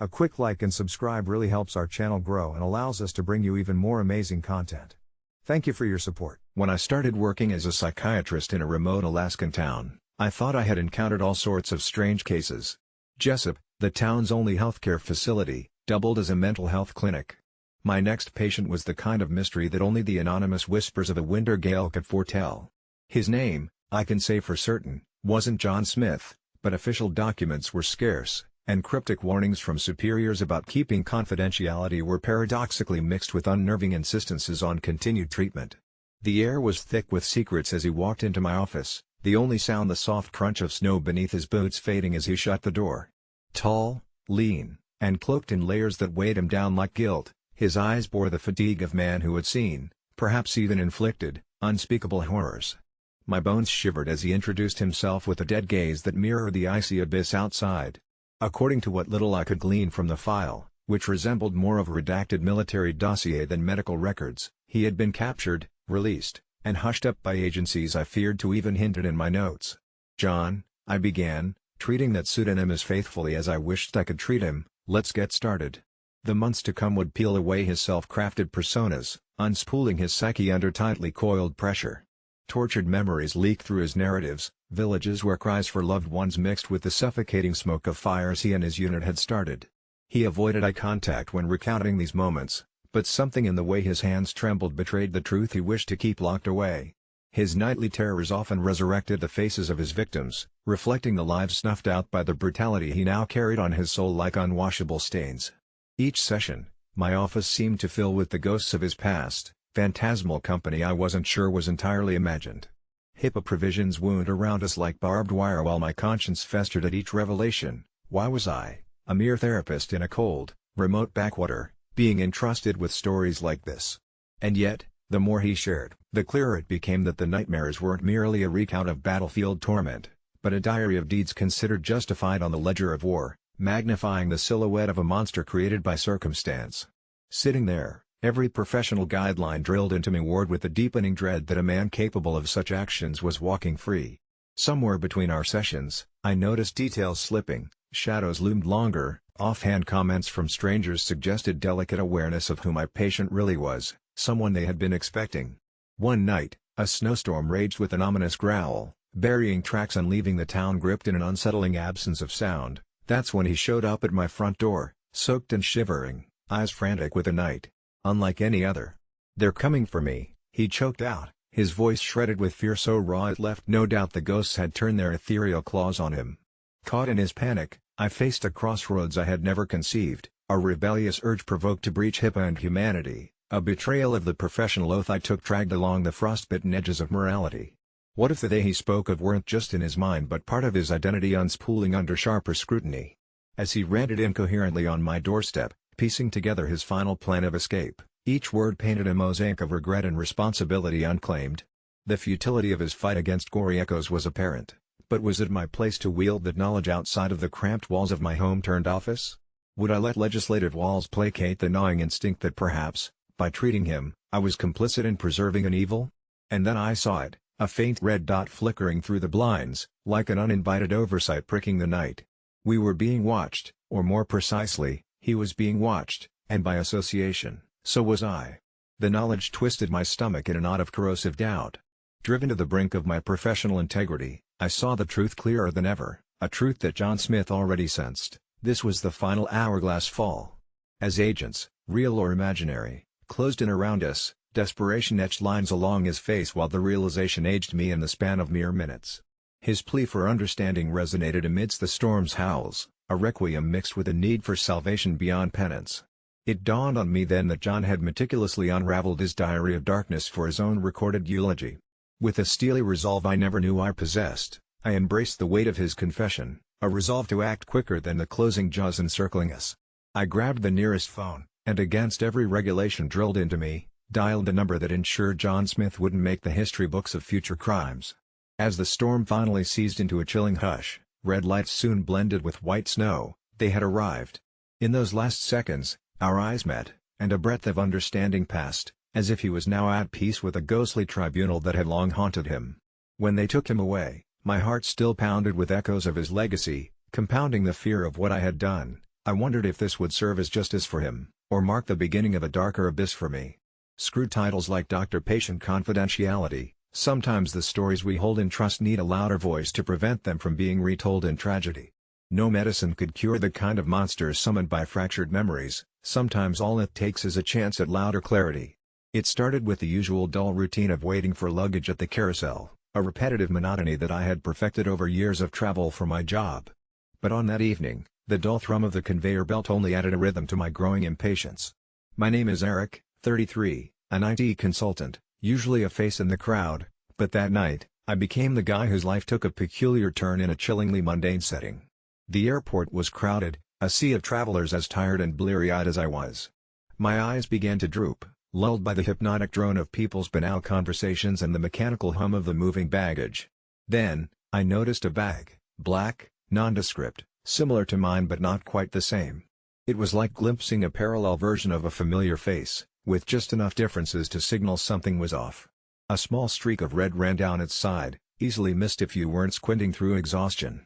A quick like and subscribe really helps our channel grow and allows us to bring you even more amazing content. Thank you for your support. When I started working as a psychiatrist in a remote Alaskan town, I thought I had encountered all sorts of strange cases. Jessup, the town's only healthcare facility, doubled as a mental health clinic. My next patient was the kind of mystery that only the anonymous whispers of a winter gale could foretell. His name, I can say for certain, wasn't John Smith, but official documents were scarce, and cryptic warnings from superiors about keeping confidentiality were paradoxically mixed with unnerving insistences on continued treatment. The air was thick with secrets as he walked into my office, the only sound the soft crunch of snow beneath his boots fading as he shut the door. Tall, lean, and cloaked in layers that weighed him down like guilt, his eyes bore the fatigue of man who had seen, perhaps even inflicted, unspeakable horrors. My bones shivered as he introduced himself with a dead gaze that mirrored the icy abyss outside. According to what little I could glean from the file, which resembled more of a redacted military dossier than medical records, he had been captured, released, and hushed up by agencies I feared to even hint at in my notes. "John," I began, treating that pseudonym as faithfully as I wished I could treat him, "let's get started." The months to come would peel away his self-crafted personas, unspooling his psyche under tightly coiled pressure. Tortured memories leaked through his narratives, villages where cries for loved ones mixed with the suffocating smoke of fires he and his unit had started. He avoided eye contact when recounting these moments, but something in the way his hands trembled betrayed the truth he wished to keep locked away. His nightly terrors often resurrected the faces of his victims, reflecting the lives snuffed out by the brutality he now carried on his soul like unwashable stains. Each session, my office seemed to fill with the ghosts of his past, phantasmal company I wasn't sure was entirely imagined. HIPAA provisions wound around us like barbed wire while my conscience festered at each revelation. Why was I, a mere therapist in a cold, remote backwater, being entrusted with stories like this? And yet, the more he shared, the clearer it became that the nightmares weren't merely a recount of battlefield torment, but a diary of deeds considered justified on the ledger of war, magnifying the silhouette of a monster created by circumstance. Sitting there, every professional guideline drilled into me warred with the deepening dread that a man capable of such actions was walking free. Somewhere between our sessions, I noticed details slipping, shadows loomed longer, offhand comments from strangers suggested delicate awareness of who my patient really was, someone they had been expecting. One night, a snowstorm raged with an ominous growl, burying tracks and leaving the town gripped in an unsettling absence of sound. That's when he showed up at my front door, soaked and shivering, eyes frantic with the night. Unlike any other. "They're coming for me," he choked out, his voice shredded with fear so raw it left no doubt the ghosts had turned their ethereal claws on him. Caught in his panic, I faced a crossroads I had never conceived, a rebellious urge provoked to breach HIPAA and humanity, a betrayal of the professional oath I took dragged along the frostbitten edges of morality. What if the they he spoke of weren't just in his mind but part of his identity unspooling under sharper scrutiny? As he ranted incoherently on my doorstep, piecing together his final plan of escape, each word painted a mosaic of regret and responsibility unclaimed. The futility of his fight against gory echoes was apparent, but was it my place to wield that knowledge outside of the cramped walls of my home-turned-office? Would I let legislative walls placate the gnawing instinct that perhaps, by treating him, I was complicit in preserving an evil? And then I saw it, a faint red dot flickering through the blinds, like an uninvited oversight pricking the night. We were being watched, or more precisely, he was being watched, and by association, so was I. The knowledge twisted my stomach in a knot of corrosive doubt. Driven to the brink of my professional integrity, I saw the truth clearer than ever, a truth that John Smith already sensed. This was the final hourglass fall. As agents, real or imaginary, closed in around us, desperation etched lines along his face while the realization aged me in the span of mere minutes. His plea for understanding resonated amidst the storm's howls, a requiem mixed with a need for salvation beyond penance. It dawned on me then that John had meticulously unraveled his diary of darkness for his own recorded eulogy. With a steely resolve I never knew I possessed, I embraced the weight of his confession, a resolve to act quicker than the closing jaws encircling us. I grabbed the nearest phone, and against every regulation drilled into me, dialed the number that ensured John Smith wouldn't make the history books of future crimes. As the storm finally seized into a chilling hush, red lights soon blended with white snow. They had arrived. In those last seconds, our eyes met, and a breath of understanding passed, as if he was now at peace with a ghostly tribunal that had long haunted him. When they took him away, my heart still pounded with echoes of his legacy, compounding the fear of what I had done. I wondered if this would serve as justice for him, or mark the beginning of a darker abyss for me. Screw titles like Doctor-Patient Confidentiality. Sometimes the stories we hold in trust need a louder voice to prevent them from being retold in tragedy. No medicine could cure the kind of monsters summoned by fractured memories. Sometimes all it takes is a chance at louder clarity. It started with the usual dull routine of waiting for luggage at the carousel, a repetitive monotony that I had perfected over years of travel for my job. But on that evening, the dull thrum of the conveyor belt only added a rhythm to my growing impatience. My name is Eric, 33, an IT consultant, usually a face in the crowd, but that night, I became the guy whose life took a peculiar turn in a chillingly mundane setting. The airport was crowded, a sea of travelers as tired and bleary-eyed as I was. My eyes began to droop, lulled by the hypnotic drone of people's banal conversations and the mechanical hum of the moving baggage. Then, I noticed a bag, black, nondescript, similar to mine but not quite the same. It was like glimpsing a parallel version of a familiar face, with just enough differences to signal something was off. A small streak of red ran down its side, easily missed if you weren't squinting through exhaustion.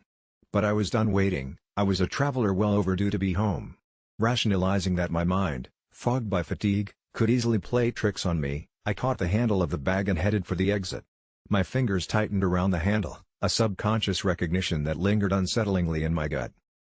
But I was done waiting. I was a traveler well overdue to be home. Rationalizing that my mind, fogged by fatigue, could easily play tricks on me, I caught the handle of the bag and headed for the exit. My fingers tightened around the handle, a subconscious recognition that lingered unsettlingly in my gut.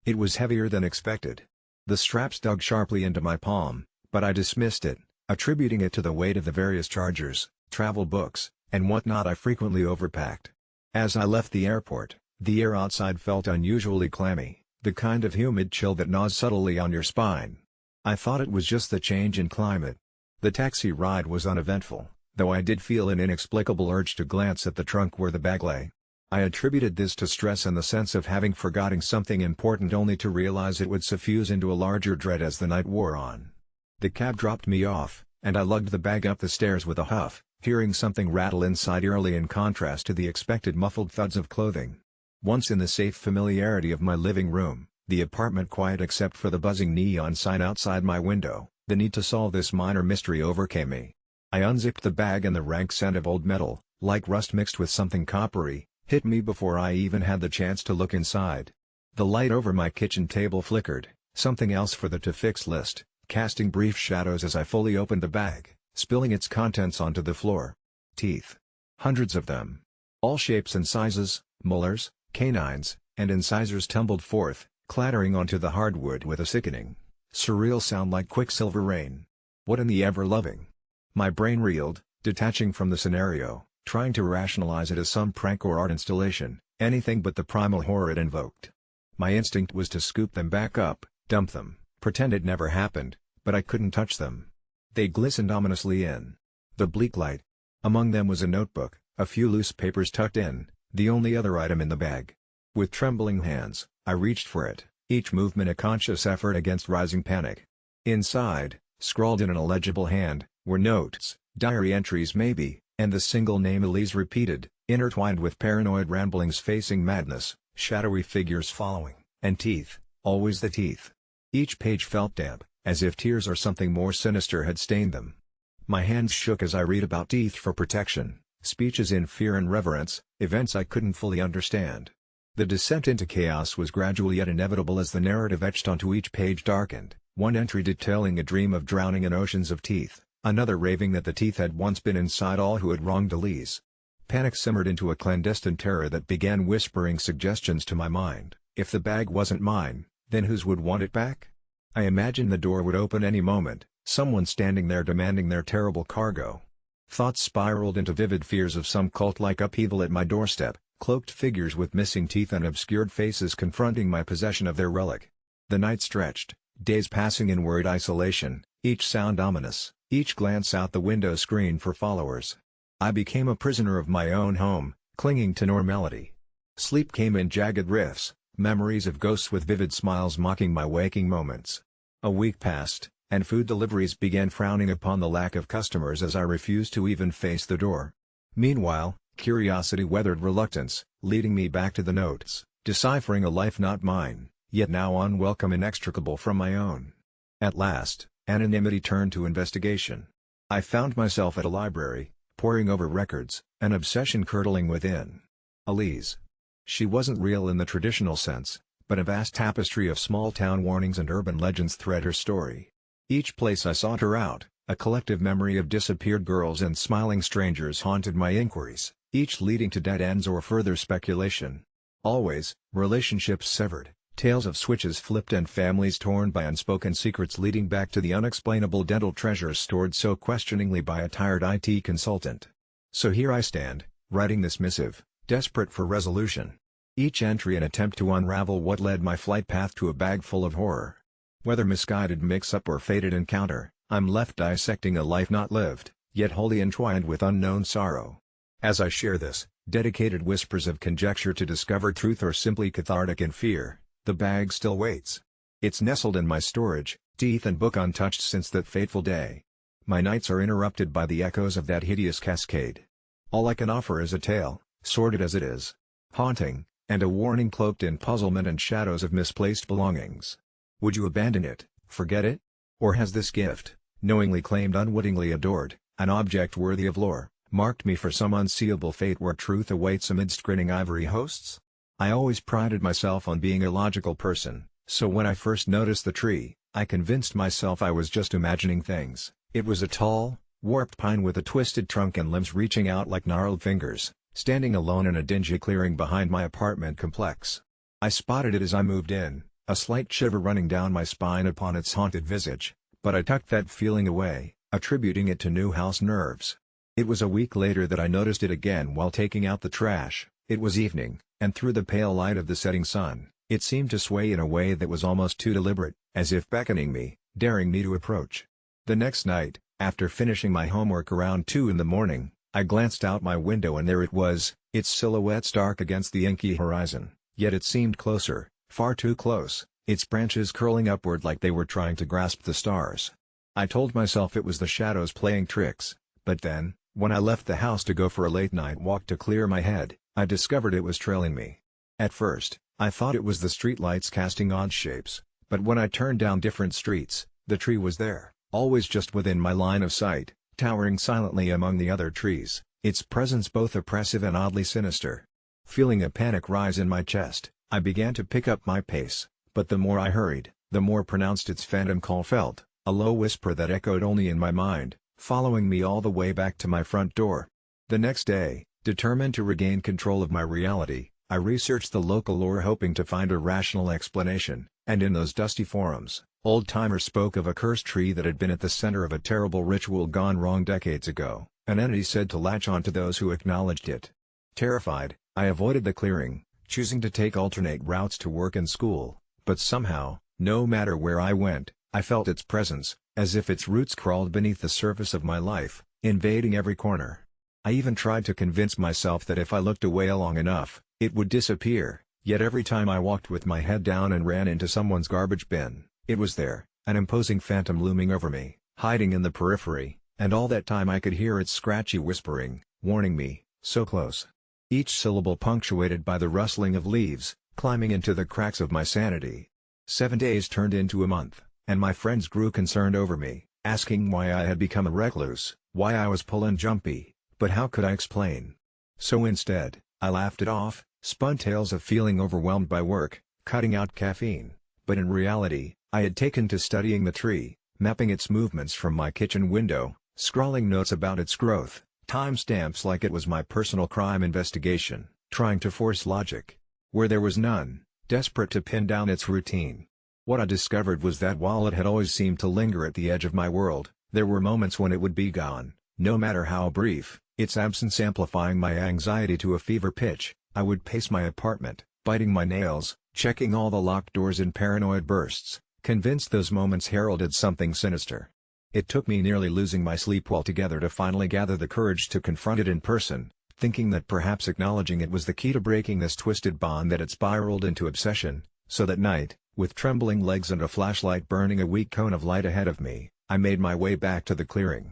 It was heavier than expected. The straps dug sharply into my palm, but I dismissed it, attributing it to the weight of the various chargers, travel books, and whatnot I frequently overpacked. As I left the airport, the air outside felt unusually clammy, the kind of humid chill that gnaws subtly on your spine. I thought it was just the change in climate. The taxi ride was uneventful, though I did feel an inexplicable urge to glance at the trunk where the bag lay. I attributed this to stress and the sense of having forgotten something important only to realize it would suffuse into a larger dread as the night wore on. The cab dropped me off, and I lugged the bag up the stairs with a huff, hearing something rattle inside eerily in contrast to the expected muffled thuds of clothing. Once in the safe familiarity of my living room, the apartment quiet except for the buzzing neon sign outside my window, the need to solve this minor mystery overcame me. I unzipped the bag and the rank scent of old metal, like rust mixed with something coppery, hit me before I even had the chance to look inside. The light over my kitchen table flickered, something else for the to-fix list, casting brief shadows as I fully opened the bag, spilling its contents onto the floor. Teeth. Hundreds of them. All shapes and sizes, molars, canines, and incisors tumbled forth, clattering onto the hardwood with a sickening, surreal sound like quicksilver rain. What in the ever-loving? My brain reeled, detaching from the scenario, trying to rationalize it as some prank or art installation, anything but the primal horror it invoked. My instinct was to scoop them back up, dump them, pretend it never happened, but I couldn't touch them. They glistened ominously in the bleak light. Among them was a notebook, a few loose papers tucked in, the only other item in the bag. With trembling hands, I reached for it, each movement a conscious effort against rising panic. Inside, scrawled in an illegible hand, were notes, diary entries maybe, and the single name Elise repeated, intertwined with paranoid ramblings facing madness, shadowy figures following, and teeth, always the teeth. Each page felt damp, as if tears or something more sinister had stained them. My hands shook as I read about teeth for protection, speeches in fear and reverence, events I couldn't fully understand. The descent into chaos was gradual yet inevitable as the narrative etched onto each page darkened, one entry detailing a dream of drowning in oceans of teeth, another raving that the teeth had once been inside all who had wronged Elise. Panic simmered into a clandestine terror that began whispering suggestions to my mind. If the bag wasn't mine, then whose would want it back? I imagined the door would open any moment, someone standing there demanding their terrible cargo. Thoughts spiraled into vivid fears of some cult-like upheaval at my doorstep, cloaked figures with missing teeth and obscured faces confronting my possession of their relic. The night stretched, days passing in worried isolation, each sound ominous, each glance out the window screen for followers. I became a prisoner of my own home, clinging to normality. Sleep came in jagged rifts, memories of ghosts with vivid smiles mocking my waking moments. A week passed, and food deliveries began frowning upon the lack of customers as I refused to even face the door. Meanwhile, curiosity weathered reluctance, leading me back to the notes, deciphering a life not mine, yet now unwelcome inextricable from my own. At last, anonymity turned to investigation. I found myself at a library, poring over records, an obsession curdling within. Elise. She wasn't real in the traditional sense, but a vast tapestry of small-town warnings and urban legends thread her story. Each place I sought her out, a collective memory of disappeared girls and smiling strangers haunted my inquiries, each leading to dead ends or further speculation. Always, relationships severed, tales of switches flipped and families torn by unspoken secrets leading back to the unexplainable dental treasures stored so questioningly by a tired IT consultant. So here I stand, writing this missive, desperate for resolution. Each entry an attempt to unravel what led my flight path to a bag full of horror. Whether misguided mix-up or fated encounter, I'm left dissecting a life not lived, yet wholly entwined with unknown sorrow. As I share this, dedicated whispers of conjecture to discover truth or simply cathartic in fear, the bag still waits. It's nestled in my storage, teeth and book untouched since that fateful day. My nights are interrupted by the echoes of that hideous cascade. All I can offer is a tale, sordid as it is, haunting, and a warning cloaked in puzzlement and shadows of misplaced belongings. Would you abandon it, forget it? Or has this gift, knowingly claimed unwittingly adored, an object worthy of lore, marked me for some unseeable fate where truth awaits amidst grinning ivory hosts? I always prided myself on being a logical person, so when I first noticed the tree, I convinced myself I was just imagining things. It was a tall, warped pine with a twisted trunk and limbs reaching out like gnarled fingers, standing alone in a dingy clearing behind my apartment complex. I spotted it as I moved in, a slight shiver running down my spine upon its haunted visage, but I tucked that feeling away, attributing it to new house nerves. It was a week later that I noticed it again while taking out the trash. It was evening, and through the pale light of the setting sun, it seemed to sway in a way that was almost too deliberate, as if beckoning me, daring me to approach. The next night, after finishing my homework around 2 in the morning, I glanced out my window and there it was, its silhouette stark against the inky horizon, yet it seemed closer, far too close, its branches curling upward like they were trying to grasp the stars. I told myself it was the shadows playing tricks, but then, when I left the house to go for a late-night walk to clear my head, I discovered it was trailing me. At first, I thought it was the streetlights casting odd shapes, but when I turned down different streets, the tree was there, always just within my line of sight, towering silently among the other trees, its presence both oppressive and oddly sinister. Feeling a panic rise in my chest, I began to pick up my pace, but the more I hurried, the more pronounced its phantom call felt, a low whisper that echoed only in my mind, following me all the way back to my front door. The next day, determined to regain control of my reality, I researched the local lore hoping to find a rational explanation, and in those dusty forums, old-timers spoke of a cursed tree that had been at the center of a terrible ritual gone wrong decades ago, an entity said to latch onto those who acknowledged it. Terrified, I avoided the clearing, choosing to take alternate routes to work and school, but somehow, no matter where I went, I felt its presence, as if its roots crawled beneath the surface of my life, invading every corner. I even tried to convince myself that if I looked away long enough, it would disappear, yet every time I walked with my head down and ran into someone's garbage bin, it was there, an imposing phantom looming over me, hiding in the periphery, and all that time I could hear its scratchy whispering, warning me, so close. Each syllable punctuated by the rustling of leaves, climbing into the cracks of my sanity. 7 days turned into a month, and my friends grew concerned over me, asking why I had become a recluse, why I was pull and jumpy, but how could I explain? So instead, I laughed it off, spun tales of feeling overwhelmed by work, cutting out caffeine, but in reality, I had taken to studying the tree, mapping its movements from my kitchen window, scrawling notes about its growth, timestamps like it was my personal crime investigation, trying to force logic where there was none, desperate to pin down its routine. What I discovered was that while it had always seemed to linger at the edge of my world, there were moments when it would be gone, no matter how brief, its absence amplifying my anxiety to a fever pitch. I would pace my apartment, biting my nails, checking all the locked doors in paranoid bursts, convinced those moments heralded something sinister. It took me nearly losing my sleep altogether to finally gather the courage to confront it in person, thinking that perhaps acknowledging it was the key to breaking this twisted bond that had spiraled into obsession. So that night, with trembling legs and a flashlight burning a weak cone of light ahead of me, I made my way back to the clearing.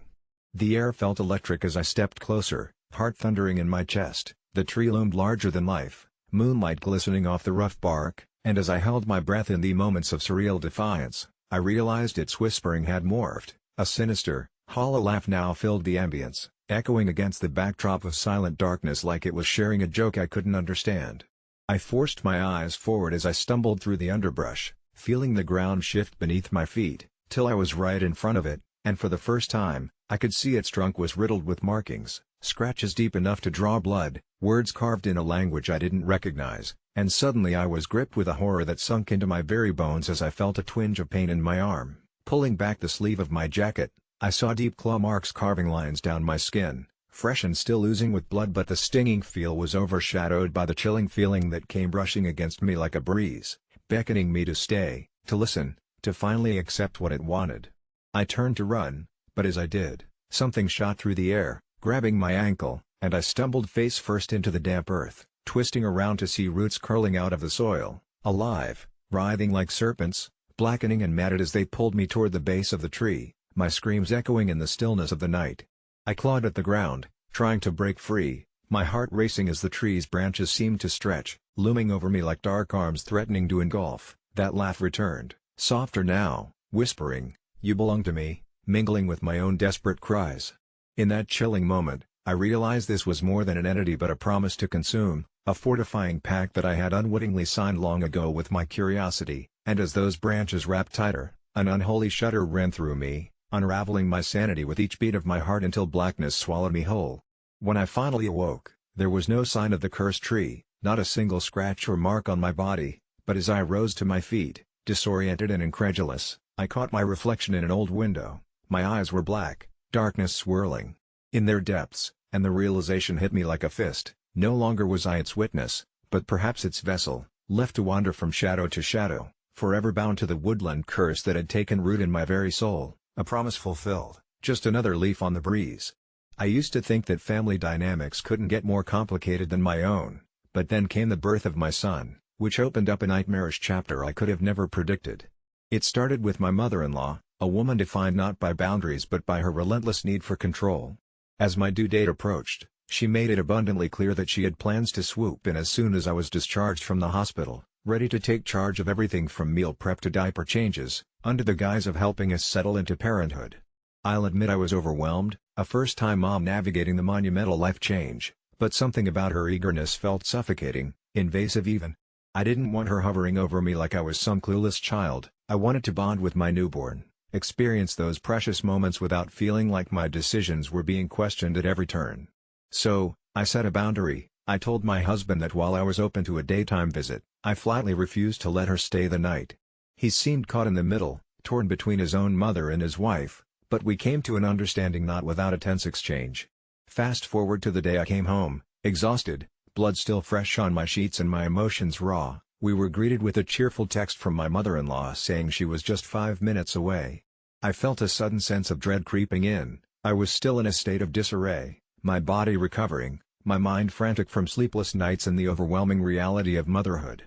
The air felt electric as I stepped closer, heart thundering in my chest. The tree loomed larger than life, moonlight glistening off the rough bark, and as I held my breath in the moments of surreal defiance, I realized its whispering had morphed. A sinister, hollow laugh now filled the ambience, echoing against the backdrop of silent darkness like it was sharing a joke I couldn't understand. I forced my eyes forward as I stumbled through the underbrush, feeling the ground shift beneath my feet, till I was right in front of it, and for the first time, I could see its trunk was riddled with markings, scratches deep enough to draw blood, words carved in a language I didn't recognize, and suddenly I was gripped with a horror that sunk into my very bones as I felt a twinge of pain in my arm. Pulling back the sleeve of my jacket, I saw deep claw marks carving lines down my skin, fresh and still oozing with blood, but the stinging feel was overshadowed by the chilling feeling that came brushing against me like a breeze, beckoning me to stay, to listen, to finally accept what it wanted. I turned to run, but as I did, something shot through the air, grabbing my ankle, and I stumbled face first into the damp earth, twisting around to see roots curling out of the soil, alive, writhing like serpents, blackening and matted as they pulled me toward the base of the tree, my screams echoing in the stillness of the night. I clawed at the ground, trying to break free, my heart racing as the tree's branches seemed to stretch, looming over me like dark arms threatening to engulf. That laugh returned, softer now, whispering, "You belong to me," mingling with my own desperate cries. In that chilling moment, I realized this was more than an entity but a promise to consume, a fortifying pact that I had unwittingly signed long ago with my curiosity, and as those branches wrapped tighter, an unholy shudder ran through me, unraveling my sanity with each beat of my heart until blackness swallowed me whole. When I finally awoke, there was no sign of the cursed tree, not a single scratch or mark on my body, but as I rose to my feet, disoriented and incredulous, I caught my reflection in an old window. My eyes were black, darkness swirling in their depths, and the realization hit me like a fist. No longer was I its witness, but perhaps its vessel, left to wander from shadow to shadow, forever bound to the woodland curse that had taken root in my very soul, a promise fulfilled, just another leaf on the breeze. I used to think that family dynamics couldn't get more complicated than my own, but then came the birth of my son, which opened up a nightmarish chapter I could have never predicted. It started with my mother-in-law, a woman defined not by boundaries but by her relentless need for control. As my due date approached, she made it abundantly clear that she had plans to swoop in as soon as I was discharged from the hospital, ready to take charge of everything from meal prep to diaper changes, under the guise of helping us settle into parenthood. I'll admit I was overwhelmed, a first-time mom navigating the monumental life change, but something about her eagerness felt suffocating, invasive even. I didn't want her hovering over me like I was some clueless child. I wanted to bond with my newborn, experience those precious moments without feeling like my decisions were being questioned at every turn. So, I set a boundary. I told my husband that while I was open to a daytime visit, I flatly refused to let her stay the night. He seemed caught in the middle, torn between his own mother and his wife, but we came to an understanding not without a tense exchange. Fast forward to the day I came home, exhausted, blood still fresh on my sheets and my emotions raw. We were greeted with a cheerful text from my mother-in-law saying she was just 5 minutes away. I felt a sudden sense of dread creeping in. I was still in a state of disarray, my body recovering, my mind frantic from sleepless nights and the overwhelming reality of motherhood.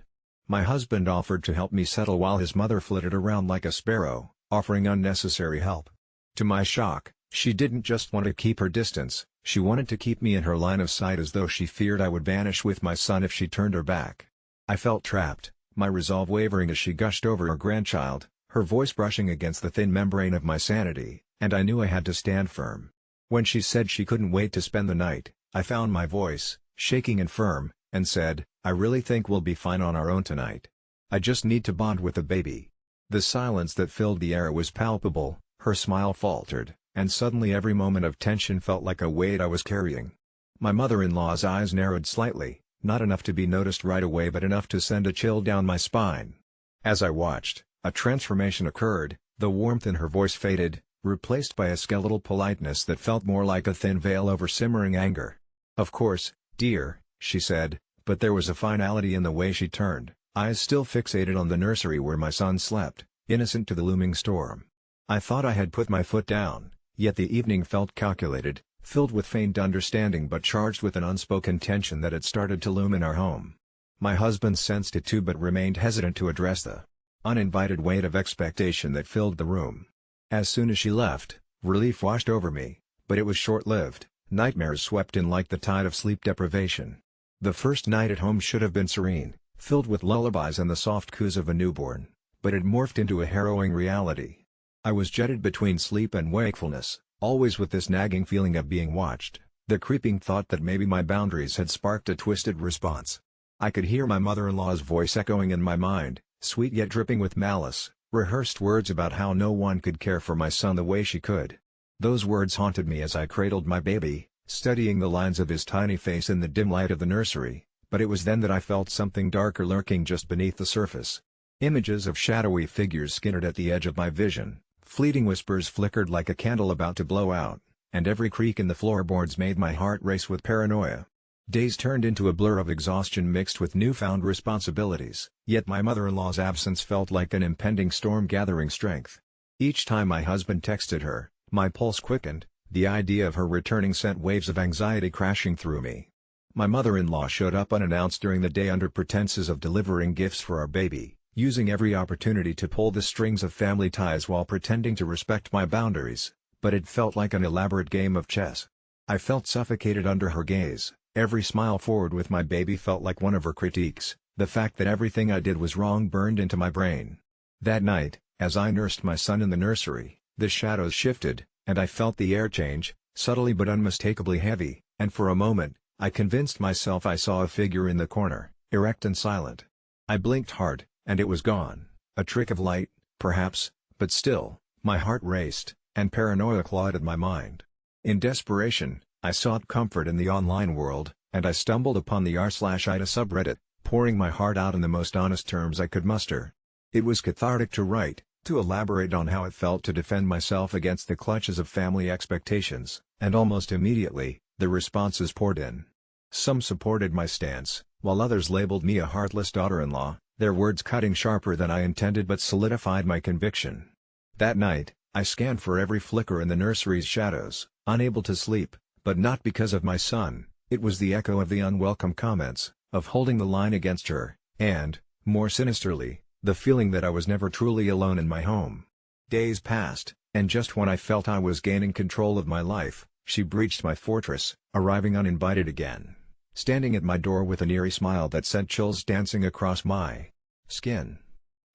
My husband offered to help me settle while his mother flitted around like a sparrow, offering unnecessary help. To my shock, she didn't just want to keep her distance, she wanted to keep me in her line of sight as though she feared I would vanish with my son if she turned her back. I felt trapped, my resolve wavering as she gushed over her grandchild, her voice brushing against the thin membrane of my sanity, and I knew I had to stand firm. When she said she couldn't wait to spend the night, I found my voice, shaking and firm, and said, "I really think we'll be fine on our own tonight. I just need to bond with the baby." The silence that filled the air was palpable, her smile faltered, and suddenly every moment of tension felt like a weight I was carrying. My mother-in-law's eyes narrowed slightly, not enough to be noticed right away but enough to send a chill down my spine. As I watched, a transformation occurred, the warmth in her voice faded, replaced by a skeletal politeness that felt more like a thin veil over simmering anger. "Of course, dear," she said, but there was a finality in the way she turned, eyes still fixated on the nursery where my son slept, innocent to the looming storm. I thought I had put my foot down, yet the evening felt calculated, filled with faint understanding but charged with an unspoken tension that had started to loom in our home. My husband sensed it too but remained hesitant to address the uninvited weight of expectation that filled the room. As soon as she left, relief washed over me, but it was short-lived. Nightmares swept in like the tide of sleep deprivation. The first night at home should have been serene, filled with lullabies and the soft coos of a newborn, but it morphed into a harrowing reality. I was jetted between sleep and wakefulness, always with this nagging feeling of being watched, the creeping thought that maybe my boundaries had sparked a twisted response. I could hear my mother-in-law's voice echoing in my mind, sweet yet dripping with malice, rehearsed words about how no one could care for my son the way she could. Those words haunted me as I cradled my baby, studying the lines of his tiny face in the dim light of the nursery, but it was then that I felt something darker lurking just beneath the surface. Images of shadowy figures skittered at the edge of my vision, fleeting whispers flickered like a candle about to blow out, and every creak in the floorboards made my heart race with paranoia. Days turned into a blur of exhaustion mixed with newfound responsibilities, yet my mother-in-law's absence felt like an impending storm gathering strength. Each time my husband texted her, my pulse quickened, the idea of her returning sent waves of anxiety crashing through me. My mother-in-law showed up unannounced during the day under pretenses of delivering gifts for our baby, using every opportunity to pull the strings of family ties while pretending to respect my boundaries, but it felt like an elaborate game of chess. I felt suffocated under her gaze, every smile forward with my baby felt like one of her critiques, the fact that everything I did was wrong burned into my brain. That night, as I nursed my son in the nursery, the shadows shifted, and I felt the air change, subtly but unmistakably heavy, and for a moment, I convinced myself I saw a figure in the corner, erect and silent. I blinked hard, and it was gone, a trick of light, perhaps, but still, my heart raced, and paranoia clawed at my mind. In desperation, I sought comfort in the online world, and I stumbled upon the r/ida subreddit, pouring my heart out in the most honest terms I could muster. It was cathartic to write, to elaborate on how it felt to defend myself against the clutches of family expectations, and almost immediately, the responses poured in. Some supported my stance, while others labeled me a heartless daughter-in-law, their words cutting sharper than I intended but solidified my conviction. That night, I scanned for every flicker in the nursery's shadows, unable to sleep, but not because of my son, it was the echo of the unwelcome comments, of holding the line against her, and, more sinisterly, the feeling that I was never truly alone in my home. Days passed, and just when I felt I was gaining control of my life, she breached my fortress, arriving uninvited again, standing at my door with an eerie smile that sent chills dancing across my skin.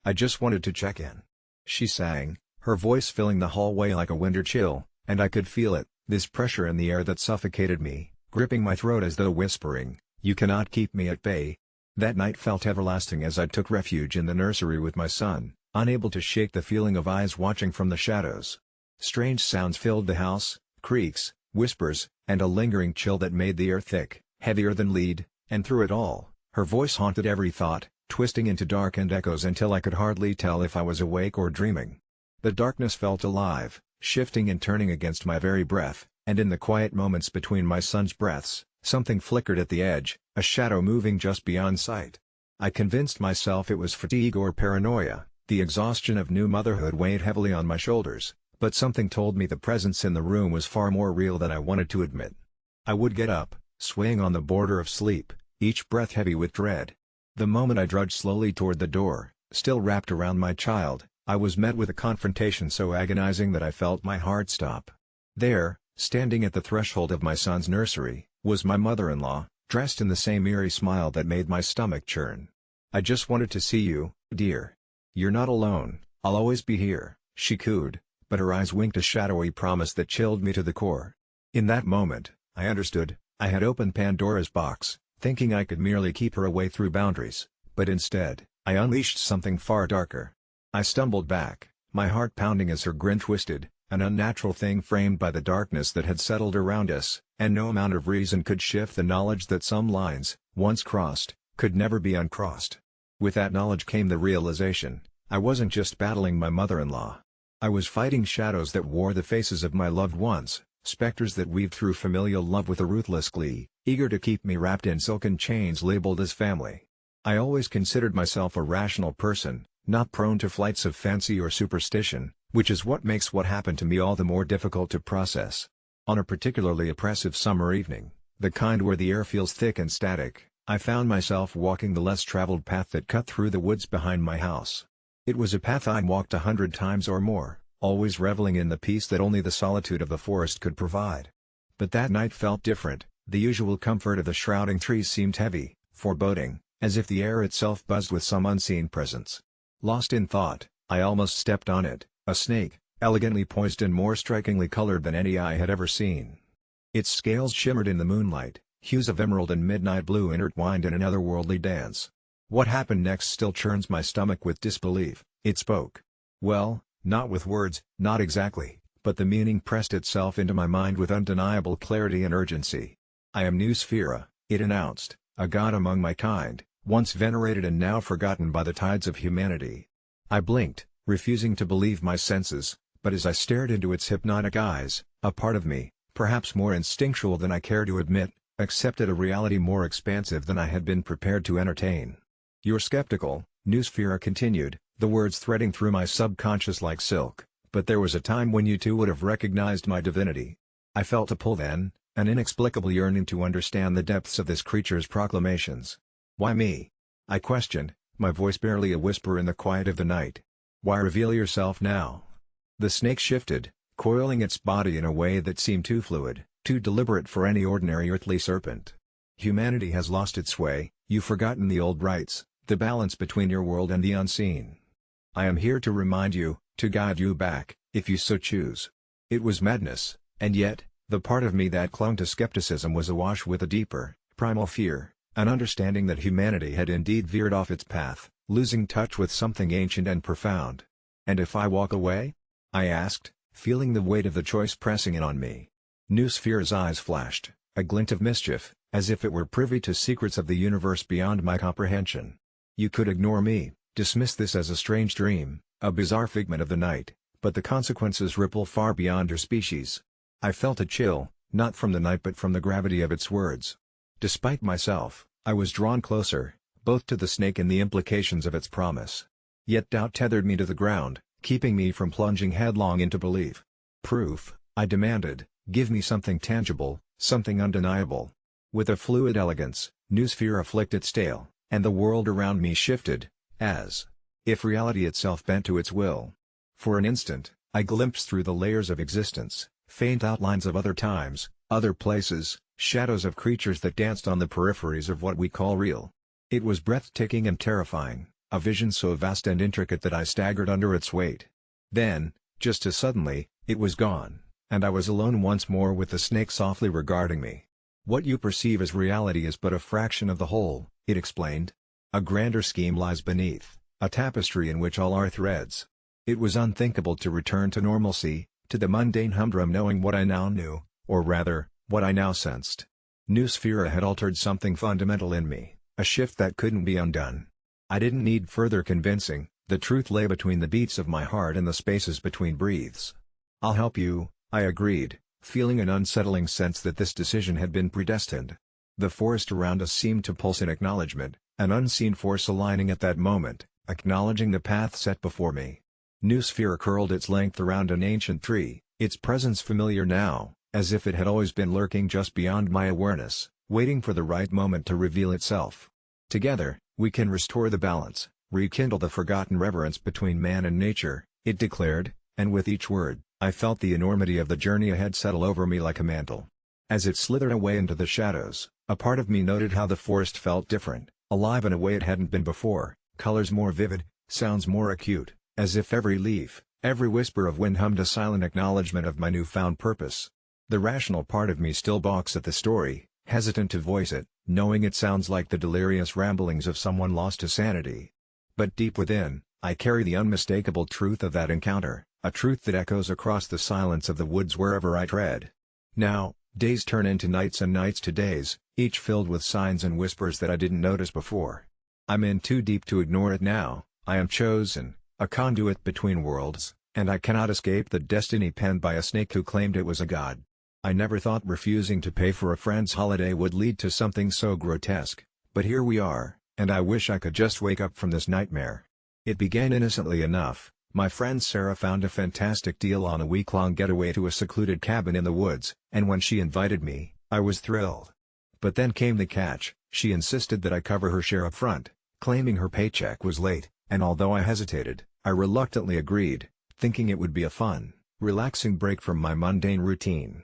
"I just wanted to check in," she sang, her voice filling the hallway like a winter chill, and I could feel it, this pressure in the air that suffocated me, gripping my throat as though whispering, "You cannot keep me at bay." That night felt everlasting as I took refuge in the nursery with my son, unable to shake the feeling of eyes watching from the shadows. Strange sounds filled the house, creaks, whispers, and a lingering chill that made the air thick, heavier than lead, and through it all, her voice haunted every thought, twisting into darkened echoes until I could hardly tell if I was awake or dreaming. The darkness felt alive, shifting and turning against my very breath, and in the quiet moments between my son's breaths, something flickered at the edge, a shadow moving just beyond sight. I convinced myself it was fatigue or paranoia, the exhaustion of new motherhood weighed heavily on my shoulders, but something told me the presence in the room was far more real than I wanted to admit. I would get up, swaying on the border of sleep, each breath heavy with dread. The moment I trudged slowly toward the door, still wrapped around my child, I was met with a confrontation so agonizing that I felt my heart stop. There, standing at the threshold of my son's nursery, was my mother-in-law, dressed in the same eerie smile that made my stomach churn. "I just wanted to see you, dear. You're not alone, I'll always be here," she cooed, but her eyes winked a shadowy promise that chilled me to the core. In that moment, I understood, I had opened Pandora's box, thinking I could merely keep her away through boundaries, but instead, I unleashed something far darker. I stumbled back, my heart pounding as her grin twisted, an unnatural thing framed by the darkness that had settled around us, and no amount of reason could shift the knowledge that some lines, once crossed, could never be uncrossed. With that knowledge came the realization, I wasn't just battling my mother-in-law. I was fighting shadows that wore the faces of my loved ones, specters that weaved through familial love with a ruthless glee, eager to keep me wrapped in silken chains labeled as family. I always considered myself a rational person, not prone to flights of fancy or superstition, which is what makes what happened to me all the more difficult to process. On a particularly oppressive summer evening, the kind where the air feels thick and static, I found myself walking the less traveled path that cut through the woods behind my house. It was a path I'd walked 100 times or more, always reveling in the peace that only the solitude of the forest could provide. But that night felt different, the usual comfort of the shrouding trees seemed heavy, foreboding, as if the air itself buzzed with some unseen presence. Lost in thought, I almost stepped on it, a snake, elegantly poised and more strikingly colored than any I had ever seen. Its scales shimmered in the moonlight, Hues of emerald and midnight blue intertwined in an otherworldly dance. What happened next still churns my stomach with disbelief. It spoke. Well, not with words, not exactly, but the meaning pressed itself into my mind with undeniable clarity and urgency. I am Nu Sphera, it announced, a god among my kind, once venerated and now forgotten by the tides of humanity. I blinked, refusing to believe my senses, but as I stared into its hypnotic eyes, a part of me, perhaps more instinctual than I care to admit, accepted a reality more expansive than I had been prepared to entertain. You're skeptical, Nu Sphera continued, the words threading through my subconscious like silk, but there was a time when you too would have recognized my divinity. I felt a pull then, an inexplicable yearning to understand the depths of this creature's proclamations. Why me? I questioned, my voice barely a whisper in the quiet of the night. Why reveal yourself now? The snake shifted, coiling its body in a way that seemed too fluid, too deliberate for any ordinary earthly serpent. Humanity has lost its way, you've forgotten the old rights, the balance between your world and the unseen. I am here to remind you, to guide you back, if you so choose. It was madness, and yet, the part of me that clung to skepticism was awash with a deeper, primal fear, an understanding that humanity had indeed veered off its path, losing touch with something ancient and profound. And if I walk away? I asked, feeling the weight of the choice pressing in on me. Nu Sphera's eyes flashed, a glint of mischief, as if it were privy to secrets of the universe beyond my comprehension. You could ignore me, dismiss this as a strange dream, a bizarre figment of the night, but the consequences ripple far beyond your species. I felt a chill, not from the night but from the gravity of its words. Despite myself, I was drawn closer, both to the snake and the implications of its promise. Yet doubt tethered me to the ground, keeping me from plunging headlong into belief. Proof, I demanded, give me something tangible, something undeniable. With a fluid elegance, Nu Sphera flicked its tail, and the world around me shifted, as if reality itself bent to its will. For an instant, I glimpsed through the layers of existence, faint outlines of other times, other places, shadows of creatures that danced on the peripheries of what we call real. It was breathtaking and terrifying, a vision so vast and intricate that I staggered under its weight. Then, just as suddenly, it was gone, and I was alone once more with the snake softly regarding me. What you perceive as reality is but a fraction of the whole, it explained. A grander scheme lies beneath, a tapestry in which all are threads. It was unthinkable to return to normalcy, to the mundane humdrum knowing what I now knew, or rather, what I now sensed. Nu Sphera had altered something fundamental in me, a shift that couldn't be undone. I didn't need further convincing, the truth lay between the beats of my heart and the spaces between breaths. I'll help you, I agreed, feeling an unsettling sense that this decision had been predestined. The forest around us seemed to pulse in acknowledgement, an unseen force aligning at that moment, acknowledging the path set before me. Nu Sphera curled its length around an ancient tree, its presence familiar now, as if it had always been lurking just beyond my awareness, waiting for the right moment to reveal itself. Together, we can restore the balance, rekindle the forgotten reverence between man and nature, it declared, and with each word, I felt the enormity of the journey ahead settle over me like a mantle. As it slithered away into the shadows, a part of me noted how the forest felt different, alive in a way it hadn't been before, colors more vivid, sounds more acute, as if every leaf, every whisper of wind hummed a silent acknowledgement of my newfound purpose. The rational part of me still balks at the story, hesitant to voice it, knowing it sounds like the delirious ramblings of someone lost to sanity. But deep within, I carry the unmistakable truth of that encounter, a truth that echoes across the silence of the woods wherever I tread. Now, days turn into nights and nights to days, each filled with signs and whispers that I didn't notice before. I'm in too deep to ignore it now, I am chosen, a conduit between worlds, and I cannot escape the destiny penned by a snake who claimed it was a god. I never thought refusing to pay for a friend's holiday would lead to something so grotesque, but here we are, and I wish I could just wake up from this nightmare. It began innocently enough. My friend Sarah found a fantastic deal on a week-long getaway to a secluded cabin in the woods, and when she invited me, I was thrilled. But then came the catch, she insisted that I cover her share up front, claiming her paycheck was late, and although I hesitated, I reluctantly agreed, thinking it would be a fun, relaxing break from my mundane routine.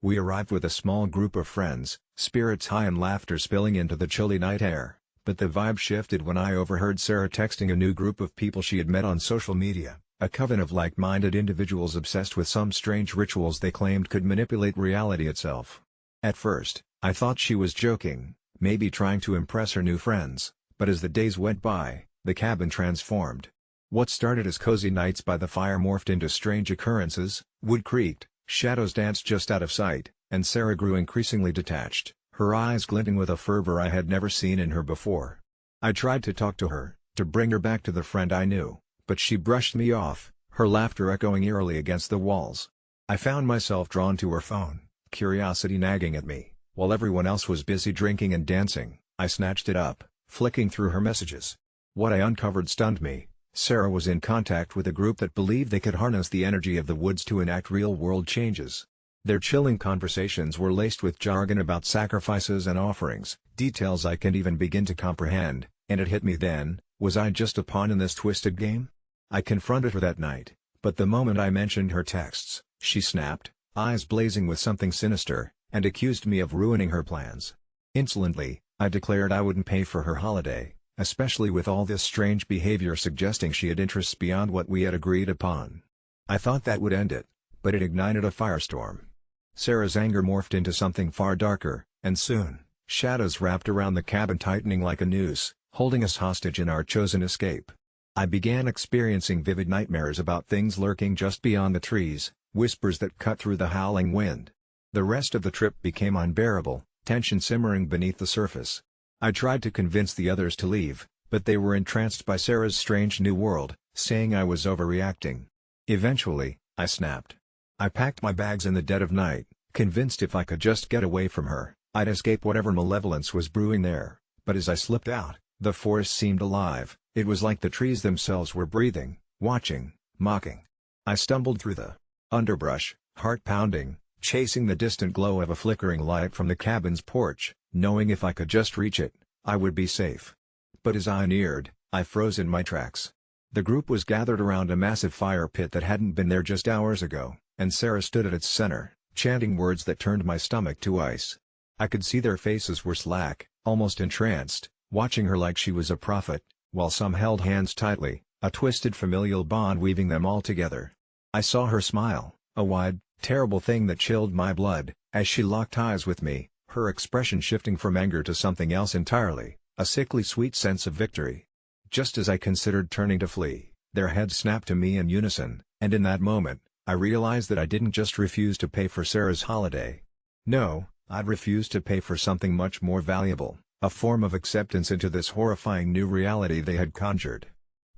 We arrived with a small group of friends, spirits high and laughter spilling into the chilly night air. But the vibe shifted when I overheard Sarah texting a new group of people she had met on social media, a coven of like-minded individuals obsessed with some strange rituals they claimed could manipulate reality itself. At first, I thought she was joking, maybe trying to impress her new friends, but as the days went by, the cabin transformed. What started as cozy nights by the fire morphed into strange occurrences. Wood creaked, shadows danced just out of sight, and Sarah grew increasingly detached, her eyes glinting with a fervor I had never seen in her before. I tried to talk to her, to bring her back to the friend I knew, but she brushed me off, her laughter echoing eerily against the walls. I found myself drawn to her phone, curiosity nagging at me. While everyone else was busy drinking and dancing, I snatched it up, flicking through her messages. What I uncovered stunned me. Sarah was in contact with a group that believed they could harness the energy of the woods to enact real-world changes. Their chilling conversations were laced with jargon about sacrifices and offerings, details I can't even begin to comprehend, and it hit me then, was I just a pawn in this twisted game? I confronted her that night, but the moment I mentioned her texts, she snapped, eyes blazing with something sinister, and accused me of ruining her plans. Insolently, I declared I wouldn't pay for her holiday, especially with all this strange behavior suggesting she had interests beyond what we had agreed upon. I thought that would end it, but it ignited a firestorm. Sarah's anger morphed into something far darker, and soon, shadows wrapped around the cabin tightening like a noose, holding us hostage in our chosen escape. I began experiencing vivid nightmares about things lurking just beyond the trees, whispers that cut through the howling wind. The rest of the trip became unbearable, tension simmering beneath the surface. I tried to convince the others to leave, but they were entranced by Sarah's strange new world, saying I was overreacting. Eventually, I snapped. I packed my bags in the dead of night, convinced if I could just get away from her, I'd escape whatever malevolence was brewing there. But as I slipped out, the forest seemed alive. It was like the trees themselves were breathing, watching, mocking. I stumbled through the underbrush, heart pounding, chasing the distant glow of a flickering light from the cabin's porch, knowing if I could just reach it, I would be safe. But as I neared, I froze in my tracks. The group was gathered around a massive fire pit that hadn't been there just hours ago, and Sarah stood at its center, chanting words that turned my stomach to ice. I could see their faces were slack, almost entranced, watching her like she was a prophet, while some held hands tightly, a twisted familial bond weaving them all together. I saw her smile, a wide, terrible thing that chilled my blood, as she locked eyes with me, her expression shifting from anger to something else entirely, a sickly sweet sense of victory. Just as I considered turning to flee, their heads snapped to me in unison, and in that moment, I realized that I didn't just refuse to pay for Sarah's holiday. No, I'd refused to pay for something much more valuable, a form of acceptance into this horrifying new reality they had conjured.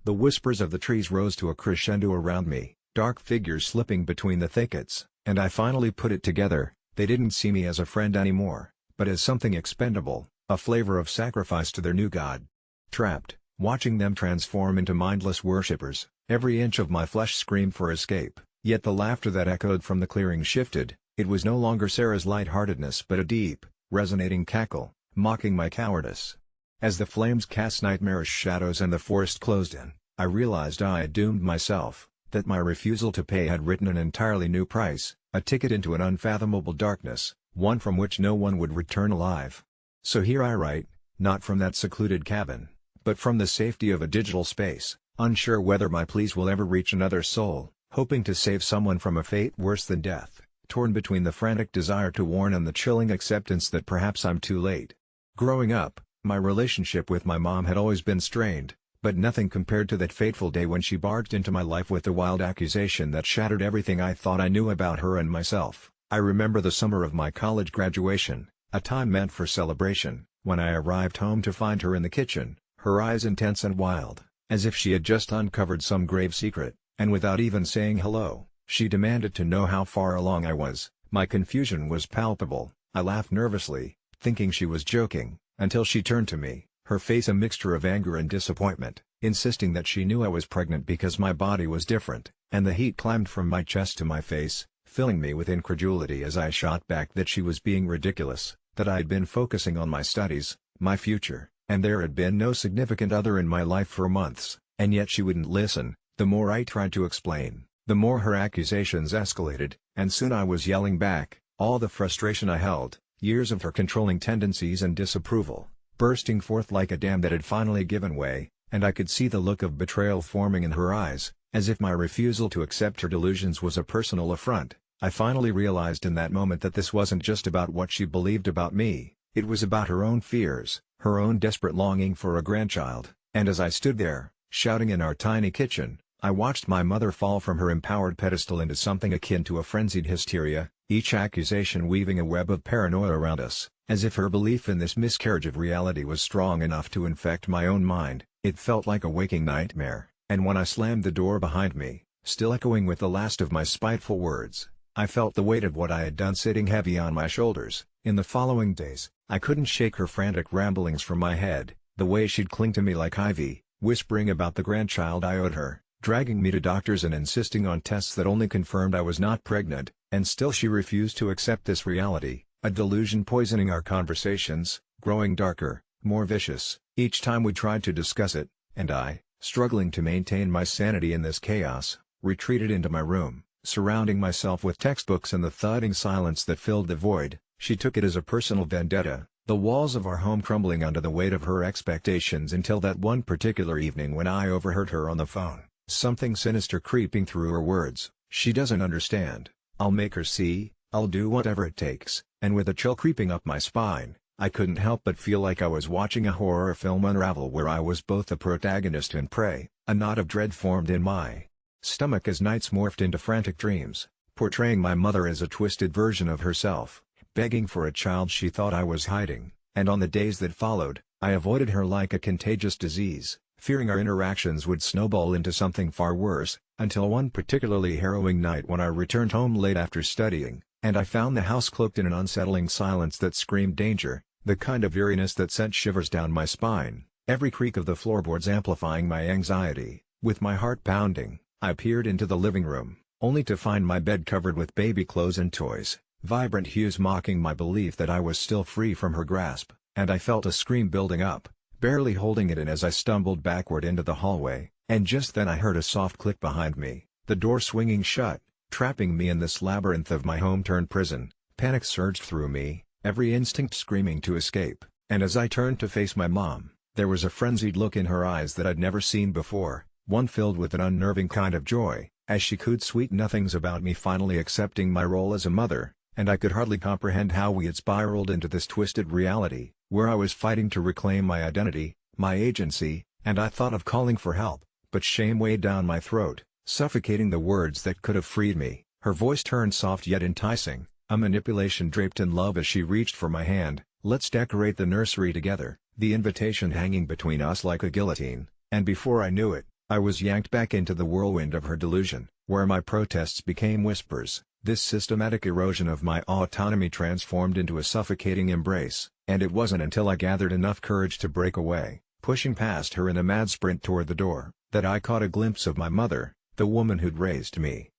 The whispers of the trees rose to a crescendo around me, dark figures slipping between the thickets, and I finally put it together. They didn't see me as a friend anymore, but as something expendable, a flavor of sacrifice to their new god. Trapped, watching them transform into mindless worshippers, every inch of my flesh screamed for escape, yet the laughter that echoed from the clearing shifted. It was no longer Sarah's lightheartedness but a deep, resonating cackle, mocking my cowardice. As the flames cast nightmarish shadows and the forest closed in, I realized I had doomed myself, that my refusal to pay had written an entirely new price, a ticket into an unfathomable darkness, one from which no one would return alive. So here I write, not from that secluded cabin, but from the safety of a digital space, unsure whether my pleas will ever reach another soul, hoping to save someone from a fate worse than death, torn between the frantic desire to warn and the chilling acceptance that perhaps I'm too late. Growing up, my relationship with my mom had always been strained, but nothing compared to that fateful day when she barged into my life with the wild accusation that shattered everything I thought I knew about her and myself. I remember the summer of my college graduation, a time meant for celebration, when I arrived home to find her in the kitchen, her eyes intense and wild, as if she had just uncovered some grave secret, and without even saying hello, she demanded to know how far along I was. My confusion was palpable. I laughed nervously, thinking she was joking, until she turned to me, her face a mixture of anger and disappointment, insisting that she knew I was pregnant because my body was different, and the heat climbed from my chest to my face, filling me with incredulity as I shot back that she was being ridiculous, that I had been focusing on my studies, my future, and there had been no significant other in my life for months, and yet she wouldn't listen. The more I tried to explain, the more her accusations escalated, and soon I was yelling back, all the frustration I held, years of her controlling tendencies and disapproval, bursting forth like a dam that had finally given way, and I could see the look of betrayal forming in her eyes, as if my refusal to accept her delusions was a personal affront. I finally realized in that moment that this wasn't just about what she believed about me, it was about her own fears, her own desperate longing for a grandchild, and as I stood there, shouting in our tiny kitchen, I watched my mother fall from her empowered pedestal into something akin to a frenzied hysteria, each accusation weaving a web of paranoia around us, as if her belief in this miscarriage of reality was strong enough to infect my own mind. It felt like a waking nightmare, and when I slammed the door behind me, still echoing with the last of my spiteful words, I felt the weight of what I had done sitting heavy on my shoulders. In the following days, I couldn't shake her frantic ramblings from my head, the way she'd cling to me like ivy, whispering about the grandchild I owed her, dragging me to doctors and insisting on tests that only confirmed I was not pregnant, and still she refused to accept this reality, a delusion poisoning our conversations, growing darker, more vicious, each time we tried to discuss it, and I, struggling to maintain my sanity in this chaos, retreated into my room, surrounding myself with textbooks and the thudding silence that filled the void. She took it as a personal vendetta, the walls of our home crumbling under the weight of her expectations until that one particular evening when I overheard her on the phone, something sinister creeping through her words. "She doesn't understand. I'll make her see, I'll do whatever it takes," and with a chill creeping up my spine, I couldn't help but feel like I was watching a horror film unravel where I was both the protagonist and prey. A knot of dread formed in my stomach as nights morphed into frantic dreams, portraying my mother as a twisted version of herself, begging for a child she thought I was hiding, and on the days that followed, I avoided her like a contagious disease, fearing our interactions would snowball into something far worse, until one particularly harrowing night when I returned home late after studying, and I found the house cloaked in an unsettling silence that screamed danger, the kind of eeriness that sent shivers down my spine, every creak of the floorboards amplifying my anxiety. With my heart pounding, I peered into the living room, only to find my bed covered with baby clothes and toys, vibrant hues mocking my belief that I was still free from her grasp, and I felt a scream building up, barely holding it in as I stumbled backward into the hallway, and just then I heard a soft click behind me, the door swinging shut, trapping me in this labyrinth of my home-turned-prison. Panic surged through me, every instinct screaming to escape, and as I turned to face my mom, there was a frenzied look in her eyes that I'd never seen before, one filled with an unnerving kind of joy, as she cooed sweet nothings about me finally accepting my role as a mother, and I could hardly comprehend how we had spiraled into this twisted reality, where I was fighting to reclaim my identity, my agency, and I thought of calling for help, but shame weighed down my throat, suffocating the words that could have freed me. Her voice turned soft yet enticing, a manipulation draped in love as she reached for my hand. "Let's decorate the nursery together," the invitation hanging between us like a guillotine, and before I knew it, I was yanked back into the whirlwind of her delusion, where my protests became whispers. This systematic erosion of my autonomy transformed into a suffocating embrace, and it wasn't until I gathered enough courage to break away, pushing past her in a mad sprint toward the door, that I caught a glimpse of my mother, the woman who'd raised me.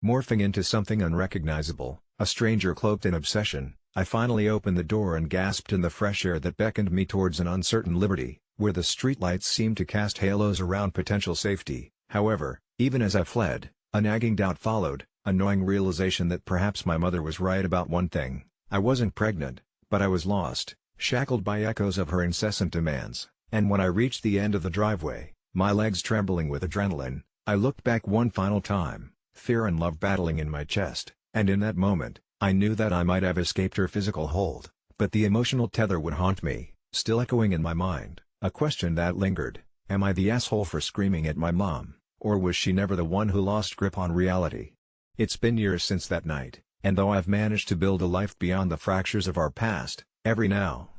Morphing into something unrecognizable, a stranger cloaked in obsession, I finally opened the door and gasped in the fresh air that beckoned me towards an uncertain liberty, where the streetlights seemed to cast halos around potential safety. However, even as I fled, a nagging doubt followed, a gnawing realization that perhaps my mother was right about one thing. I wasn't pregnant, but I was lost, shackled by echoes of her incessant demands, and when I reached the end of the driveway, my legs trembling with adrenaline, I looked back one final time, fear and love battling in my chest, and in that moment, I knew that I might have escaped her physical hold, but the emotional tether would haunt me, still echoing in my mind, a question that lingered: am I the asshole for screaming at my mom, or was she never the one who lost grip on reality? It's been years since that night, and though I've managed to build a life beyond the fractures of our past, every now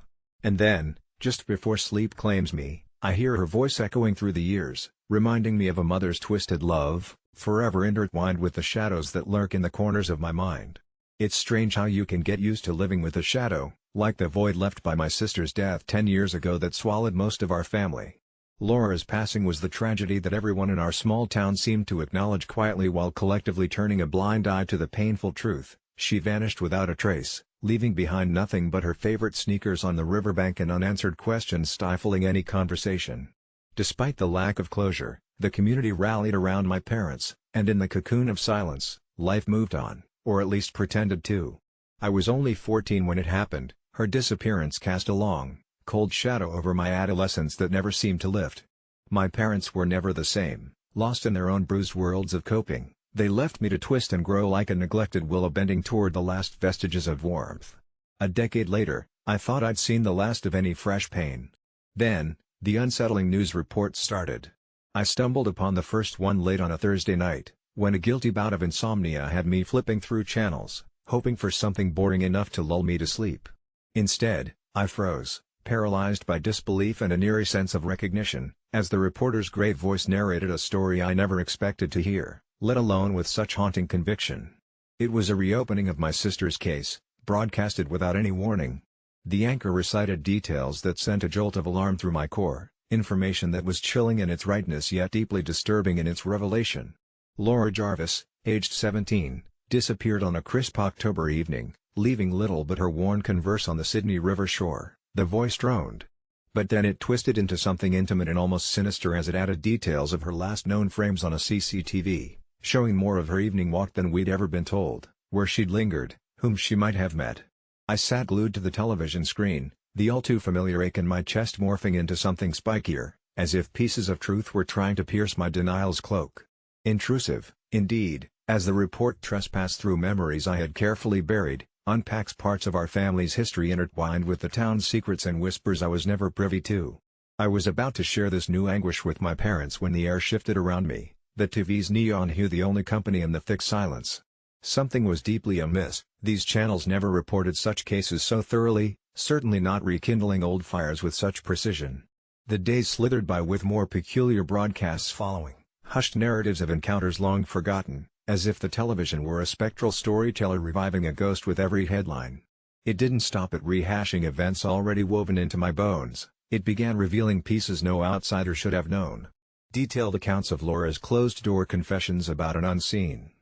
and then, just before sleep claims me, I hear her voice echoing through the years, reminding me of a mother's twisted love, forever intertwined with the shadows that lurk in the corners of my mind. It's strange how you can get used to living with a shadow, like the void left by my sister's death 10 years ago that swallowed most of our family. Laura's passing was the tragedy that everyone in our small town seemed to acknowledge quietly while collectively turning a blind eye to the painful truth. She vanished without a trace, leaving behind nothing but her favorite sneakers on the riverbank and unanswered questions stifling any conversation. Despite the lack of closure, the community rallied around my parents, and in the cocoon of silence, life moved on, or at least pretended to. I was only 14 when it happened. Her disappearance cast a long, cold shadow over my adolescence that never seemed to lift. My parents were never the same, lost in their own bruised worlds of coping, They left me to twist and grow like a neglected willow bending toward the last vestiges of warmth. A decade later, I thought I'd seen the last of any fresh pain. Then, the unsettling news reports started. I stumbled upon the first one late on a Thursday night, when a guilty bout of insomnia had me flipping through channels, hoping for something boring enough to lull me to sleep. Instead, I froze, paralyzed by disbelief and an eerie sense of recognition, as the reporter's grave voice narrated a story I never expected to hear, let alone with such haunting conviction. It was a reopening of my sister's case, broadcasted without any warning. The anchor recited details that sent a jolt of alarm through my core, information that was chilling in its rightness yet deeply disturbing in its revelation. Laura Jarvis, aged 17, disappeared on a crisp October evening, leaving little but her worn Converse on the Sydney River shore, the voice droned. But then it twisted into something intimate and almost sinister as it added details of her last known frames on a CCTV, showing more of her evening walk than we'd ever been told, where she'd lingered, whom she might have met. I sat glued to the television screen, the all-too-familiar ache in my chest morphing into something spikier, as if pieces of truth were trying to pierce my denial's cloak. Intrusive, indeed, as the report trespassed through memories I had carefully buried, unpacks parts of our family's history intertwined with the town's secrets and whispers I was never privy to. I was about to share this new anguish with my parents when the air shifted around me, the TV's neon hue the only company in the thick silence. Something was deeply amiss. These channels never reported such cases so thoroughly, certainly not rekindling old fires with such precision. The days slithered by with more peculiar broadcasts following, hushed narratives of encounters long forgotten, as if the television were a spectral storyteller reviving a ghost with every headline. It didn't stop at rehashing events already woven into my bones, it began revealing pieces no outsider should have known. Detailed accounts of Laura's closed-door confessions about an unseen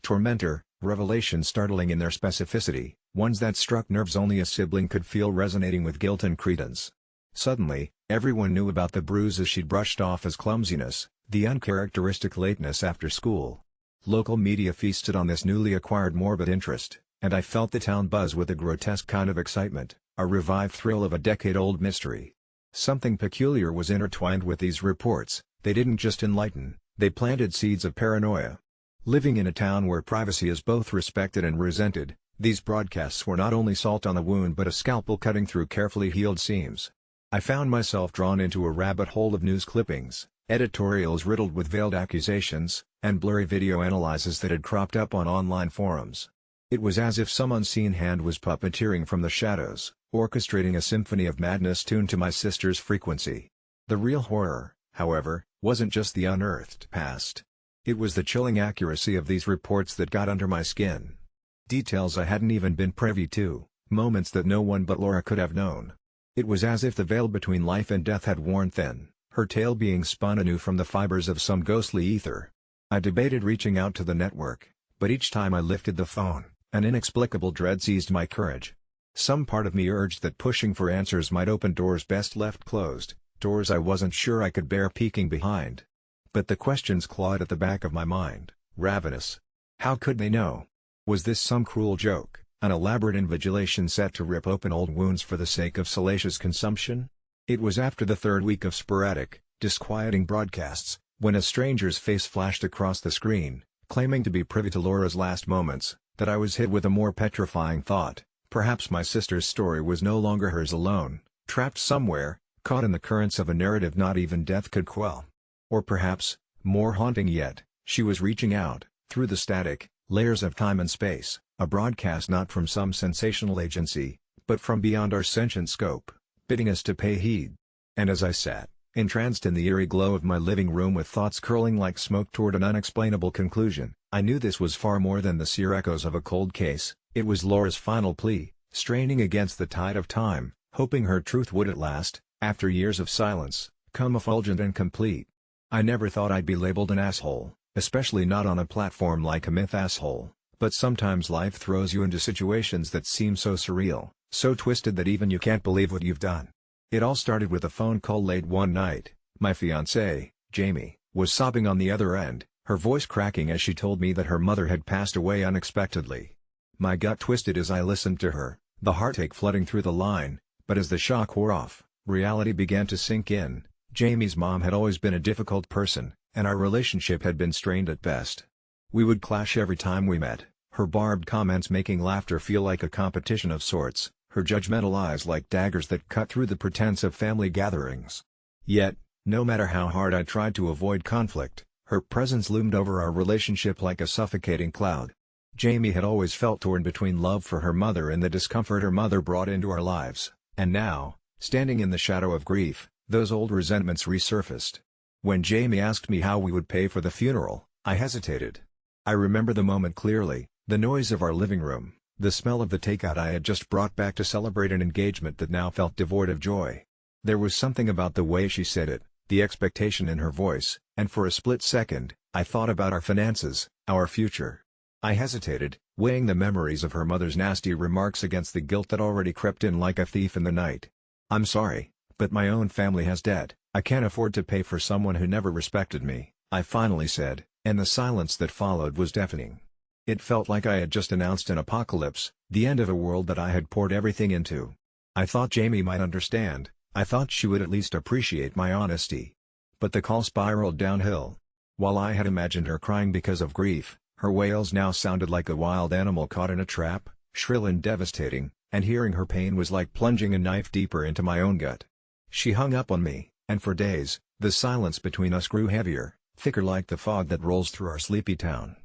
tormentor, revelations startling in their specificity, ones that struck nerves only a sibling could feel resonating with guilt and credence. Suddenly, everyone knew about the bruises she'd brushed off as clumsiness, the uncharacteristic lateness after school. Local media feasted on this newly acquired morbid interest, and I felt the town buzz with a grotesque kind of excitement, a revived thrill of a decade-old mystery. Something peculiar was intertwined with these reports. They didn't just enlighten, they planted seeds of paranoia. Living in a town where privacy is both respected and resented, these broadcasts were not only salt on the wound but a scalpel cutting through carefully healed seams. I found myself drawn into a rabbit hole of news clippings, editorials riddled with veiled accusations, and blurry video analyses that had cropped up on online forums. It was as if some unseen hand was puppeteering from the shadows, orchestrating a symphony of madness tuned to my sister's frequency. The real horror, however, wasn't just the unearthed past. It was the chilling accuracy of these reports that got under my skin. Details I hadn't even been privy to, moments that no one but Laura could have known. It was as if the veil between life and death had worn thin, her tale being spun anew from the fibers of some ghostly ether. I debated reaching out to the network, but each time I lifted the phone, an inexplicable dread seized my courage. Some part of me urged that pushing for answers might open doors best left closed, doors I wasn't sure I could bear peeking behind. But the questions clawed at the back of my mind, ravenous. How could they know? Was this some cruel joke, an elaborate invigilation set to rip open old wounds for the sake of salacious consumption? It was after the third week of sporadic, disquieting broadcasts, when a stranger's face flashed across the screen, claiming to be privy to Laura's last moments, that I was hit with a more petrifying thought. Perhaps my sister's story was no longer hers alone, trapped somewhere, caught in the currents of a narrative not even death could quell. Or perhaps, more haunting yet, she was reaching out, through the static layers of time and space, a broadcast not from some sensational agency, but from beyond our sentient scope, bidding us to pay heed. And as I sat, entranced in the eerie glow of my living room with thoughts curling like smoke toward an unexplainable conclusion, I knew this was far more than the sear echoes of a cold case. It was Laura's final plea, straining against the tide of time, hoping her truth would at last, after years of silence, come effulgent and complete. I never thought I'd be labeled an asshole, especially not on a platform like a myth asshole, but sometimes life throws you into situations that seem so surreal, so twisted that even you can't believe what you've done. It all started with a phone call late one night. My fiancée, Jamie, was sobbing on the other end, her voice cracking as she told me that her mother had passed away unexpectedly. My gut twisted as I listened to her, the heartache flooding through the line, but as the shock wore off, reality began to sink in. Jamie's mom had always been a difficult person, and our relationship had been strained at best. We would clash every time we met, her barbed comments making laughter feel like a competition of sorts, her judgmental eyes like daggers that cut through the pretense of family gatherings. Yet, no matter how hard I tried to avoid conflict, her presence loomed over our relationship like a suffocating cloud. Jamie had always felt torn between love for her mother and the discomfort her mother brought into our lives, and now, standing in the shadow of grief, those old resentments resurfaced. When Jamie asked me how we would pay for the funeral, I hesitated. I remember the moment clearly, the noise of our living room, the smell of the takeout I had just brought back to celebrate an engagement that now felt devoid of joy. There was something about the way she said it, the expectation in her voice, and for a split second, I thought about our finances, our future. I hesitated, weighing the memories of her mother's nasty remarks against the guilt that already crept in like a thief in the night. "I'm sorry, but my own family has debt. I can't afford to pay for someone who never respected me," I finally said, and the silence that followed was deafening. It felt like I had just announced an apocalypse, the end of a world that I had poured everything into. I thought Jamie might understand, I thought she would at least appreciate my honesty. But the call spiraled downhill. While I had imagined her crying because of grief, her wails now sounded like a wild animal caught in a trap, shrill and devastating, and hearing her pain was like plunging a knife deeper into my own gut. She hung up on me, and for days, the silence between us grew heavier, thicker like the fog that rolls through our sleepy town.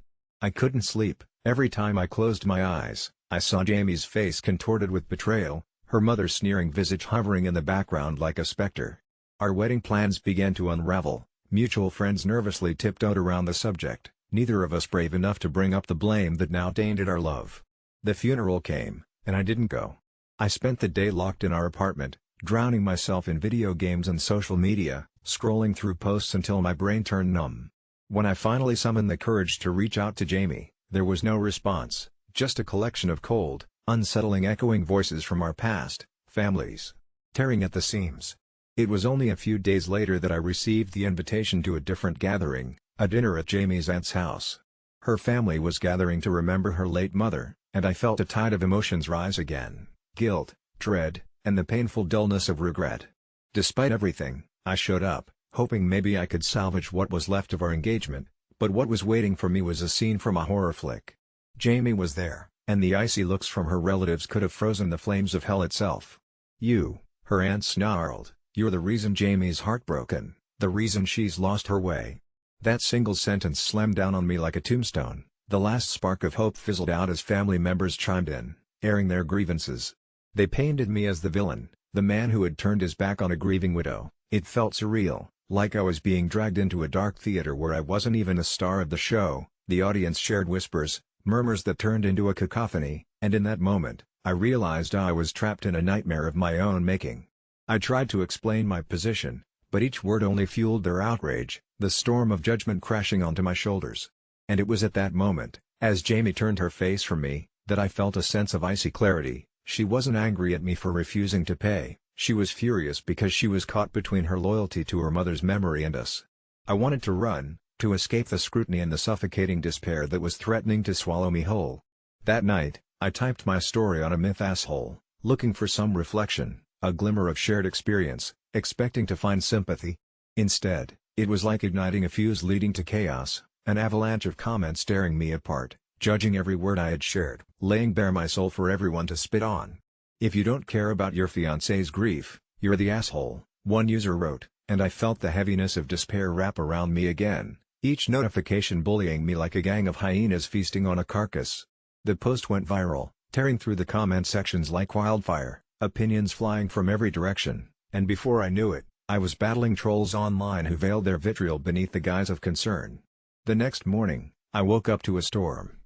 I couldn't sleep. Every time I closed my eyes, I saw Jamie's face contorted with betrayal, her mother's sneering visage hovering in the background like a specter. Our wedding plans began to unravel, mutual friends nervously tiptoed around the subject, neither of us brave enough to bring up the blame that now tainted our love. The funeral came, and I didn't go. I spent the day locked in our apartment, drowning myself in video games and social media, scrolling through posts until my brain turned numb. When I finally summoned the courage to reach out to Jamie, there was no response, just a collection of cold, unsettling echoing voices from our past families, tearing at the seams. It was only a few days later that I received the invitation to a different gathering, a dinner at Jamie's aunt's house. Her family was gathering to remember her late mother, and I felt a tide of emotions rise again: guilt, dread, and the painful dullness of regret. Despite everything, I showed up, hoping maybe I could salvage what was left of our engagement, but what was waiting for me was a scene from a horror flick. Jamie was there, and the icy looks from her relatives could have frozen the flames of hell itself. "You," her aunt snarled, "you're the reason Jamie's heartbroken, the reason she's lost her way." That single sentence slammed down on me like a tombstone. The last spark of hope fizzled out as family members chimed in, airing their grievances. They painted me as the villain, the man who had turned his back on a grieving widow. It felt surreal, like I was being dragged into a dark theater where I wasn't even a star of the show. The audience shared whispers, murmurs that turned into a cacophony, and in that moment, I realized I was trapped in a nightmare of my own making. I tried to explain my position, but each word only fueled their outrage, the storm of judgment crashing onto my shoulders. And it was at that moment, as Jamie turned her face from me, that I felt a sense of icy clarity. She wasn't angry at me for refusing to pay, she was furious because she was caught between her loyalty to her mother's memory and us. I wanted to run, to escape the scrutiny and the suffocating despair that was threatening to swallow me whole. That night, I typed my story on a myth asshole, looking for some reflection, a glimmer of shared experience, expecting to find sympathy. Instead, it was like igniting a fuse leading to chaos, an avalanche of comments tearing me apart, judging every word I had shared, laying bare my soul for everyone to spit on. "If you don't care about your fiancé's grief, you're the asshole," one user wrote, and I felt the heaviness of despair wrap around me again, each notification bullying me like a gang of hyenas feasting on a carcass. The post went viral, tearing through the comment sections like wildfire, opinions flying from every direction, and before I knew it, I was battling trolls online who veiled their vitriol beneath the guise of concern. The next morning, I woke up to a storm.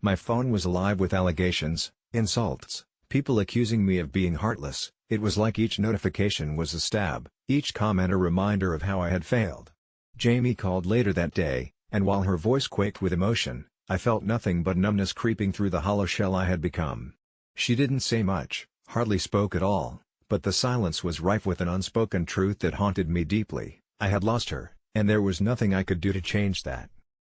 My phone was alive with allegations, insults, people accusing me of being heartless. It was like each notification was a stab, each comment a reminder of how I had failed. Jamie called later that day, and while her voice quaked with emotion, I felt nothing but numbness creeping through the hollow shell I had become. She didn't say much, hardly spoke at all, but the silence was rife with an unspoken truth that haunted me deeply. I had lost her, and there was nothing I could do to change that.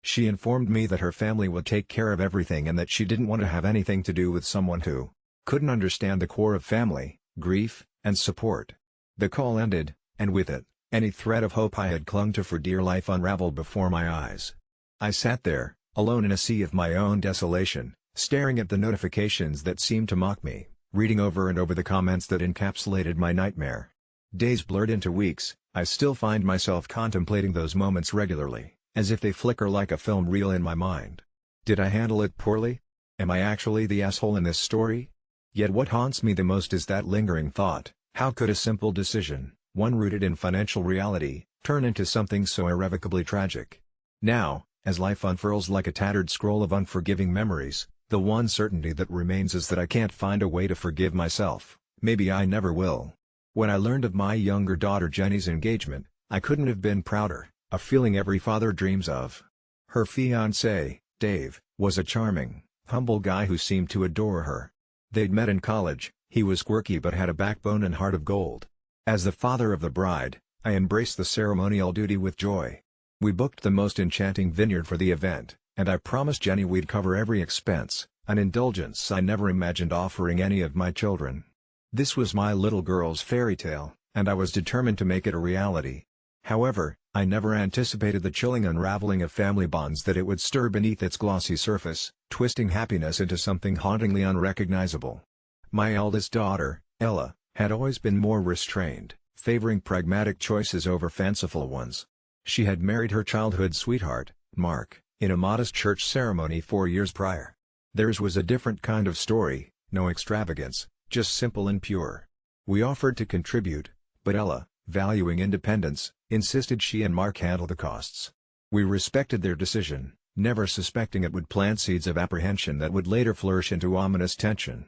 She informed me that her family would take care of everything and that she didn't want to have anything to do with someone who couldn't understand the core of family, grief, and support. The call ended, and with it, any thread of hope I had clung to for dear life unraveled before my eyes. I sat there, alone in a sea of my own desolation, staring at the notifications that seemed to mock me, reading over and over the comments that encapsulated my nightmare. Days blurred into weeks, I still find myself contemplating those moments regularly, as if they flicker like a film reel in my mind. Did I handle it poorly? Am I actually the asshole in this story? Yet what haunts me the most is that lingering thought: how could a simple decision, one rooted in financial reality, turn into something so irrevocably tragic? Now, as life unfurls like a tattered scroll of unforgiving memories, the one certainty that remains is that I can't find a way to forgive myself. Maybe I never will. When I learned of my younger daughter Jenny's engagement, I couldn't have been prouder, a feeling every father dreams of. Her fiancé, Dave, was a charming, humble guy who seemed to adore her. They'd met in college. He was quirky but had a backbone and heart of gold. As the father of the bride, I embraced the ceremonial duty with joy. We booked the most enchanting vineyard for the event, and I promised Jenny we'd cover every expense, an indulgence I never imagined offering any of my children. This was my little girl's fairy tale, and I was determined to make it a reality. However, I never anticipated the chilling unraveling of family bonds that it would stir beneath its glossy surface, twisting happiness into something hauntingly unrecognizable. My eldest daughter, Ella, had always been more restrained, favoring pragmatic choices over fanciful ones. She had married her childhood sweetheart, Mark, in a modest church ceremony 4 years prior. Theirs was a different kind of story, no extravagance, just simple and pure. We offered to contribute, but Ella, valuing independence, insisted she and Mark handle the costs. We respected their decision, never suspecting it would plant seeds of apprehension that would later flourish into ominous tension.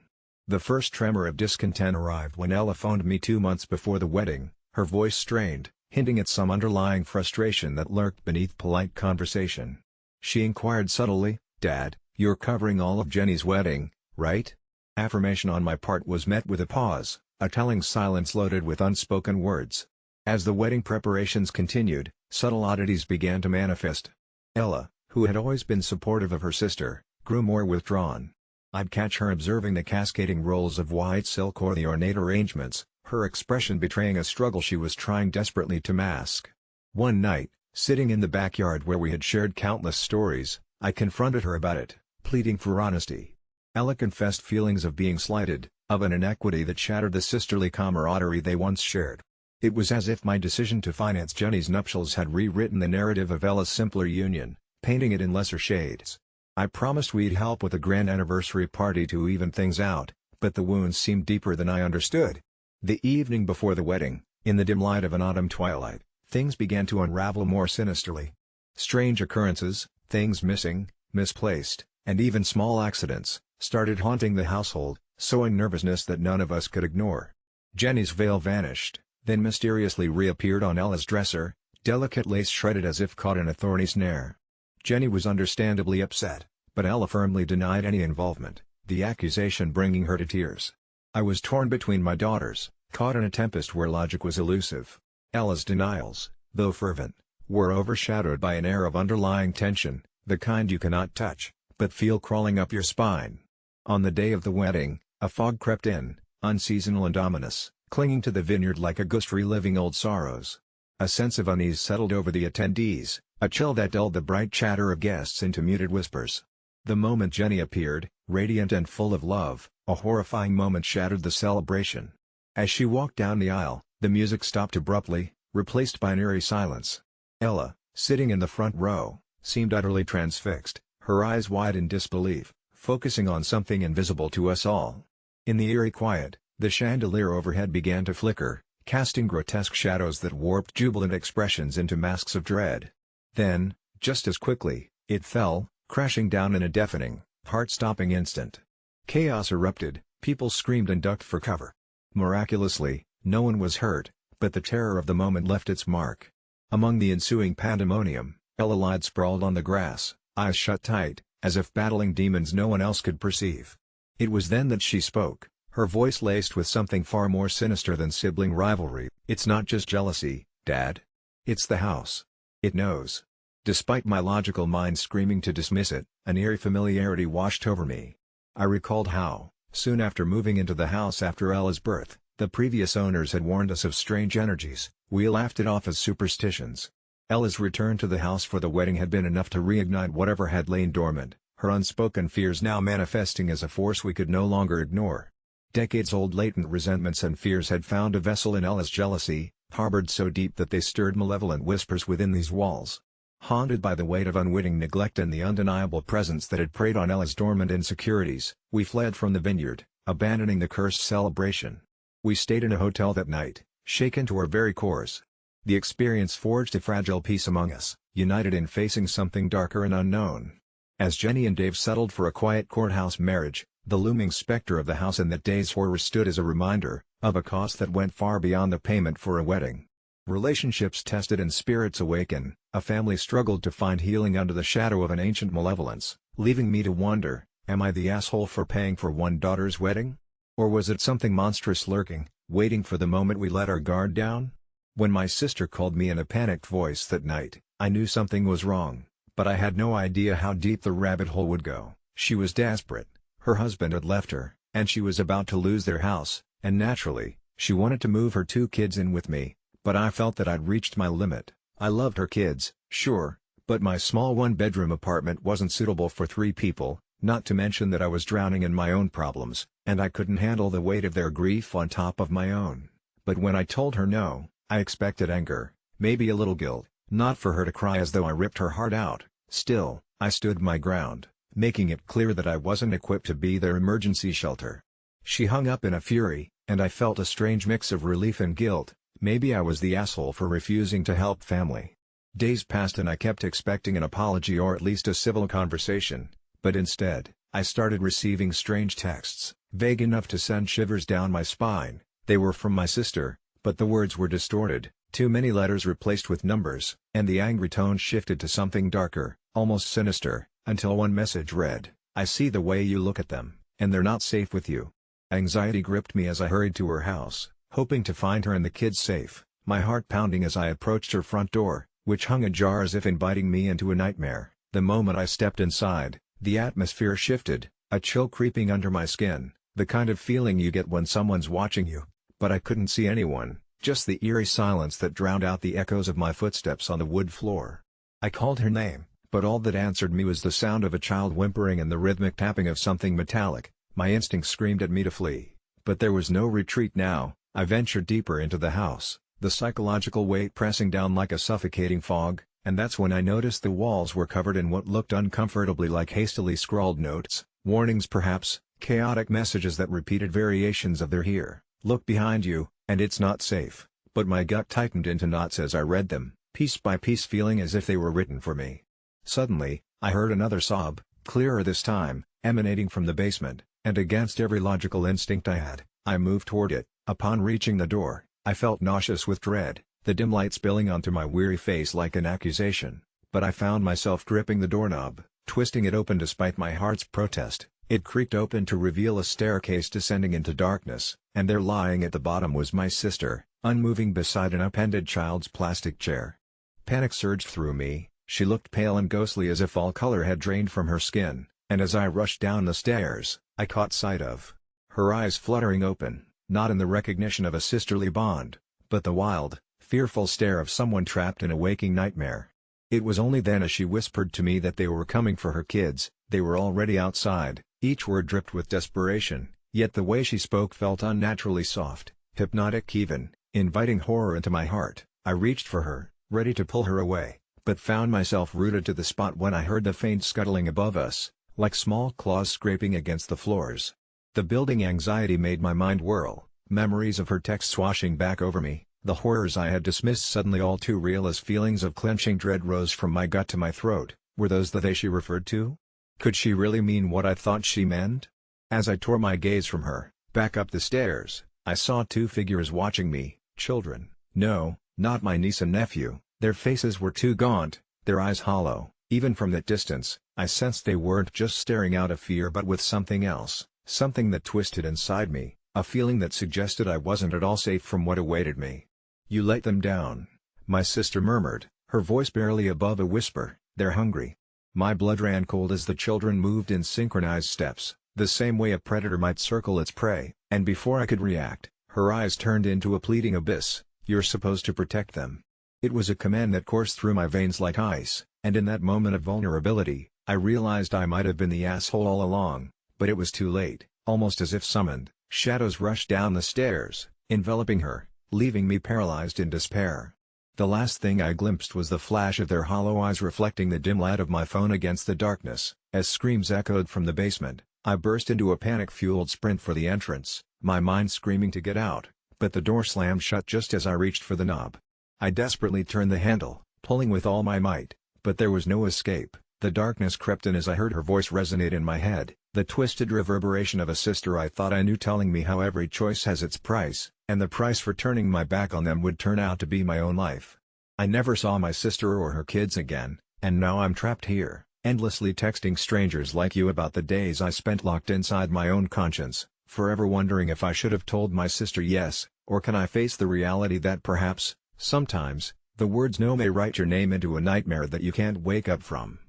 The first tremor of discontent arrived when Ella phoned me 2 months before the wedding, her voice strained, hinting at some underlying frustration that lurked beneath polite conversation. She inquired subtly, "Dad, you're covering all of Jenny's wedding, right?" Affirmation on my part was met with a pause, a telling silence loaded with unspoken words. As the wedding preparations continued, subtle oddities began to manifest. Ella, who had always been supportive of her sister, grew more withdrawn. I'd catch her observing the cascading rolls of white silk or the ornate arrangements, her expression betraying a struggle she was trying desperately to mask. One night, sitting in the backyard where we had shared countless stories, I confronted her about it, pleading for honesty. Ella confessed feelings of being slighted, of an inequity that shattered the sisterly camaraderie they once shared. It was as if my decision to finance Jenny's nuptials had rewritten the narrative of Ella's simpler union, painting it in lesser shades. I promised we'd help with a grand anniversary party to even things out, but the wounds seemed deeper than I understood. The evening before the wedding, in the dim light of an autumn twilight, things began to unravel more sinisterly. Strange occurrences, things missing, misplaced, and even small accidents, started haunting the household, sowing nervousness that none of us could ignore. Jenny's veil vanished, then mysteriously reappeared on Ella's dresser, delicate lace shredded as if caught in a thorny snare. Jenny was understandably upset, but Ella firmly denied any involvement, the accusation bringing her to tears. I was torn between my daughters, caught in a tempest where logic was elusive. Ella's denials, though fervent, were overshadowed by an air of underlying tension, the kind you cannot touch, but feel crawling up your spine. On the day of the wedding, a fog crept in, unseasonal and ominous, clinging to the vineyard like a ghost reliving old sorrows. A sense of unease settled over the attendees, a chill that dulled the bright chatter of guests into muted whispers. The moment Jenny appeared, radiant and full of love, a horrifying moment shattered the celebration. As she walked down the aisle, the music stopped abruptly, replaced by an eerie silence. Ella, sitting in the front row, seemed utterly transfixed, her eyes wide in disbelief, focusing on something invisible to us all. In the eerie quiet, the chandelier overhead began to flicker, casting grotesque shadows that warped jubilant expressions into masks of dread. Then, just as quickly, it fell, crashing down in a deafening, heart-stopping instant. Chaos erupted, people screamed and ducked for cover. Miraculously, no one was hurt, but the terror of the moment left its mark. Among the ensuing pandemonium, Ella lied sprawled on the grass, eyes shut tight, as if battling demons no one else could perceive. It was then that she spoke, her voice laced with something far more sinister than sibling rivalry. "It's not just jealousy, Dad. It's the house. It knows." Despite my logical mind screaming to dismiss it, an eerie familiarity washed over me. I recalled how, soon after moving into the house after Ella's birth, the previous owners had warned us of strange energies. We laughed it off as superstitions. Ella's return to the house for the wedding had been enough to reignite whatever had lain dormant, her unspoken fears now manifesting as a force we could no longer ignore. Decades-old latent resentments and fears had found a vessel in Ella's jealousy, harbored so deep that they stirred malevolent whispers within these walls. Haunted by the weight of unwitting neglect and the undeniable presence that had preyed on Ella's dormant insecurities, we fled from the vineyard, abandoning the cursed celebration. We stayed in a hotel that night, shaken to our very cores. The experience forged a fragile peace among us, united in facing something darker and unknown. As Jenny and Dave settled for a quiet courthouse marriage, the looming specter of the house in that day's horror stood as a reminder of a cost that went far beyond the payment for a wedding. Relationships tested and spirits awaken, a family struggled to find healing under the shadow of an ancient malevolence, leaving me to wonder, am I the asshole for paying for one daughter's wedding? Or was it something monstrous lurking, waiting for the moment we let our guard down? When my sister called me in a panicked voice that night, I knew something was wrong, but I had no idea how deep the rabbit hole would go. She was desperate, her husband had left her, and she was about to lose their house, and naturally, she wanted to move her 2 kids in with me, but I felt that I'd reached my limit. I loved her kids, sure, but my small 1-bedroom apartment wasn't suitable for 3 people, not to mention that I was drowning in my own problems, and I couldn't handle the weight of their grief on top of my own. But when I told her no, I expected anger, maybe a little guilt, not for her to cry as though I ripped her heart out. Still, I stood my ground, making it clear that I wasn't equipped to be their emergency shelter. She hung up in a fury, and I felt a strange mix of relief and guilt. Maybe I was the asshole for refusing to help family. Days passed and I kept expecting an apology or at least a civil conversation, but instead, I started receiving strange texts, vague enough to send shivers down my spine. They were from my sister, but the words were distorted, too many letters replaced with numbers, and the angry tone shifted to something darker, almost sinister, until one message read, "I see the way you look at them, and they're not safe with you." Anxiety gripped me as I hurried to her house, hoping to find her and the kids safe, my heart pounding as I approached her front door, which hung ajar as if inviting me into a nightmare. The moment I stepped inside, the atmosphere shifted, a chill creeping under my skin, the kind of feeling you get when someone's watching you. But I couldn't see anyone, just the eerie silence that drowned out the echoes of my footsteps on the wood floor. I called her name, but all that answered me was the sound of a child whimpering and the rhythmic tapping of something metallic. My instinct screamed at me to flee, but there was no retreat now. I ventured deeper into the house, the psychological weight pressing down like a suffocating fog, and that's when I noticed the walls were covered in what looked uncomfortably like hastily scrawled notes, warnings perhaps, chaotic messages that repeated variations of "they're here, look behind you, and it's not safe." But my gut tightened into knots as I read them, piece by piece, feeling as if they were written for me. Suddenly, I heard another sob, clearer this time, emanating from the basement, and against every logical instinct I had, I moved toward it. Upon reaching the door, I felt nauseous with dread, the dim light spilling onto my weary face like an accusation, but I found myself gripping the doorknob, twisting it open despite my heart's protest. It creaked open to reveal a staircase descending into darkness, and there lying at the bottom was my sister, unmoving beside an upended child's plastic chair. Panic surged through me, she looked pale and ghostly as if all color had drained from her skin, and as I rushed down the stairs, I caught sight of her eyes fluttering open, not in the recognition of a sisterly bond, but the wild, fearful stare of someone trapped in a waking nightmare. It was only then as she whispered to me that they were coming for her kids. They were already outside, each word dripped with desperation, yet the way she spoke felt unnaturally soft, hypnotic even, inviting horror into my heart. I reached for her, ready to pull her away, but found myself rooted to the spot when I heard the faint scuttling above us, like small claws scraping against the floors. The building anxiety made my mind whirl, memories of her text swashing back over me, the horrors I had dismissed suddenly all too real as feelings of clenching dread rose from my gut to my throat. Were those the they she referred to? Could she really mean what I thought she meant? As I tore my gaze from her, back up the stairs, I saw 2 figures watching me, children. No, not my niece and nephew. Their faces were too gaunt, their eyes hollow. Even from that distance, I sensed they weren't just staring out of fear but with something else, something that twisted inside me, a feeling that suggested I wasn't at all safe from what awaited me. "You let them down," my sister murmured, her voice barely above a whisper. "They're hungry." My blood ran cold as the children moved in synchronized steps, the same way a predator might circle its prey, and before I could react, her eyes turned into a pleading abyss. "You're supposed to protect them. It was a command that coursed through my veins like ice, and in that moment of vulnerability, I realized I might have been the asshole all along, but it was too late. Almost as if summoned, shadows rushed down the stairs, enveloping her, leaving me paralyzed in despair. The last thing I glimpsed was the flash of their hollow eyes reflecting the dim light of my phone against the darkness. As screams echoed from the basement, I burst into a panic-fueled sprint for the entrance, my mind screaming to get out, but the door slammed shut just as I reached for the knob. I desperately turned the handle, pulling with all my might, but there was no escape. The darkness crept in as I heard her voice resonate in my head, the twisted reverberation of a sister I thought I knew telling me how every choice has its price, and the price for turning my back on them would turn out to be my own life. I never saw my sister or her kids again, and now I'm trapped here, endlessly texting strangers like you about the days I spent locked inside my own conscience, forever wondering if I should have told my sister yes, or can I face the reality that perhaps, sometimes, the words no may write your name into a nightmare that you can't wake up from.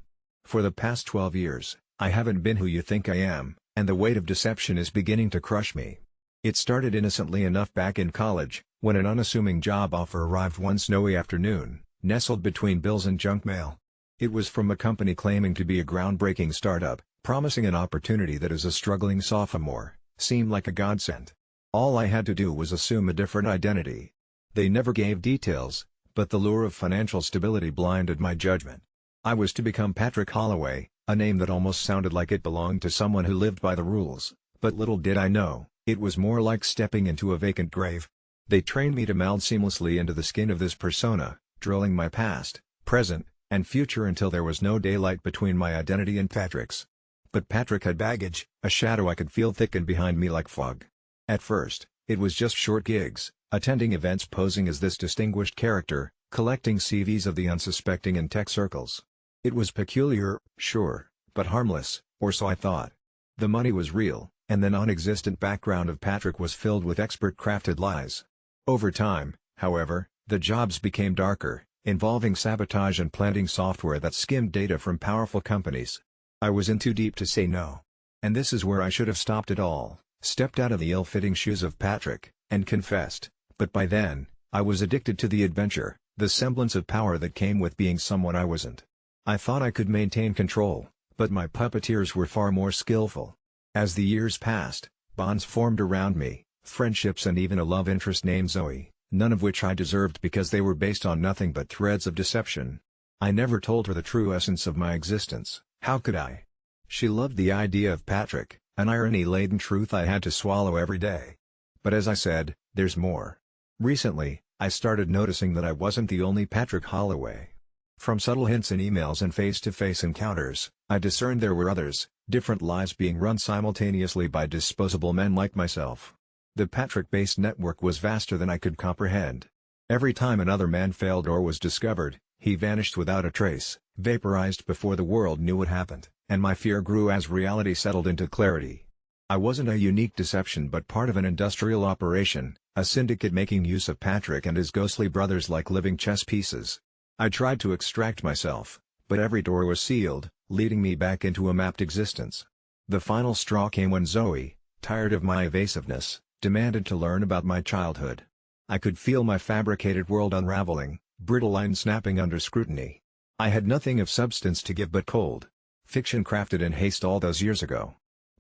For the past 12 years, I haven't been who you think I am, and the weight of deception is beginning to crush me. It started innocently enough back in college, when an unassuming job offer arrived one snowy afternoon, nestled between bills and junk mail. It was from a company claiming to be a groundbreaking startup, promising an opportunity that as a struggling sophomore, seemed like a godsend. All I had to do was assume a different identity. They never gave details, but the lure of financial stability blinded my judgment. I was to become Patrick Holloway, a name that almost sounded like it belonged to someone who lived by the rules, but little did I know, it was more like stepping into a vacant grave. They trained me to meld seamlessly into the skin of this persona, drilling my past, present, and future until there was no daylight between my identity and Patrick's. But Patrick had baggage, a shadow I could feel thicken behind me like fog. At first, it was just short gigs, attending events posing as this distinguished character, collecting CVs of the unsuspecting in tech circles. It was peculiar, sure, but harmless, or so I thought. The money was real, and the non-existent background of Patrick was filled with expert-crafted lies. Over time, however, the jobs became darker, involving sabotage and planting software that skimmed data from powerful companies. I was in too deep to say no. And this is where I should have stopped it all, stepped out of the ill-fitting shoes of Patrick, and confessed, but by then, I was addicted to the adventure, the semblance of power that came with being someone I wasn't. I thought I could maintain control, but my puppeteers were far more skillful. As the years passed, bonds formed around me, friendships and even a love interest named Zoe, none of which I deserved because they were based on nothing but threads of deception. I never told her the true essence of my existence, how could I? She loved the idea of Patrick, an irony-laden truth I had to swallow every day. But as I said, there's more. Recently, I started noticing that I wasn't the only Patrick Holloway. From subtle hints in emails and face-to-face encounters, I discerned there were others, different lives being run simultaneously by disposable men like myself. The Patrick-based network was vaster than I could comprehend. Every time another man failed or was discovered, he vanished without a trace, vaporized before the world knew what happened, and my fear grew as reality settled into clarity. I wasn't a unique deception but part of an industrial operation, a syndicate making use of Patrick and his ghostly brothers like living chess pieces. I tried to extract myself, but every door was sealed, leading me back into a mapped existence. The final straw came when Zoe, tired of my evasiveness, demanded to learn about my childhood. I could feel my fabricated world unraveling, brittle lines snapping under scrutiny. I had nothing of substance to give but cold fiction crafted in haste all those years ago.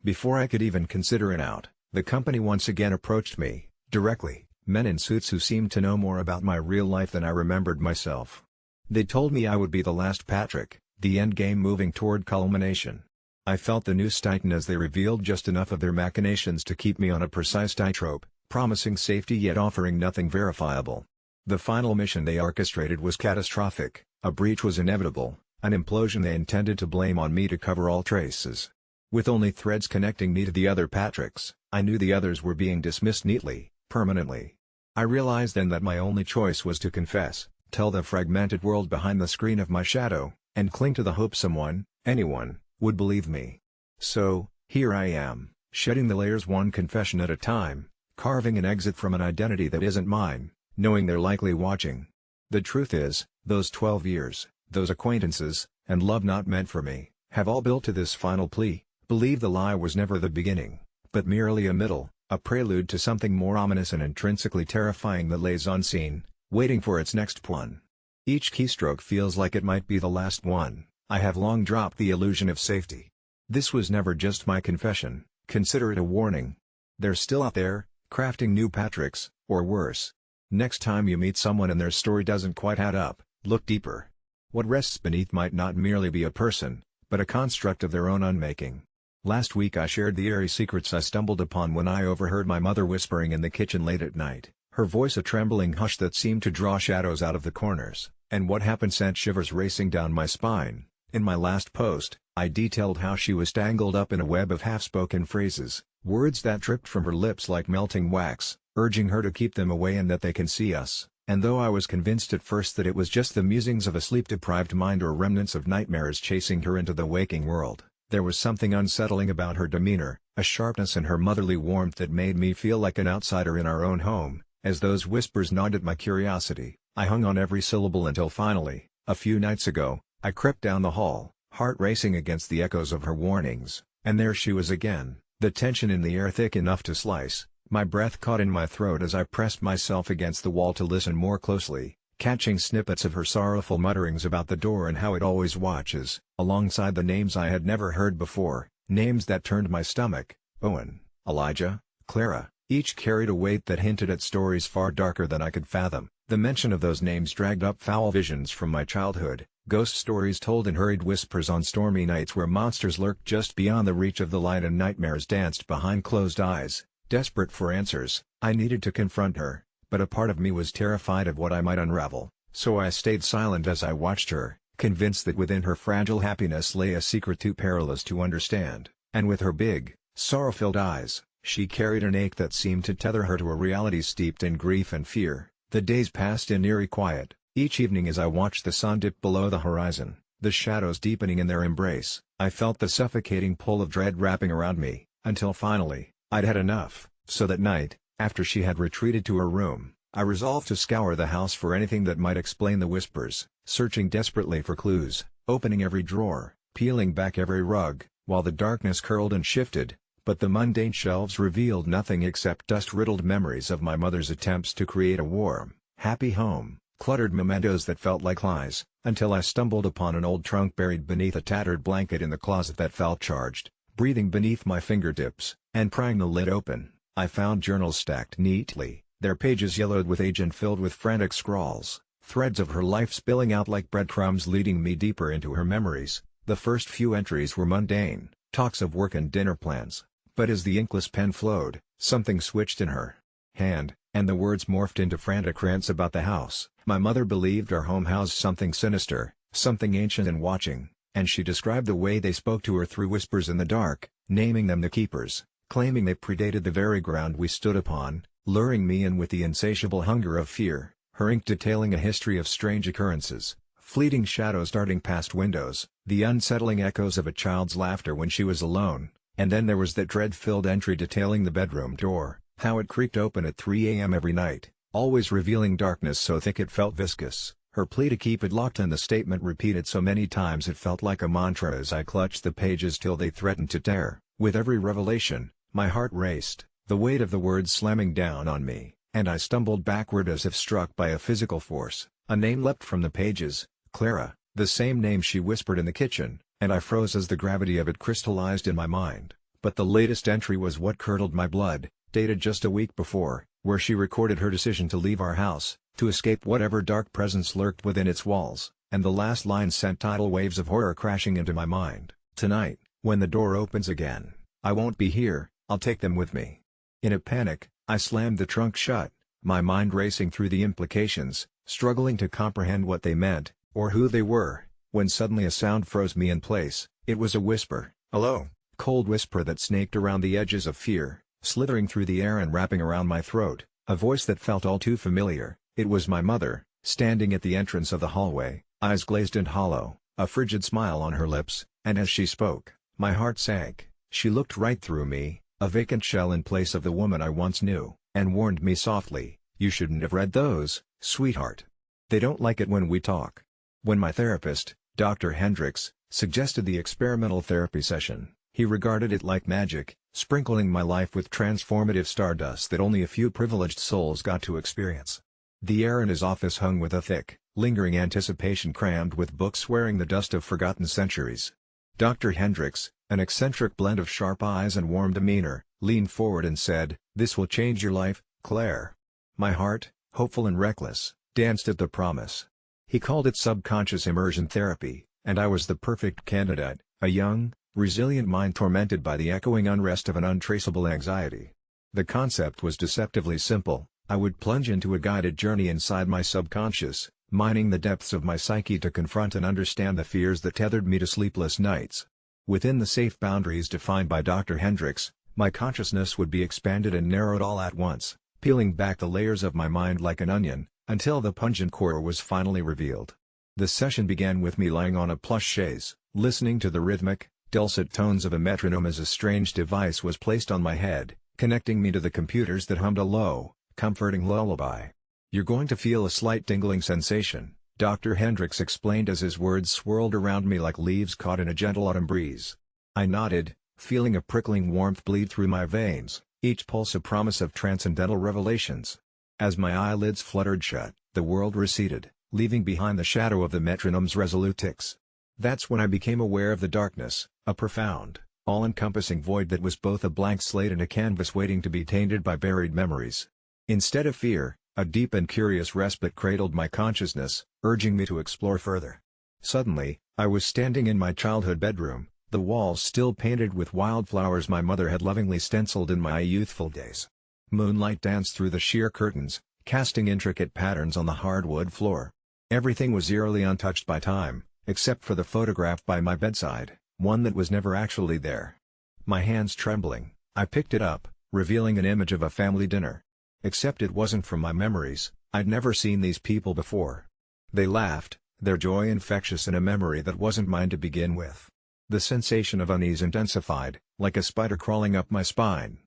Before I could even consider an out, the company once again approached me, directly, men in suits who seemed to know more about my real life than I remembered myself. They told me I would be the last Patrick, the endgame moving toward culmination. I felt the noose tighten as they revealed just enough of their machinations to keep me on a precise tightrope, promising safety yet offering nothing verifiable. The final mission they orchestrated was catastrophic, a breach was inevitable, an implosion they intended to blame on me to cover all traces. With only threads connecting me to the other Patricks, I knew the others were being dismissed neatly, permanently. I realized then that my only choice was to confess, tell the fragmented world behind the screen of my shadow, and cling to the hope someone, anyone, would believe me. So, here I am, shedding the layers one confession at a time, carving an exit from an identity that isn't mine, knowing they're likely watching. The truth is, those 12 years, those acquaintances, and love not meant for me, have all built to this final plea: believe the lie was never the beginning, but merely a middle, a prelude to something more ominous and intrinsically terrifying that lays unseen, waiting for its next one. Each keystroke feels like it might be the last one. I have long dropped the illusion of safety. This was never just my confession, consider it a warning. They're still out there, crafting new Patricks, or worse. Next time you meet someone and their story doesn't quite add up, look deeper. What rests beneath might not merely be a person, but a construct of their own unmaking. Last week I shared the eerie secrets I stumbled upon when I overheard my mother whispering in the kitchen late at night, her voice a trembling hush that seemed to draw shadows out of the corners, and what happened sent shivers racing down my spine. In my last post, I detailed how she was tangled up in a web of half-spoken phrases, words that dripped from her lips like melting wax, urging her to keep them away and that they can see us. And though I was convinced at first that it was just the musings of a sleep-deprived mind or remnants of nightmares chasing her into the waking world, there was something unsettling about her demeanor, a sharpness in her motherly warmth that made me feel like an outsider in our own home. As those whispers gnawed at my curiosity, I hung on every syllable until finally, a few nights ago, I crept down the hall, heart racing against the echoes of her warnings, and there she was again, the tension in the air thick enough to slice. My breath caught in my throat as I pressed myself against the wall to listen more closely, catching snippets of her sorrowful mutterings about the door and how it always watches, alongside the names I had never heard before, names that turned my stomach: Owen, Elijah, Clara. Each carried a weight that hinted at stories far darker than I could fathom. The mention of those names dragged up foul visions from my childhood, ghost stories told in hurried whispers on stormy nights where monsters lurked just beyond the reach of the light and nightmares danced behind closed eyes. Desperate for answers, I needed to confront her, but a part of me was terrified of what I might unravel, so I stayed silent as I watched her, convinced that within her fragile happiness lay a secret too perilous to understand, and with her big, sorrow-filled eyes, she carried an ache that seemed to tether her to a reality steeped in grief and fear. The days passed in eerie quiet, each evening as I watched the sun dip below the horizon, the shadows deepening in their embrace. I felt the suffocating pull of dread wrapping around me, until finally, I'd had enough, so that night, after she had retreated to her room, I resolved to scour the house for anything that might explain the whispers, searching desperately for clues, opening every drawer, peeling back every rug, while the darkness curled and shifted, but the mundane shelves revealed nothing except dust-riddled memories of my mother's attempts to create a warm, happy home, cluttered mementos that felt like lies, until I stumbled upon an old trunk buried beneath a tattered blanket in the closet that felt charged. Breathing beneath my fingertips, and prying the lid open, I found journals stacked neatly, their pages yellowed with age and filled with frantic scrawls, threads of her life spilling out like breadcrumbs leading me deeper into her memories. The first few entries were mundane, talks of work and dinner plans, but as the inkless pen flowed, something switched in her hand, and the words morphed into frantic rants about the house. My mother believed our home housed something sinister, something ancient and watching, and she described the way they spoke to her through whispers in the dark, naming them the keepers, claiming they predated the very ground we stood upon, luring me in with the insatiable hunger of fear, her ink detailing a history of strange occurrences, fleeting shadows darting past windows, the unsettling echoes of a child's laughter when she was alone, and then there was that dread-filled entry detailing the bedroom door, how it creaked open at 3 a.m. every night, always revealing darkness so thick it felt viscous. Her plea to keep it locked and the statement repeated so many times it felt like a mantra as I clutched the pages till they threatened to tear. With every revelation, my heart raced, the weight of the words slamming down on me, and I stumbled backward as if struck by a physical force. A name leapt from the pages, Clara, the same name she whispered in the kitchen, and I froze as the gravity of it crystallized in my mind. But the latest entry was what curdled my blood, dated just a week before, where she recorded her decision to leave our house, to escape whatever dark presence lurked within its walls, and the last line sent tidal waves of horror crashing into my mind. Tonight, when the door opens again, I won't be here, I'll take them with me. In a panic, I slammed the trunk shut, my mind racing through the implications, struggling to comprehend what they meant, or who they were, when suddenly a sound froze me in place. It was a whisper, hello, cold whisper that snaked around the edges of fear, slithering through the air and wrapping around my throat, a voice that felt all too familiar. It was my mother, standing at the entrance of the hallway, eyes glazed and hollow, a frigid smile on her lips, and as she spoke, my heart sank. She looked right through me, a vacant shell in place of the woman I once knew, and warned me softly, "You shouldn't have read those, sweetheart. They don't like it when we talk." When my therapist, Dr. Hendricks, suggested the experimental therapy session, he regarded it like magic, sprinkling my life with transformative stardust that only a few privileged souls got to experience. The air in his office hung with a thick, lingering anticipation crammed with books wearing the dust of forgotten centuries. Dr. Hendricks, an eccentric blend of sharp eyes and warm demeanor, leaned forward and said, "This will change your life, Claire." My heart, hopeful and reckless, danced at the promise. He called it subconscious immersion therapy, and I was the perfect candidate, a young, resilient mind tormented by the echoing unrest of an untraceable anxiety. The concept was deceptively simple. I would plunge into a guided journey inside my subconscious, mining the depths of my psyche to confront and understand the fears that tethered me to sleepless nights. Within the safe boundaries defined by Dr. Hendricks, my consciousness would be expanded and narrowed all at once, peeling back the layers of my mind like an onion, until the pungent core was finally revealed. The session began with me lying on a plush chaise, listening to the rhythmic, dulcet tones of a metronome as a strange device was placed on my head, connecting me to the computers that hummed a low, comforting lullaby. "You're going to feel a slight tingling sensation," Dr. Hendricks explained as his words swirled around me like leaves caught in a gentle autumn breeze. I nodded, feeling a prickling warmth bleed through my veins, each pulse a promise of transcendental revelations. As my eyelids fluttered shut, the world receded, leaving behind the shadow of the metronome's resolute ticks. That's when I became aware of the darkness, a profound, all-encompassing void that was both a blank slate and a canvas waiting to be tainted by buried memories. Instead of fear, a deep and curious respite cradled my consciousness, urging me to explore further. Suddenly, I was standing in my childhood bedroom, the walls still painted with wildflowers my mother had lovingly stenciled in my youthful days. Moonlight danced through the sheer curtains, casting intricate patterns on the hardwood floor. Everything was eerily untouched by time, except for the photograph by my bedside, one that was never actually there. My hands trembling, I picked it up, revealing an image of a family dinner. Except it wasn't from my memories. I'd never seen these people before. They laughed, their joy infectious in a memory that wasn't mine to begin with. The sensation of unease intensified, like a spider crawling up my spine.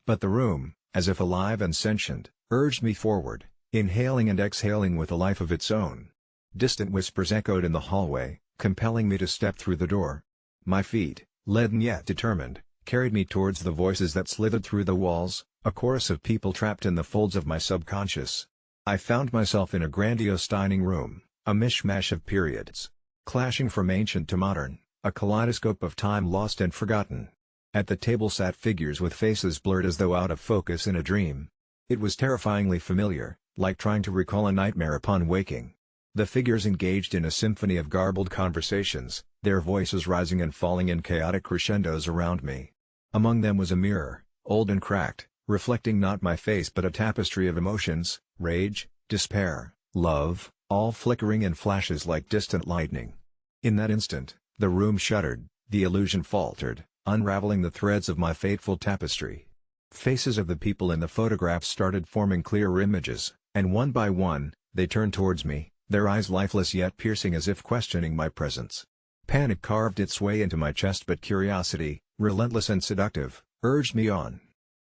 But the room, as if alive and sentient, urged me forward, inhaling and exhaling with a life of its own. Distant whispers echoed in the hallway, compelling me to step through the door. My feet, leaden yet determined, carried me towards the voices that slithered through the walls, a chorus of people trapped in the folds of my subconscious. I found myself in a grandiose dining room, a mishmash of periods, clashing from ancient to modern, a kaleidoscope of time lost and forgotten. At the table sat figures with faces blurred as though out of focus in a dream. It was terrifyingly familiar, like trying to recall a nightmare upon waking. The figures engaged in a symphony of garbled conversations, their voices rising and falling in chaotic crescendos around me. Among them was a mirror, old and cracked, reflecting not my face but a tapestry of emotions, rage, despair, love, all flickering in flashes like distant lightning. In that instant, the room shuddered, the illusion faltered, unraveling the threads of my fateful tapestry. Faces of the people in the photographs started forming clearer images, and one by one, they turned towards me, their eyes lifeless yet piercing as if questioning my presence. Panic carved its way into my chest but curiosity, relentless and seductive, urged me on.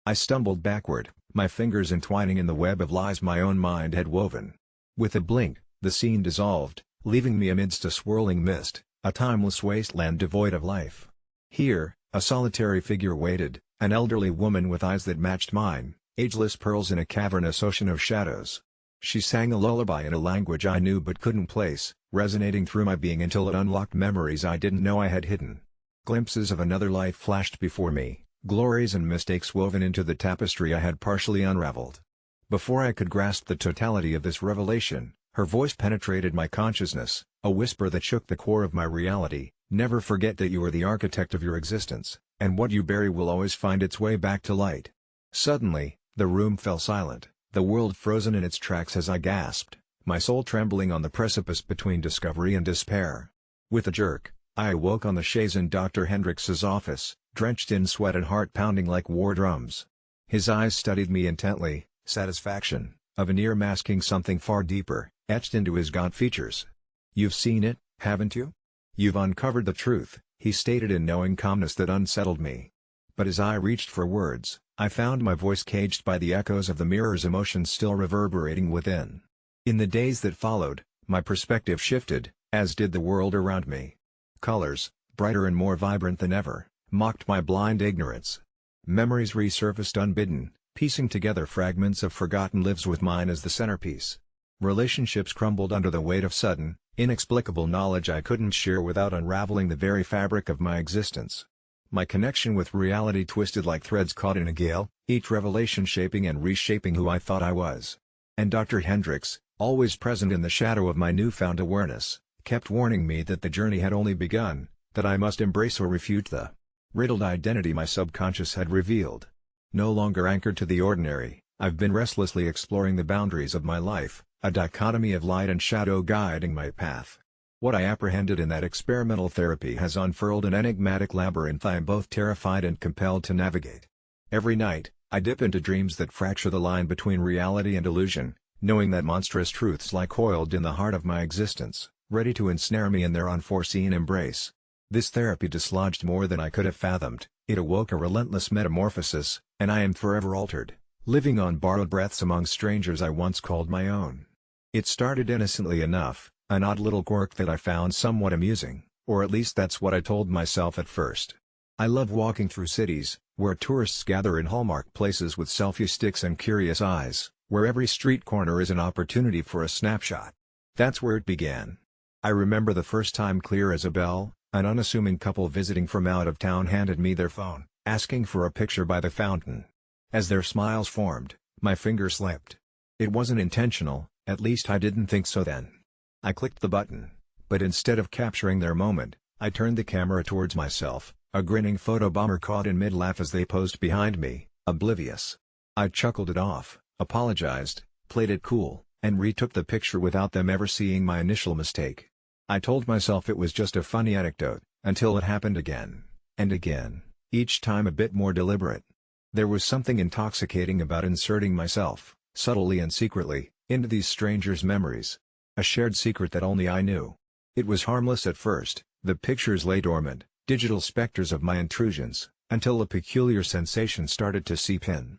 I stumbled backward, my fingers entwining in the web of lies my own mind had woven. With a blink, the scene dissolved, leaving me amidst a swirling mist, a timeless wasteland devoid of life. Here, a solitary figure waited, an elderly woman with eyes that matched mine, ageless pearls in a cavernous ocean of shadows. She sang a lullaby in a language I knew but couldn't place, resonating through my being until it unlocked memories I didn't know I had hidden. Glimpses of another life flashed before me, glories and mistakes woven into the tapestry I had partially unraveled. Before I could grasp the totality of this revelation, her voice penetrated my consciousness, a whisper that shook the core of my reality. Never forget that you are the architect of your existence, and what you bury will always find its way back to light. Suddenly, the room fell silent, the world frozen in its tracks as I gasped, my soul trembling on the precipice between discovery and despair. With a jerk, I awoke on the chaise in Dr. Hendricks's office, drenched in sweat and heart pounding like war drums. His eyes studied me intently, satisfaction, a veneer masking something far deeper, etched into his gaunt features. "You've seen it, haven't you? You've uncovered the truth," he stated in knowing calmness that unsettled me. But as I reached for words, I found my voice caged by the echoes of the mirror's emotions still reverberating within. In the days that followed, my perspective shifted, as did the world around me. Colors, brighter and more vibrant than ever, mocked my blind ignorance. Memories resurfaced unbidden, piecing together fragments of forgotten lives with mine as the centerpiece. Relationships crumbled under the weight of sudden, inexplicable knowledge I couldn't share without unraveling the very fabric of my existence. My connection with reality twisted like threads caught in a gale, each revelation shaping and reshaping who I thought I was. And Dr. Hendricks, always present in the shadow of my newfound awareness, kept warning me that the journey had only begun, that I must embrace or refute the riddled identity my subconscious had revealed. No longer anchored to the ordinary, I've been restlessly exploring the boundaries of my life, a dichotomy of light and shadow guiding my path. What I apprehended in that experimental therapy has unfurled an enigmatic labyrinth I am both terrified and compelled to navigate. Every night, I dip into dreams that fracture the line between reality and illusion, knowing that monstrous truths lie coiled in the heart of my existence, ready to ensnare me in their unforeseen embrace. This therapy dislodged more than I could have fathomed, it awoke a relentless metamorphosis, and I am forever altered, living on borrowed breaths among strangers I once called my own. It started innocently enough, an odd little quirk that I found somewhat amusing, or at least that's what I told myself at first. I love walking through cities, where tourists gather in hallmark places with selfie sticks and curious eyes, where every street corner is an opportunity for a snapshot. That's where it began. I remember the first time clear as a bell, an unassuming couple visiting from out of town handed me their phone, asking for a picture by the fountain. As their smiles formed, my finger slipped. It wasn't intentional, at least I didn't think so then. I clicked the button, but instead of capturing their moment, I turned the camera towards myself, a grinning photobomber caught in mid-laugh as they posed behind me, oblivious. I chuckled it off, apologized, played it cool, and retook the picture without them ever seeing my initial mistake. I told myself it was just a funny anecdote, until it happened again, and again, each time a bit more deliberate. There was something intoxicating about inserting myself, subtly and secretly, into these strangers' memories. A shared secret that only I knew. It was harmless at first, the pictures lay dormant, digital specters of my intrusions, until a peculiar sensation started to seep in.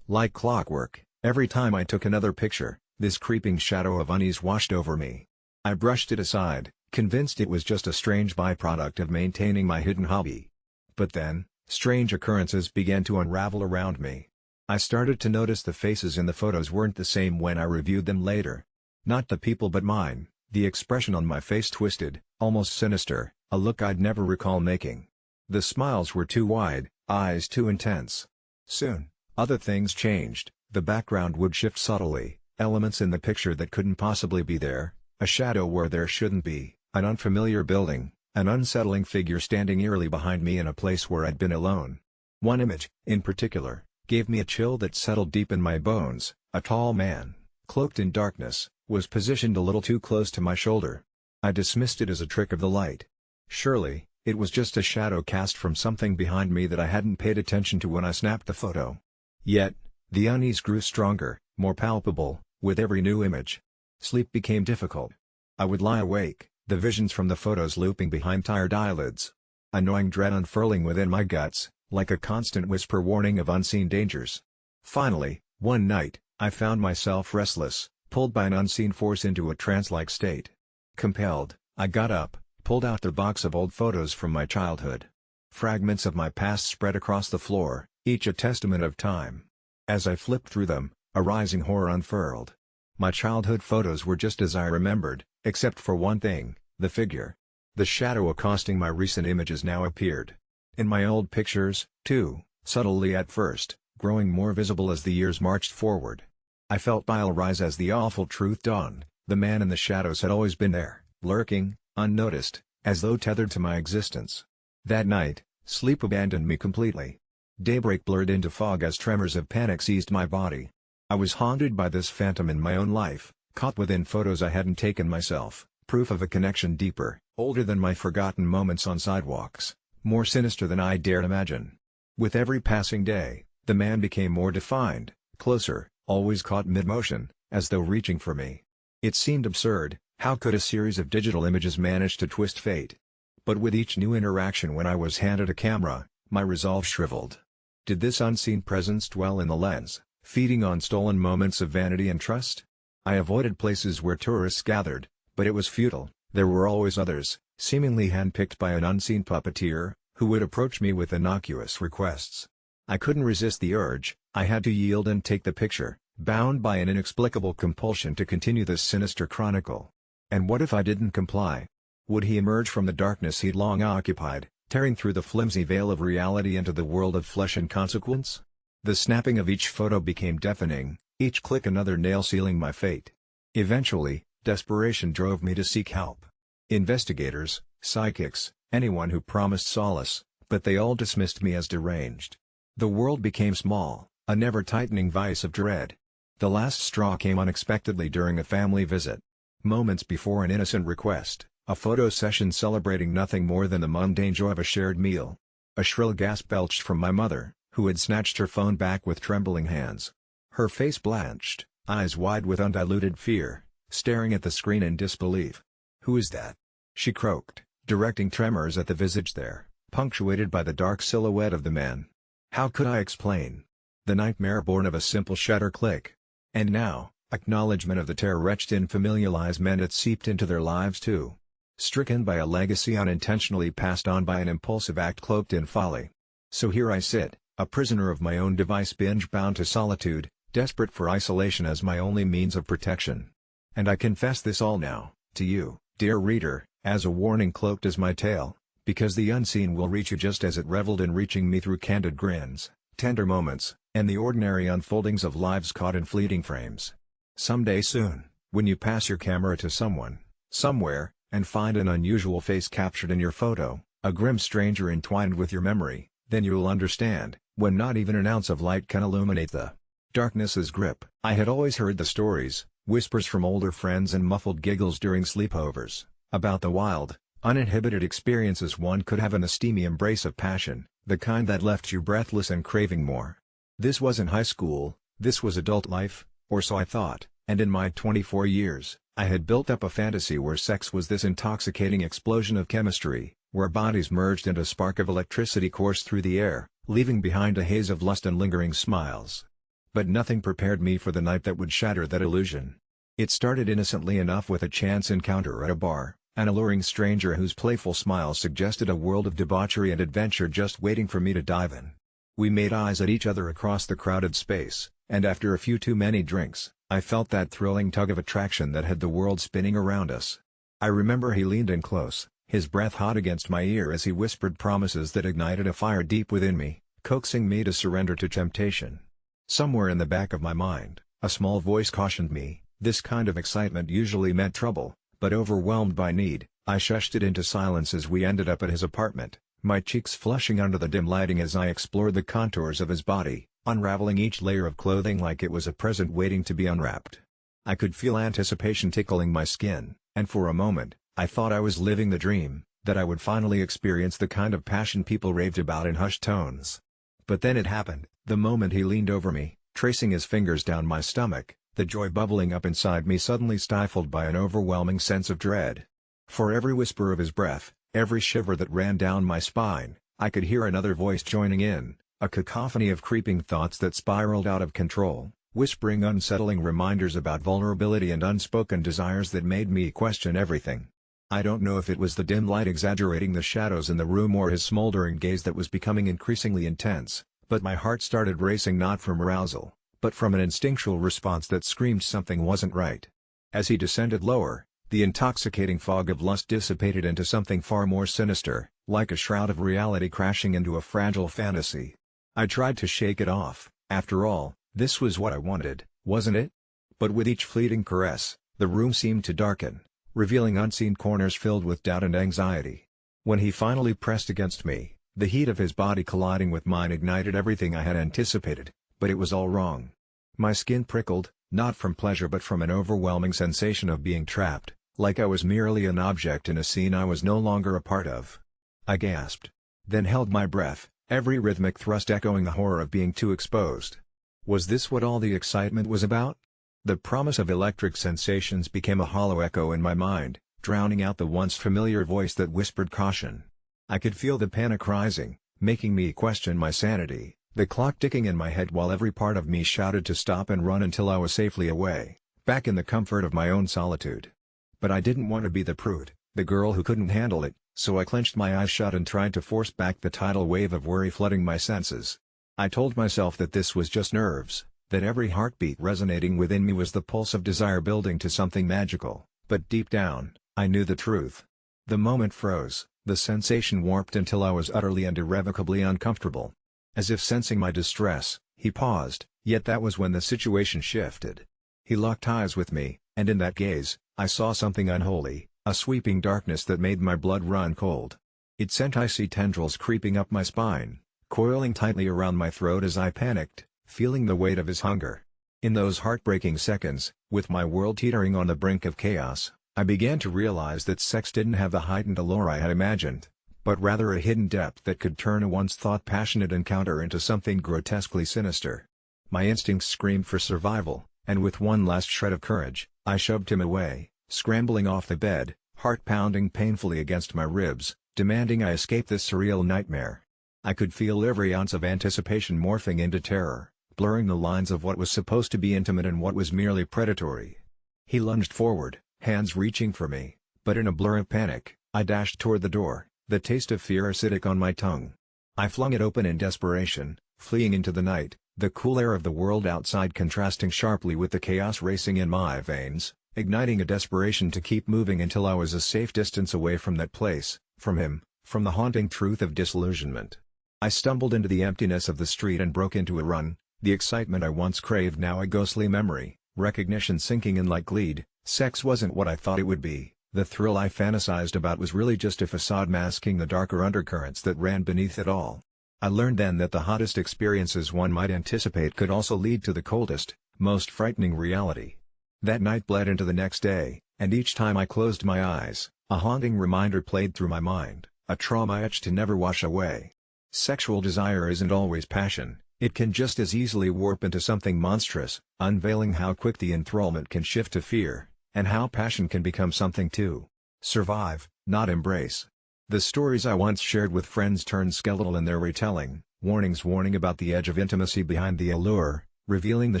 Like clockwork, every time I took another picture, this creeping shadow of unease washed over me. I brushed it aside, convinced it was just a strange byproduct of maintaining my hidden hobby. But then, strange occurrences began to unravel around me. I started to notice the faces in the photos weren't the same when I reviewed them later. Not the people but mine, the expression on my face twisted, almost sinister, a look I'd never recall making. The smiles were too wide, eyes too intense. Soon, other things changed, the background would shift subtly, elements in the picture that couldn't possibly be there, a shadow where there shouldn't be, an unfamiliar building, an unsettling figure standing eerily behind me in a place where I'd been alone. One image, in particular, gave me a chill that settled deep in my bones. A tall man, cloaked in darkness, was positioned a little too close to my shoulder. I dismissed it as a trick of the light. Surely, it was just a shadow cast from something behind me that I hadn't paid attention to when I snapped the photo. Yet, the unease grew stronger, more palpable, with every new image. Sleep became difficult. I would lie awake, the visions from the photos looping behind tired eyelids. A gnawing dread unfurling within my guts, like a constant whisper warning of unseen dangers. Finally, one night, I found myself restless, pulled by an unseen force into a trance-like state. Compelled, I got up, pulled out the box of old photos from my childhood. Fragments of my past spread across the floor, each a testament of time. As I flipped through them, a rising horror unfurled. My childhood photos were just as I remembered, except for one thing, the figure. The shadow accosting my recent images now appeared. In my old pictures, too, subtly at first, growing more visible as the years marched forward. I felt bile rise as the awful truth dawned. The man in the shadows had always been there, lurking, unnoticed, as though tethered to my existence. That night, sleep abandoned me completely. Daybreak blurred into fog as tremors of panic seized my body. I was haunted by this phantom in my own life, caught within photos I hadn't taken myself, proof of a connection deeper, older than my forgotten moments on sidewalks, more sinister than I dared imagine. With every passing day, the man became more defined, closer, always caught mid-motion, as though reaching for me. It seemed absurd, how could a series of digital images manage to twist fate? But with each new interaction when I was handed a camera, my resolve shriveled. Did this unseen presence dwell in the lens, feeding on stolen moments of vanity and trust? I avoided places where tourists gathered, but it was futile. There were always others, seemingly handpicked by an unseen puppeteer, who would approach me with innocuous requests. I couldn't resist the urge, I had to yield and take the picture, bound by an inexplicable compulsion to continue this sinister chronicle. And what if I didn't comply? Would he emerge from the darkness he'd long occupied, tearing through the flimsy veil of reality into the world of flesh and consequence? The snapping of each photo became deafening, each click another nail sealing my fate. Eventually, desperation drove me to seek help. Investigators, psychics, anyone who promised solace, but they all dismissed me as deranged. The world became small, a never-tightening vice of dread. The last straw came unexpectedly during a family visit. Moments before an innocent request, a photo session celebrating nothing more than the mundane joy of a shared meal. A shrill gasp belched from my mother, who had snatched her phone back with trembling hands. Her face blanched, eyes wide with undiluted fear, staring at the screen in disbelief. "Who is that?" she croaked, directing tremors at the visage there, punctuated by the dark silhouette of the man. How could I explain? The nightmare born of a simple shutter click. And now, acknowledgement of the terror etched in familial eyes meant it seeped into their lives too. Stricken by a legacy unintentionally passed on by an impulsive act cloaked in folly. So here I sit, a prisoner of my own device, binge-bound to solitude, desperate for isolation as my only means of protection. And I confess this all now, to you, dear reader, as a warning cloaked as my tale, because the unseen will reach you just as it reveled in reaching me through candid grins, tender moments, and the ordinary unfoldings of lives caught in fleeting frames. Someday soon, when you pass your camera to someone, somewhere, and find an unusual face captured in your photo, a grim stranger entwined with your memory, then you'll understand, when not even an ounce of light can illuminate the darkness's grip. I had always heard the stories, whispers from older friends and muffled giggles during sleepovers, about the wild, uninhibited experiences one could have in the steamy embrace of passion, the kind that left you breathless and craving more. This wasn't high school, this was adult life, or so I thought, and in my 24 years, I had built up a fantasy where sex was this intoxicating explosion of chemistry, where bodies merged and a spark of electricity coursed through the air, leaving behind a haze of lust and lingering smiles. But nothing prepared me for the night that would shatter that illusion. It started innocently enough with a chance encounter at a bar, an alluring stranger whose playful smile suggested a world of debauchery and adventure just waiting for me to dive in. We made eyes at each other across the crowded space, and after a few too many drinks, I felt that thrilling tug of attraction that had the world spinning around us. I remember he leaned in close, his breath hot against my ear as he whispered promises that ignited a fire deep within me, coaxing me to surrender to temptation. Somewhere in the back of my mind, a small voice cautioned me, this kind of excitement usually meant trouble, but overwhelmed by need, I shushed it into silence as we ended up at his apartment, my cheeks flushing under the dim lighting as I explored the contours of his body, unraveling each layer of clothing like it was a present waiting to be unwrapped. I could feel anticipation tickling my skin, and for a moment, I thought I was living the dream, that I would finally experience the kind of passion people raved about in hushed tones. But then it happened, the moment he leaned over me, tracing his fingers down my stomach, the joy bubbling up inside me suddenly stifled by an overwhelming sense of dread. For every whisper of his breath, every shiver that ran down my spine, I could hear another voice joining in, a cacophony of creeping thoughts that spiraled out of control, whispering unsettling reminders about vulnerability and unspoken desires that made me question everything. I don't know if it was the dim light exaggerating the shadows in the room or his smoldering gaze that was becoming increasingly intense, but my heart started racing not from arousal, but from an instinctual response that screamed something wasn't right. As he descended lower, the intoxicating fog of lust dissipated into something far more sinister, like a shroud of reality crashing into a fragile fantasy. I tried to shake it off, after all, this was what I wanted, wasn't it? But with each fleeting caress, the room seemed to darken, revealing unseen corners filled with doubt and anxiety. When he finally pressed against me, the heat of his body colliding with mine ignited everything I had anticipated, but it was all wrong. My skin prickled, not from pleasure but from an overwhelming sensation of being trapped, like I was merely an object in a scene I was no longer a part of. I gasped, then held my breath, every rhythmic thrust echoing the horror of being too exposed. Was this what all the excitement was about? The promise of electric sensations became a hollow echo in my mind, drowning out the once familiar voice that whispered caution. I could feel the panic rising, making me question my sanity, the clock ticking in my head while every part of me shouted to stop and run until I was safely away, back in the comfort of my own solitude. But I didn't want to be the prude, the girl who couldn't handle it, so I clenched my eyes shut and tried to force back the tidal wave of worry flooding my senses. I told myself that this was just nerves, that every heartbeat resonating within me was the pulse of desire building to something magical, but deep down, I knew the truth. The moment froze, the sensation warped until I was utterly and irrevocably uncomfortable. As if sensing my distress, he paused, yet that was when the situation shifted. He locked eyes with me, and in that gaze, I saw something unholy, a sweeping darkness that made my blood run cold. It sent icy tendrils creeping up my spine, coiling tightly around my throat as I panicked, feeling the weight of his hunger. In those heartbreaking seconds, with my world teetering on the brink of chaos, I began to realize that sex didn't have the heightened allure I had imagined, but rather a hidden depth that could turn a once thought passionate encounter into something grotesquely sinister. My instincts screamed for survival, and with one last shred of courage, I shoved him away, scrambling off the bed, heart pounding painfully against my ribs, demanding I escape this surreal nightmare. I could feel every ounce of anticipation morphing into terror, blurring the lines of what was supposed to be intimate and what was merely predatory. He lunged forward, hands reaching for me, but in a blur of panic, I dashed toward the door, the taste of fear acidic on my tongue. I flung it open in desperation, fleeing into the night, the cool air of the world outside contrasting sharply with the chaos racing in my veins, igniting a desperation to keep moving until I was a safe distance away from that place, from him, from the haunting truth of disillusionment. I stumbled into the emptiness of the street and broke into a run, the excitement I once craved now a ghostly memory, recognition sinking in like lead. Sex wasn't what I thought it would be, the thrill I fantasized about was really just a facade masking the darker undercurrents that ran beneath it all. I learned then that the hottest experiences one might anticipate could also lead to the coldest, most frightening reality. That night bled into the next day, and each time I closed my eyes, a haunting reminder played through my mind, a trauma etched to never wash away. Sexual desire isn't always passion, it can just as easily warp into something monstrous, unveiling how quick the enthrallment can shift to fear, and how passion can become something to survive, not embrace. The stories I once shared with friends turned skeletal in their retelling, warnings warning about the edge of intimacy behind the allure, revealing the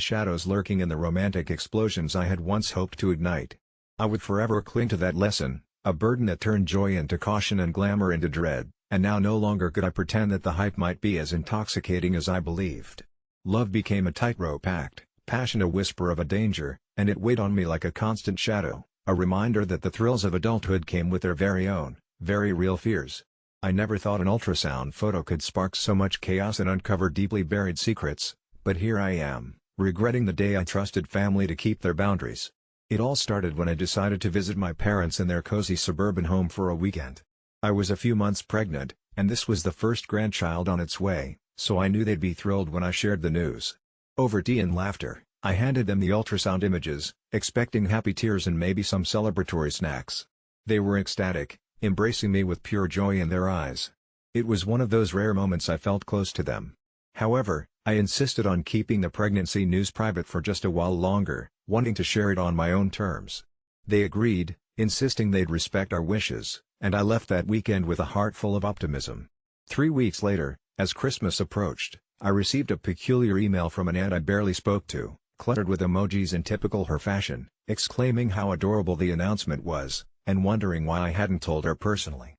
shadows lurking in the romantic explosions I had once hoped to ignite. I would forever cling to that lesson, a burden that turned joy into caution and glamour into dread, and now no longer could I pretend that the hype might be as intoxicating as I believed. Love became a tightrope act, passion a whisper of a danger, and it weighed on me like a constant shadow, a reminder that the thrills of adulthood came with their very own, very real fears. I never thought an ultrasound photo could spark so much chaos and uncover deeply buried secrets, but here I am, regretting the day I trusted family to keep their boundaries. It all started when I decided to visit my parents in their cozy suburban home for a weekend. I was a few months pregnant, and this was the first grandchild on its way, so I knew they'd be thrilled when I shared the news. Over tea and laughter, I handed them the ultrasound images, expecting happy tears and maybe some celebratory snacks. They were ecstatic, embracing me with pure joy in their eyes. It was one of those rare moments I felt close to them. However, I insisted on keeping the pregnancy news private for just a while longer, wanting to share it on my own terms. They agreed, insisting they'd respect our wishes, and I left that weekend with a heart full of optimism. 3 weeks later, as Christmas approached, I received a peculiar email from an aunt I barely spoke to, cluttered with emojis in typical her fashion, exclaiming how adorable the announcement was, and wondering why I hadn't told her personally.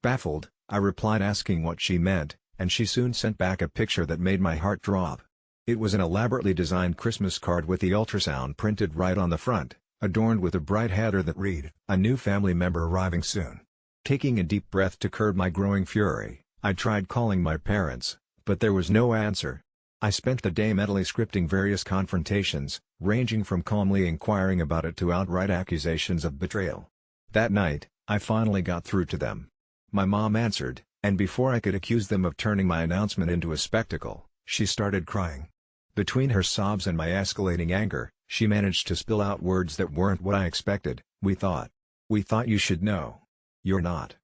Baffled, I replied asking what she meant, and she soon sent back a picture that made my heart drop. It was an elaborately designed Christmas card with the ultrasound printed right on the front, adorned with a bright header that read, "A new family member arriving soon." Taking a deep breath to curb my growing fury, I tried calling my parents, but there was no answer. I spent the day mentally scripting various confrontations, ranging from calmly inquiring about it to outright accusations of betrayal. That night, I finally got through to them. My mom answered, and before I could accuse them of turning my announcement into a spectacle, she started crying. Between her sobs and my escalating anger, she managed to spill out words that weren't what I expected. We thought you should know. You're not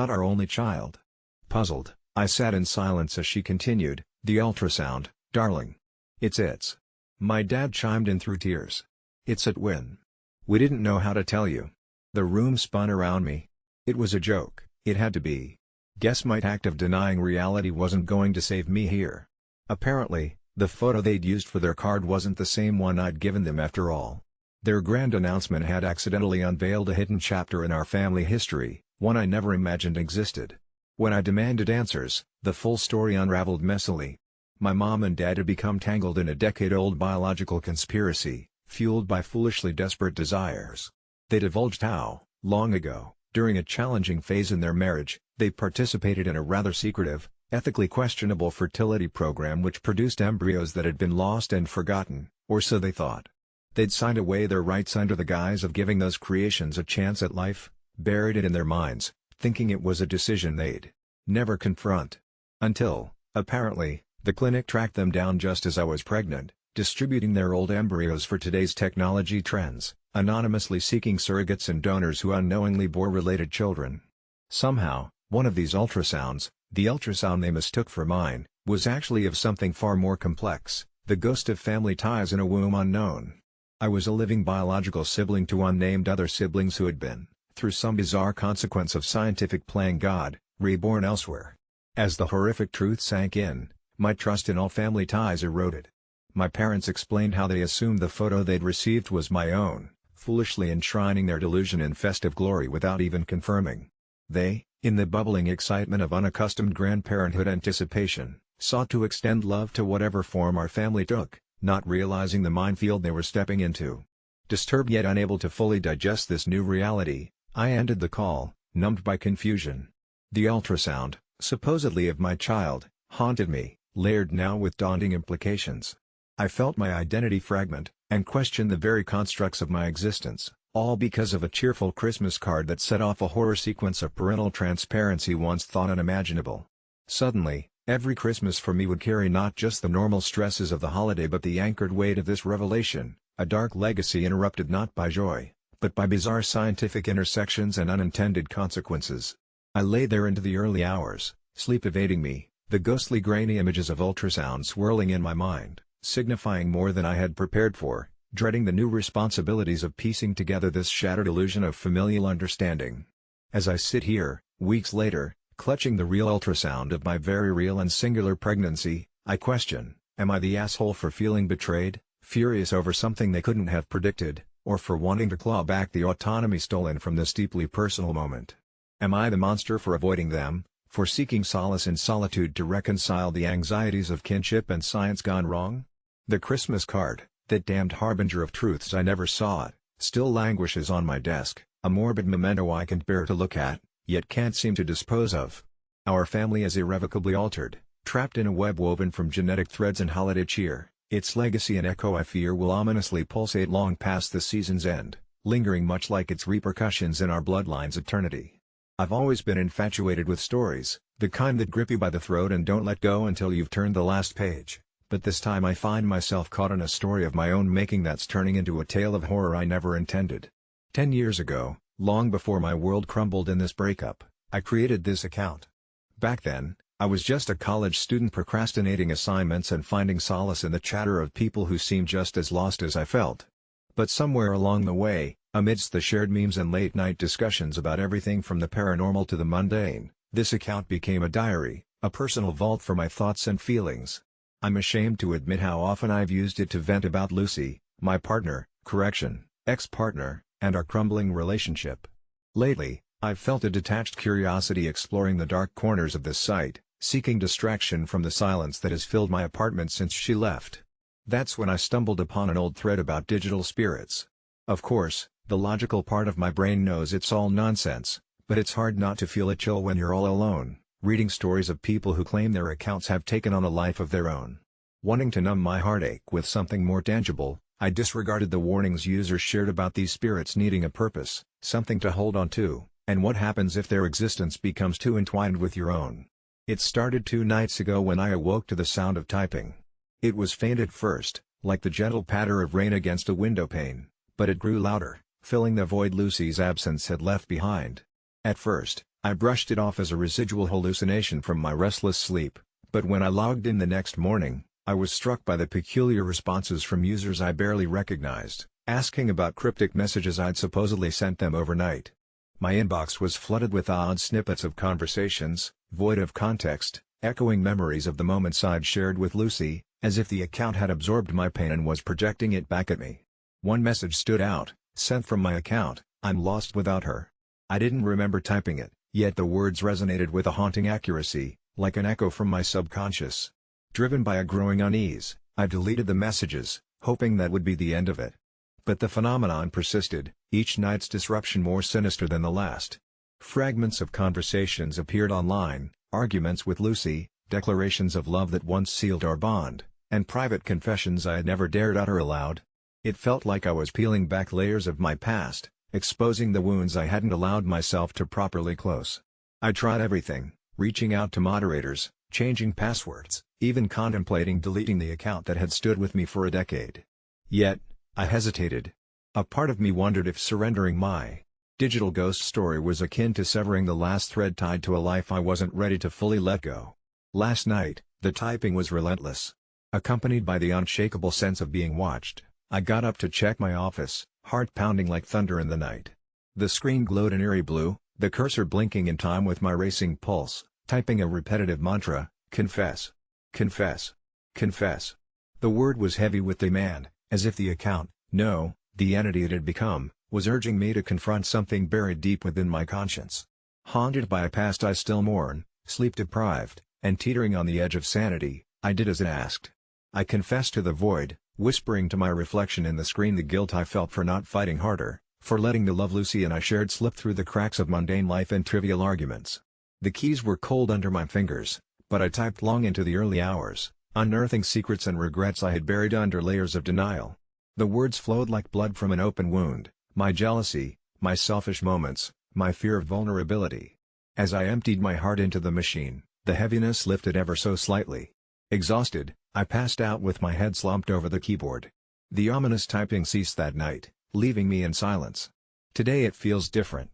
our only child." Puzzled, I sat in silence as she continued, "The ultrasound, darling. It's." My dad chimed in through tears. "It's at Win. We didn't know how to tell you." The room spun around me. It was a joke, it had to be. Guess my act of denying reality wasn't going to save me here. Apparently, the photo they'd used for their card wasn't the same one I'd given them after all. Their grand announcement had accidentally unveiled a hidden chapter in our family history, one I never imagined existed. When I demanded answers, the full story unraveled messily. My mom and dad had become tangled in a decade-old biological conspiracy, fueled by foolishly desperate desires. They divulged how, long ago, during a challenging phase in their marriage, they participated in a rather secretive, ethically questionable fertility program which produced embryos that had been lost and forgotten, or so they thought. They'd signed away their rights under the guise of giving those creations a chance at life, buried it in their minds, thinking it was a decision they'd never confront. Until, apparently, the clinic tracked them down just as I was pregnant, distributing their old embryos for today's technology trends, anonymously seeking surrogates and donors who unknowingly bore related children. Somehow, one of these ultrasounds, the ultrasound they mistook for mine, was actually of something far more complex, the ghost of family ties in a womb unknown. I was a living biological sibling to unnamed other siblings who had been, through some bizarre consequence of scientific playing God, reborn elsewhere. As the horrific truth sank in, my trust in all family ties eroded. My parents explained how they assumed the photo they'd received was my own, foolishly enshrining their delusion in festive glory without even confirming. They, in the bubbling excitement of unaccustomed grandparenthood anticipation, sought to extend love to whatever form our family took, not realizing the minefield they were stepping into. Disturbed yet unable to fully digest this new reality, I ended the call, numbed by confusion. The ultrasound, supposedly of my child, haunted me, layered now with daunting implications. I felt my identity fragment, and questioned the very constructs of my existence, all because of a cheerful Christmas card that set off a horror sequence of parental transparency once thought unimaginable. Suddenly, every Christmas for me would carry not just the normal stresses of the holiday but the anchored weight of this revelation, a dark legacy interrupted not by joy, but by bizarre scientific intersections and unintended consequences. I lay there into the early hours, sleep evading me, the ghostly grainy images of ultrasound swirling in my mind, signifying more than I had prepared for, dreading the new responsibilities of piecing together this shattered illusion of familial understanding. As I sit here, weeks later, clutching the real ultrasound of my very real and singular pregnancy, I question, am I the asshole for feeling betrayed, furious over something they couldn't have predicted, or for wanting to claw back the autonomy stolen from this deeply personal moment? Am I the monster for avoiding them, for seeking solace in solitude to reconcile the anxieties of kinship and science gone wrong? The Christmas card, that damned harbinger of truths I never saw, still languishes on my desk, a morbid memento I can't bear to look at, yet can't seem to dispose of. Our family is irrevocably altered, trapped in a web woven from genetic threads and holiday cheer, its legacy and echo I fear will ominously pulsate long past the season's end, lingering much like its repercussions in our bloodline's eternity. I've always been infatuated with stories, the kind that grip you by the throat and don't let go until you've turned the last page, but this time I find myself caught in a story of my own making that's turning into a tale of horror I never intended. 10 years ago, long before my world crumbled in this breakup, I created this account. Back then, I was just a college student procrastinating assignments and finding solace in the chatter of people who seemed just as lost as I felt. But somewhere along the way, amidst the shared memes and late-night discussions about everything from the paranormal to the mundane, this account became a diary, a personal vault for my thoughts and feelings. I'm ashamed to admit how often I've used it to vent about Lucy, my partner, ex-partner, and our crumbling relationship. Lately, I've felt a detached curiosity exploring the dark corners of this site, seeking distraction from the silence that has filled my apartment since she left. That's when I stumbled upon an old thread about digital spirits. Of course, the logical part of my brain knows it's all nonsense, but it's hard not to feel a chill when you're all alone, reading stories of people who claim their accounts have taken on a life of their own. Wanting to numb my heartache with something more tangible, I disregarded the warnings users shared about these spirits needing a purpose, something to hold on to, and what happens if their existence becomes too entwined with your own. It started 2 nights ago when I awoke to the sound of typing. It was faint at first, like the gentle patter of rain against a window pane, but it grew louder, filling the void Lucy's absence had left behind. At first, I brushed it off as a residual hallucination from my restless sleep, but when I logged in the next morning, I was struck by the peculiar responses from users I barely recognized, asking about cryptic messages I'd supposedly sent them overnight. My inbox was flooded with odd snippets of conversations, void of context, echoing memories of the moments I'd shared with Lucy, as if the account had absorbed my pain and was projecting it back at me. One message stood out, sent from my account, "I'm lost without her." I didn't remember typing it, yet the words resonated with a haunting accuracy, like an echo from my subconscious. Driven by a growing unease, I deleted the messages, hoping that would be the end of it. But the phenomenon persisted, each night's disruption more sinister than the last. Fragments of conversations appeared online, arguments with Lucy, declarations of love that once sealed our bond, and private confessions I had never dared utter aloud. It felt like I was peeling back layers of my past, exposing the wounds I hadn't allowed myself to properly close. I tried everything, reaching out to moderators, changing passwords, even contemplating deleting the account that had stood with me for a decade. Yet, I hesitated. A part of me wondered if surrendering my digital ghost story was akin to severing the last thread tied to a life I wasn't ready to fully let go. Last night, the typing was relentless. Accompanied by the unshakable sense of being watched, I got up to check my office, heart pounding like thunder in the night. The screen glowed an eerie blue, the cursor blinking in time with my racing pulse, typing a repetitive mantra, confess. Confess. Confess. The word was heavy with demand, as if the account, no, the entity it had become, was urging me to confront something buried deep within my conscience. Haunted by a past I still mourn, sleep-deprived, and teetering on the edge of sanity, I did as it asked. I confessed to the void, whispering to my reflection in the screen the guilt I felt for not fighting harder, for letting the love Lucy and I shared slip through the cracks of mundane life and trivial arguments. The keys were cold under my fingers, but I typed long into the early hours, unearthing secrets and regrets I had buried under layers of denial. The words flowed like blood from an open wound, my jealousy, my selfish moments, my fear of vulnerability. As I emptied my heart into the machine, the heaviness lifted ever so slightly. Exhausted, I passed out with my head slumped over the keyboard. The ominous typing ceased that night, leaving me in silence. Today it feels different.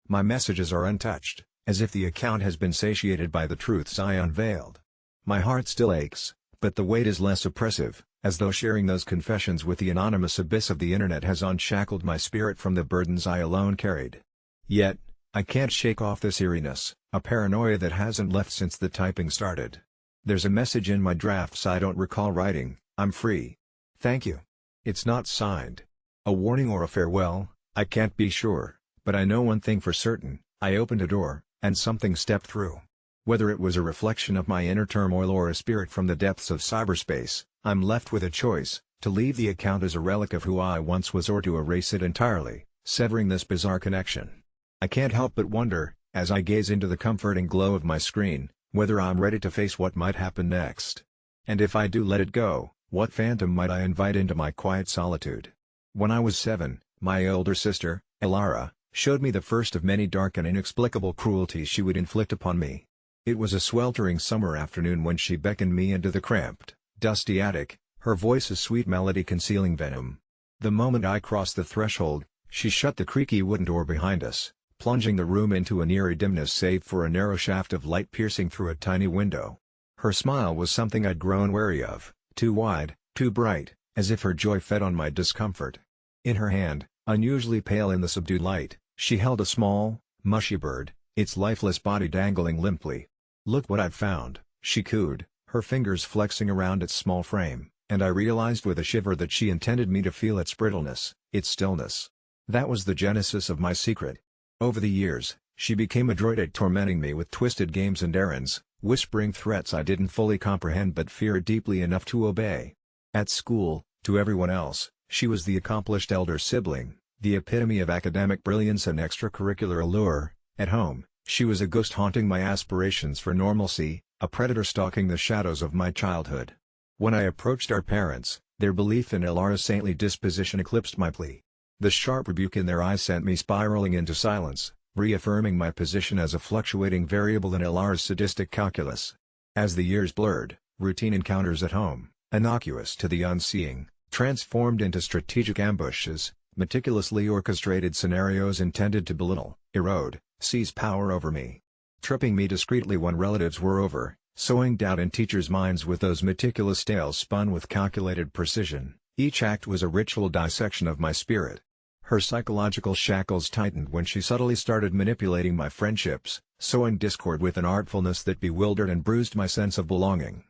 My messages are untouched, as if the account has been satiated by the truths I unveiled. My heart still aches, but the weight is less oppressive, as though sharing those confessions with the anonymous abyss of the internet has unshackled my spirit from the burdens I alone carried. Yet, I can't shake off this eeriness, a paranoia that hasn't left since the typing started. There's a message in my drafts I don't recall writing, I'm free. Thank you. It's not signed. A warning or a farewell, I can't be sure, but I know one thing for certain, I opened a door, and something stepped through. Whether it was a reflection of my inner turmoil or a spirit from the depths of cyberspace, I'm left with a choice, to leave the account as a relic of who I once was or to erase it entirely, severing this bizarre connection. I can't help but wonder, as I gaze into the comforting glow of my screen, whether I'm ready to face what might happen next. And if I do let it go, what phantom might I invite into my quiet solitude? When I was 7, my older sister, Elara, showed me the first of many dark and inexplicable cruelties she would inflict upon me. It was a sweltering summer afternoon when she beckoned me into the cramped, dusty attic, her voice a sweet melody concealing venom. The moment I crossed the threshold, she shut the creaky wooden door behind us, plunging the room into an eerie dimness save for a narrow shaft of light piercing through a tiny window. Her smile was something I'd grown wary of, too wide, too bright, as if her joy fed on my discomfort. In her hand, unusually pale in the subdued light, she held a small, mushy bird, its lifeless body dangling limply. "Look what I've found," she cooed, her fingers flexing around its small frame, and I realized with a shiver that she intended me to feel its brittleness, its stillness. That was the genesis of my secret. Over the years, she became adroit at tormenting me with twisted games and errands, whispering threats I didn't fully comprehend but feared deeply enough to obey. At school, to everyone else, she was the accomplished elder sibling, the epitome of academic brilliance and extracurricular allure. At home, she was a ghost haunting my aspirations for normalcy, a predator stalking the shadows of my childhood. When I approached our parents, their belief in Elara's saintly disposition eclipsed my plea. The sharp rebuke in their eyes sent me spiraling into silence, reaffirming my position as a fluctuating variable in Elara's sadistic calculus. As the years blurred, routine encounters at home, innocuous to the unseeing, transformed into strategic ambushes, meticulously orchestrated scenarios intended to belittle, erode, seize power over me. Tripping me discreetly when relatives were over, sowing doubt in teachers' minds with those meticulous tales spun with calculated precision, each act was a ritual dissection of my spirit. Her psychological shackles tightened when she subtly started manipulating my friendships, sowing discord with an artfulness that bewildered and bruised my sense of belonging.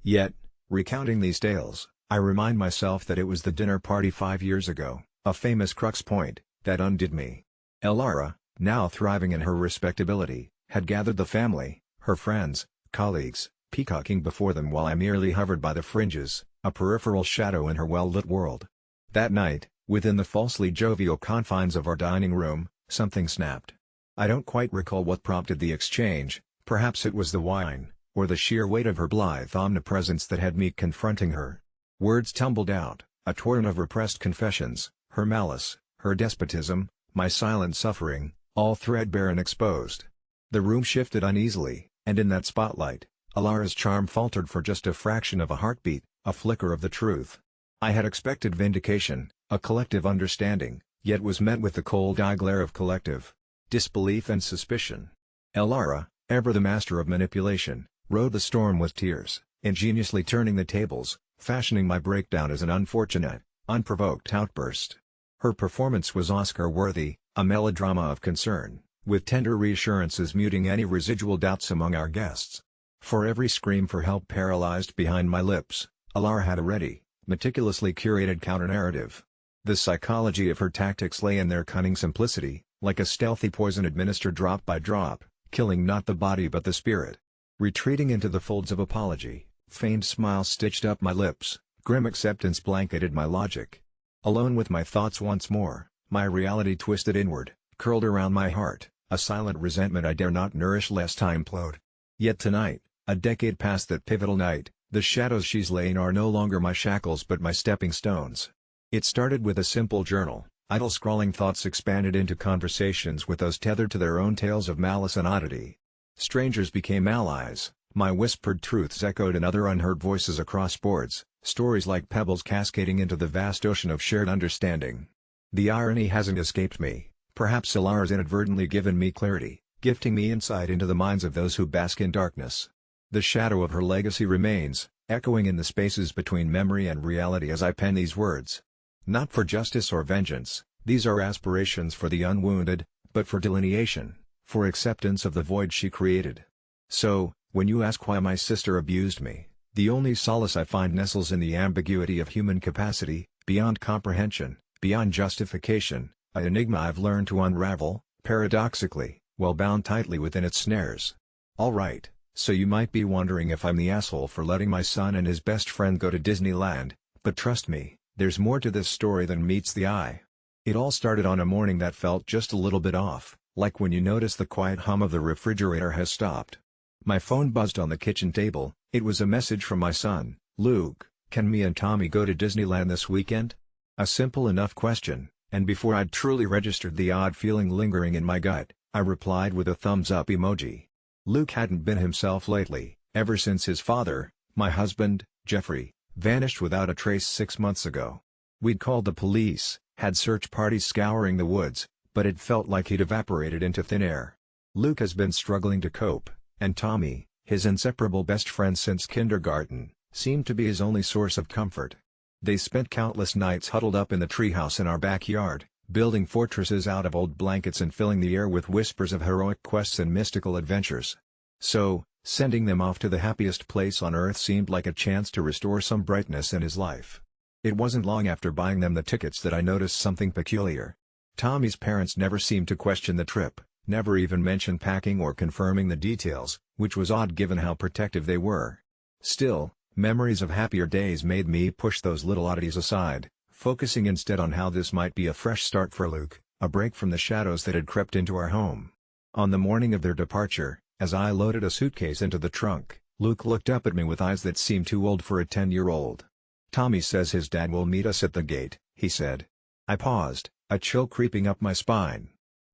Yet, recounting these tales, I remind myself that it was the dinner party 5 years ago, a famous crux point, that undid me. Elara, now thriving in her respectability, had gathered the family, her friends, colleagues, peacocking before them while I merely hovered by the fringes, a peripheral shadow in her well-lit world. That night, within the falsely jovial confines of our dining room, something snapped. I don't quite recall what prompted the exchange, perhaps it was the wine, or the sheer weight of her blithe omnipresence that had me confronting her. Words tumbled out, a torrent of repressed confessions, her malice, her despotism, my silent suffering, all threadbare and exposed. The room shifted uneasily, and in that spotlight, Alara's charm faltered for just a fraction of a heartbeat, a flicker of the truth. I had expected vindication, a collective understanding, yet was met with the cold eye glare of collective disbelief and suspicion. Alara, ever the master of manipulation, rode the storm with tears, ingeniously turning the tables, fashioning my breakdown as an unfortunate, unprovoked outburst. Her performance was Oscar-worthy, a melodrama of concern, with tender reassurances muting any residual doubts among our guests. For every scream for help paralyzed behind my lips, Alara had a ready, meticulously curated counter-narrative. The psychology of her tactics lay in their cunning simplicity, like a stealthy poison administered drop by drop, killing not the body but the spirit. Retreating into the folds of apology, feigned smiles stitched up my lips, grim acceptance blanketed my logic. Alone with my thoughts once more, my reality twisted inward, curled around my heart, a silent resentment I dare not nourish lest I implode. Yet tonight, a decade past that pivotal night, the shadows she's laying are no longer my shackles but my stepping stones. It started with a simple journal. Idle scrawling thoughts expanded into conversations with those tethered to their own tales of malice and oddity. Strangers became allies, my whispered truths echoed in other unheard voices across boards, stories like pebbles cascading into the vast ocean of shared understanding. The irony hasn't escaped me, perhaps Alara's inadvertently given me clarity, gifting me insight into the minds of those who bask in darkness. The shadow of her legacy remains, echoing in the spaces between memory and reality as I pen these words. Not for justice or vengeance, these are aspirations for the unwounded, but for delineation, for acceptance of the void she created. So, when you ask why my sister abused me, the only solace I find nestles in the ambiguity of human capacity, beyond comprehension, beyond justification, an enigma I've learned to unravel, paradoxically, while bound tightly within its snares. Alright, so you might be wondering if I'm the asshole for letting my son and his best friend go to Disneyland, but trust me, there's more to this story than meets the eye. It all started on a morning that felt just a little bit off, like when you notice the quiet hum of the refrigerator has stopped. My phone buzzed on the kitchen table. It was a message from my son, Luke. Can me and Tommy go to Disneyland this weekend? A simple enough question, and before I'd truly registered the odd feeling lingering in my gut, I replied with a thumbs-up emoji. Luke hadn't been himself lately, ever since his father, my husband, Jeffrey, vanished without a trace 6 months ago. We'd called the police, had search parties scouring the woods, but it felt like he'd evaporated into thin air. Luke has been struggling to cope, and Tommy, his inseparable best friend since kindergarten, seemed to be his only source of comfort. They spent countless nights huddled up in the treehouse in our backyard, building fortresses out of old blankets and filling the air with whispers of heroic quests and mystical adventures. So, sending them off to the happiest place on earth seemed like a chance to restore some brightness in his life. It wasn't long after buying them the tickets that I noticed something peculiar. Tommy's parents never seemed to question the trip, never even mentioned packing or confirming the details, which was odd given how protective they were. Still, memories of happier days made me push those little oddities aside, focusing instead on how this might be a fresh start for Luke, a break from the shadows that had crept into our home. On the morning of their departure, as I loaded a suitcase into the trunk, Luke looked up at me with eyes that seemed too old for a 10-year-old. "Tommy says his dad will meet us at the gate," he said. I paused, a chill creeping up my spine.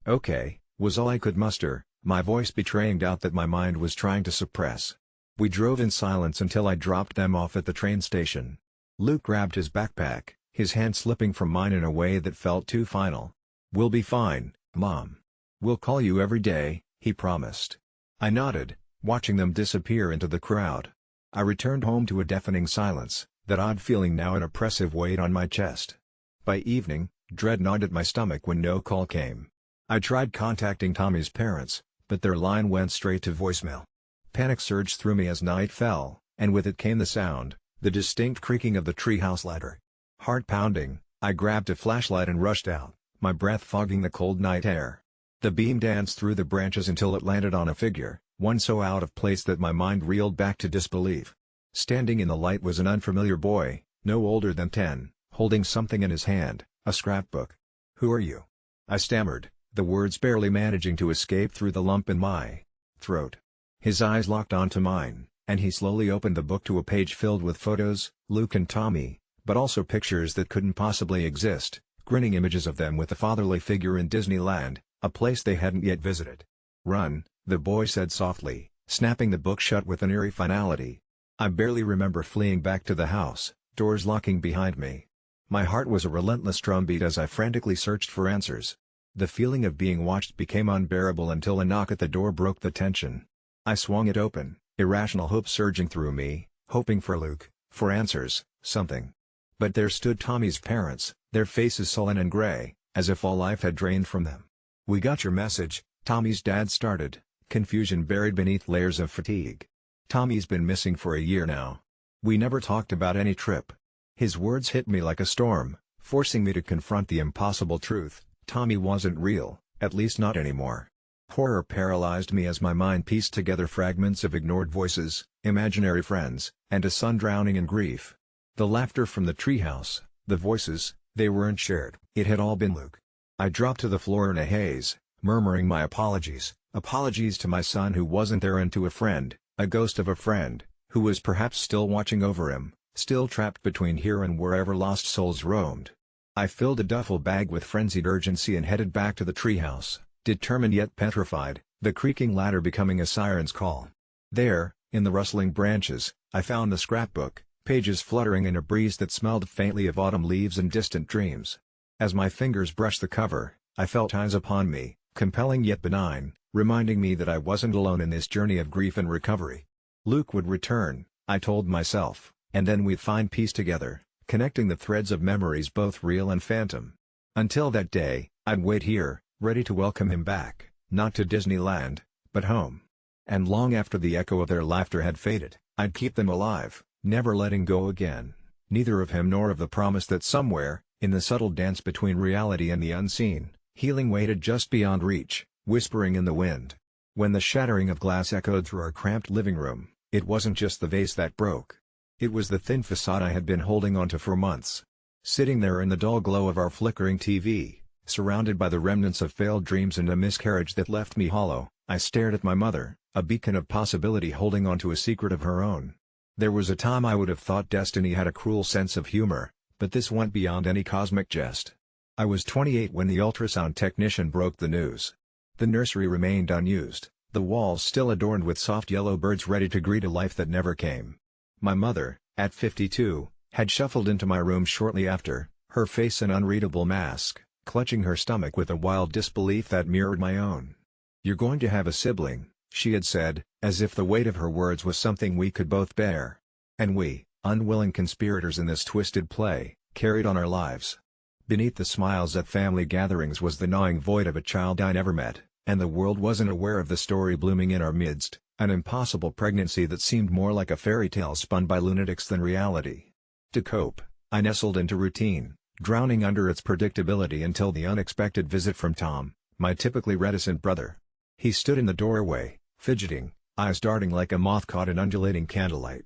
"Okay," was all I could muster, my voice betraying doubt that my mind was trying to suppress. We drove in silence until I dropped them off at the train station. Luke grabbed his backpack, his hand slipping from mine in a way that felt too final. "We'll be fine, Mom. We'll call you every day," he promised. I nodded, watching them disappear into the crowd. I returned home to a deafening silence, that odd feeling now an oppressive weight on my chest. By evening, dread gnawed at my stomach when no call came. I tried contacting Tommy's parents, but their line went straight to voicemail. Panic surged through me as night fell, and with it came the distinct creaking of the treehouse ladder. Heart pounding, I grabbed a flashlight and rushed out, my breath fogging the cold night air. The beam danced through the branches until it landed on a figure, One so out of place that my mind reeled back to disbelief. Standing in the light was an unfamiliar boy, no older than 10, holding something in his hand, a scrapbook. "Who are you?" I stammered, the words barely managing to escape through the lump in my throat. His eyes locked onto mine, and he slowly opened the book to a page filled with photos, Luke and Tommy, but also pictures that couldn't possibly exist, grinning images of them with a fatherly figure in Disneyland, a place they hadn't yet visited. "Run," the boy said softly, snapping the book shut with an eerie finality. I barely remember fleeing back to the house, doors locking behind me. My heart was a relentless drumbeat as I frantically searched for answers. The feeling of being watched became unbearable until a knock at the door broke the tension. I swung it open, irrational hope surging through me, hoping for Luke, for answers, something. But there stood Tommy's parents, their faces sullen and gray, as if all life had drained from them. "We got your message," Tommy's dad started, confusion buried beneath layers of fatigue. "Tommy's been missing for a year now. We never talked about any trip." His words hit me like a storm, forcing me to confront the impossible truth: Tommy wasn't real, at least not anymore. Horror paralyzed me as my mind pieced together fragments of ignored voices, imaginary friends, and a son drowning in grief. The laughter from the treehouse, the voices, they weren't shared. It had all been Luke. I dropped to the floor in a haze, murmuring my apologies to my son who wasn't there, and to a friend, a ghost of a friend, who was perhaps still watching over him, still trapped between here and wherever lost souls roamed. I filled a duffel bag with frenzied urgency and headed back to the treehouse, determined yet petrified, the creaking ladder becoming a siren's call. There, in the rustling branches, I found the scrapbook, pages fluttering in a breeze that smelled faintly of autumn leaves and distant dreams. As my fingers brushed the cover, I felt eyes upon me, compelling yet benign, reminding me that I wasn't alone in this journey of grief and recovery. Luke would return, I told myself, and then we'd find peace together, connecting the threads of memories both real and phantom. Until that day, I'd wait here, ready to welcome him back, not to Disneyland, but home. And long after the echo of their laughter had faded, I'd keep them alive, never letting go again, neither of him nor of the promise that somewhere, in the subtle dance between reality and the unseen, healing waited just beyond reach, whispering in the wind. When the shattering of glass echoed through our cramped living room, it wasn't just the vase that broke. It was the thin facade I had been holding onto for months. Sitting there in the dull glow of our flickering TV, surrounded by the remnants of failed dreams and a miscarriage that left me hollow, I stared at my mother, a beacon of possibility holding onto a secret of her own. There was a time I would have thought destiny had a cruel sense of humor, but this went beyond any cosmic jest. I was 28 when the ultrasound technician broke the news. The nursery remained unused, the walls still adorned with soft yellow birds ready to greet a life that never came. My mother, at 52, had shuffled into my room shortly after, her face an unreadable mask, clutching her stomach with a wild disbelief that mirrored my own. "You're going to have a sibling," she had said, as if the weight of her words was something we could both bear. And we, unwilling conspirators in this twisted play, carried on our lives. Beneath the smiles at family gatherings was the gnawing void of a child I never met, and the world wasn't aware of the story blooming in our midst, an impossible pregnancy that seemed more like a fairy tale spun by lunatics than reality. To cope, I nestled into routine, drowning under its predictability until the unexpected visit from Tom, my typically reticent brother. He stood in the doorway, fidgeting, eyes darting like a moth caught in undulating candlelight.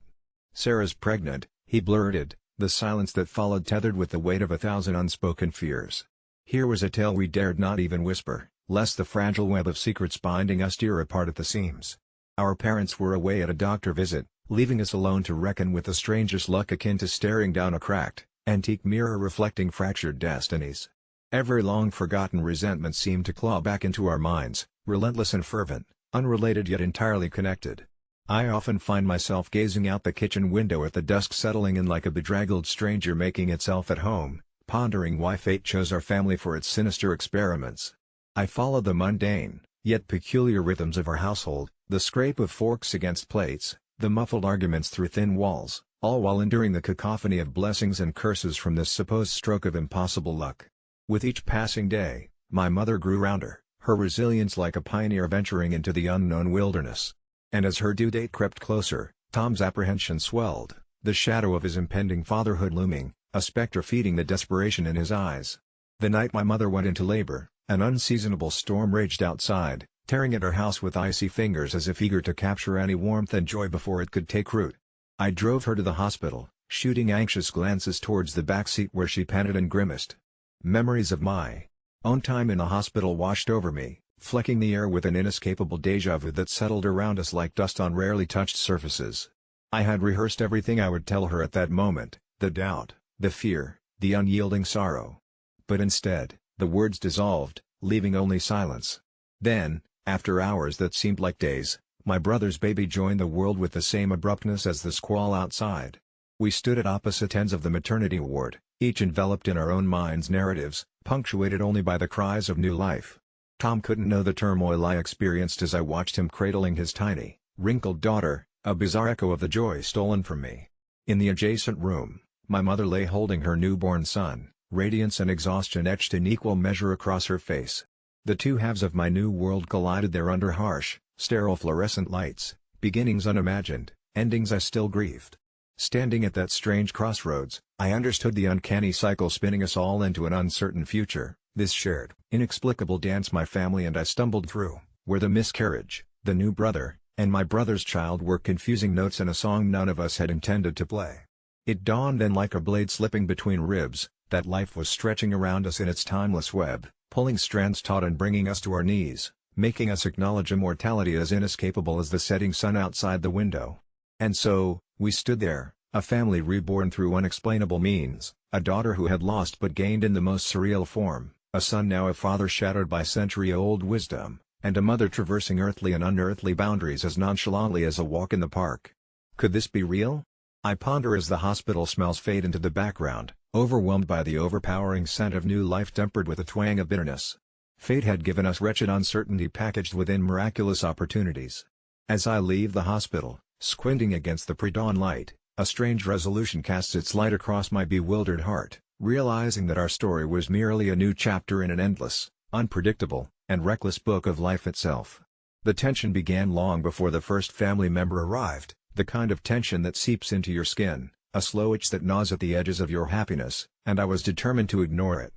"Sarah's pregnant," he blurted, the silence that followed tethered with the weight of 1,000 unspoken fears. Here was a tale we dared not even whisper, lest the fragile web of secrets binding us tear apart at the seams. Our parents were away at a doctor visit, leaving us alone to reckon with the strangest luck akin to staring down a cracked, antique mirror reflecting fractured destinies. Every long-forgotten resentment seemed to claw back into our minds, relentless and fervent, unrelated yet entirely connected. I often find myself gazing out the kitchen window at the dusk settling in like a bedraggled stranger making itself at home, pondering why fate chose our family for its sinister experiments. I follow the mundane, yet peculiar rhythms of our household, the scrape of forks against plates, the muffled arguments through thin walls, all while enduring the cacophony of blessings and curses from this supposed stroke of impossible luck. With each passing day, my mother grew rounder, her resilience like a pioneer venturing into the unknown wilderness. And as her due date crept closer, Tom's apprehension swelled, the shadow of his impending fatherhood looming, a specter feeding the desperation in his eyes. The night my mother went into labor, an unseasonable storm raged outside, tearing at her house with icy fingers as if eager to capture any warmth and joy before it could take root. I drove her to the hospital, shooting anxious glances towards the backseat where she panted and grimaced. Memories of my own time in the hospital washed over me, flecking the air with an inescapable déjà vu that settled around us like dust on rarely touched surfaces. I had rehearsed everything I would tell her at that moment, the doubt, the fear, the unyielding sorrow. But instead, the words dissolved, leaving only silence. Then, after hours that seemed like days, my brother's baby joined the world with the same abruptness as the squall outside. We stood at opposite ends of the maternity ward, each enveloped in our own minds' narratives, punctuated only by the cries of new life. Tom couldn't know the turmoil I experienced as I watched him cradling his tiny, wrinkled daughter, a bizarre echo of the joy stolen from me. In the adjacent room, my mother lay holding her newborn son, radiance and exhaustion etched in equal measure across her face. The two halves of my new world collided there under harsh, sterile fluorescent lights, beginnings unimagined, endings I still grieved. Standing at that strange crossroads, I understood the uncanny cycle spinning us all into an uncertain future, this shared, inexplicable dance my family and I stumbled through, where the miscarriage, the new brother, and my brother's child were confusing notes in a song none of us had intended to play. It dawned then like a blade slipping between ribs, that life was stretching around us in its timeless web, pulling strands taut and bringing us to our knees, making us acknowledge immortality as inescapable as the setting sun outside the window. And so, we stood there, a family reborn through unexplainable means, a daughter who had lost but gained in the most surreal form, a son now a father shattered by century-old wisdom, and a mother traversing earthly and unearthly boundaries as nonchalantly as a walk in the park. Could this be real? I ponder as the hospital smells fade into the background, overwhelmed by the overpowering scent of new life tempered with a twang of bitterness. Fate had given us wretched uncertainty packaged within miraculous opportunities. As I leave the hospital, squinting against the pre-dawn light, a strange resolution casts its light across my bewildered heart, realizing that our story was merely a new chapter in an endless, unpredictable, and reckless book of life itself. The tension began long before the first family member arrived, the kind of tension that seeps into your skin, a slow itch that gnaws at the edges of your happiness, and I was determined to ignore it.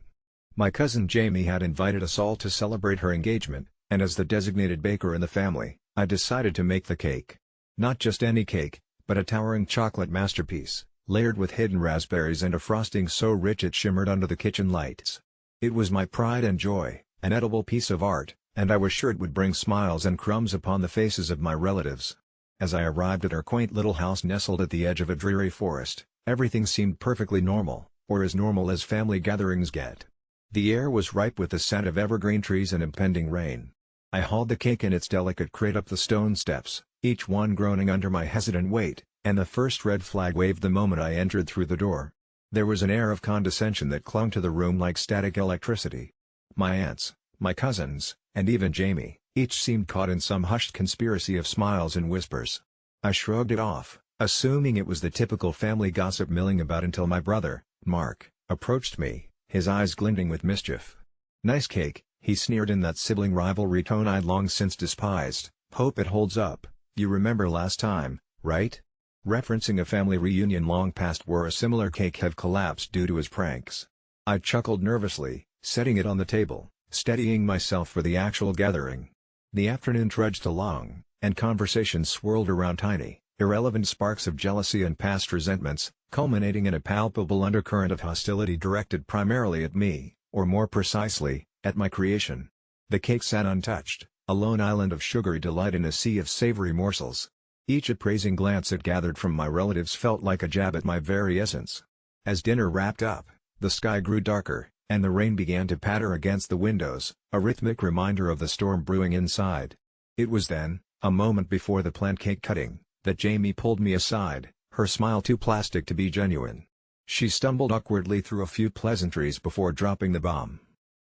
My cousin Jamie had invited us all to celebrate her engagement, and as the designated baker in the family, I decided to make the cake. Not just any cake, but a towering chocolate masterpiece, layered with hidden raspberries and a frosting so rich it shimmered under the kitchen lights. It was my pride and joy, an edible piece of art, and I was sure it would bring smiles and crumbs upon the faces of my relatives. As I arrived at our quaint little house nestled at the edge of a dreary forest, everything seemed perfectly normal, or as normal as family gatherings get. The air was ripe with the scent of evergreen trees and impending rain. I hauled the cake in its delicate crate up the stone steps, each one groaning under my hesitant weight, and the first red flag waved the moment I entered through the door. There was an air of condescension that clung to the room like static electricity. My aunts, my cousins, and even Jamie, each seemed caught in some hushed conspiracy of smiles and whispers. I shrugged it off, assuming it was the typical family gossip milling about until my brother, Mark, approached me, his eyes glinting with mischief. "Nice cake," he sneered in that sibling rivalry tone I'd long since despised. "Hope it holds up. You remember last time, right?" Referencing a family reunion long past where a similar cake had collapsed due to his pranks. I chuckled nervously, setting it on the table, steadying myself for the actual gathering. The afternoon trudged along, and conversations swirled around tiny, irrelevant sparks of jealousy and past resentments, culminating in a palpable undercurrent of hostility directed primarily at me, or more precisely, at my creation. The cake sat untouched, a lone island of sugary delight in a sea of savory morsels. Each appraising glance it gathered from my relatives felt like a jab at my very essence. As dinner wrapped up, the sky grew darker, and the rain began to patter against the windows, a rhythmic reminder of the storm brewing inside. It was then, a moment before the planned cake cutting, that Jamie pulled me aside, her smile too plastic to be genuine. She stumbled awkwardly through a few pleasantries before dropping the bomb.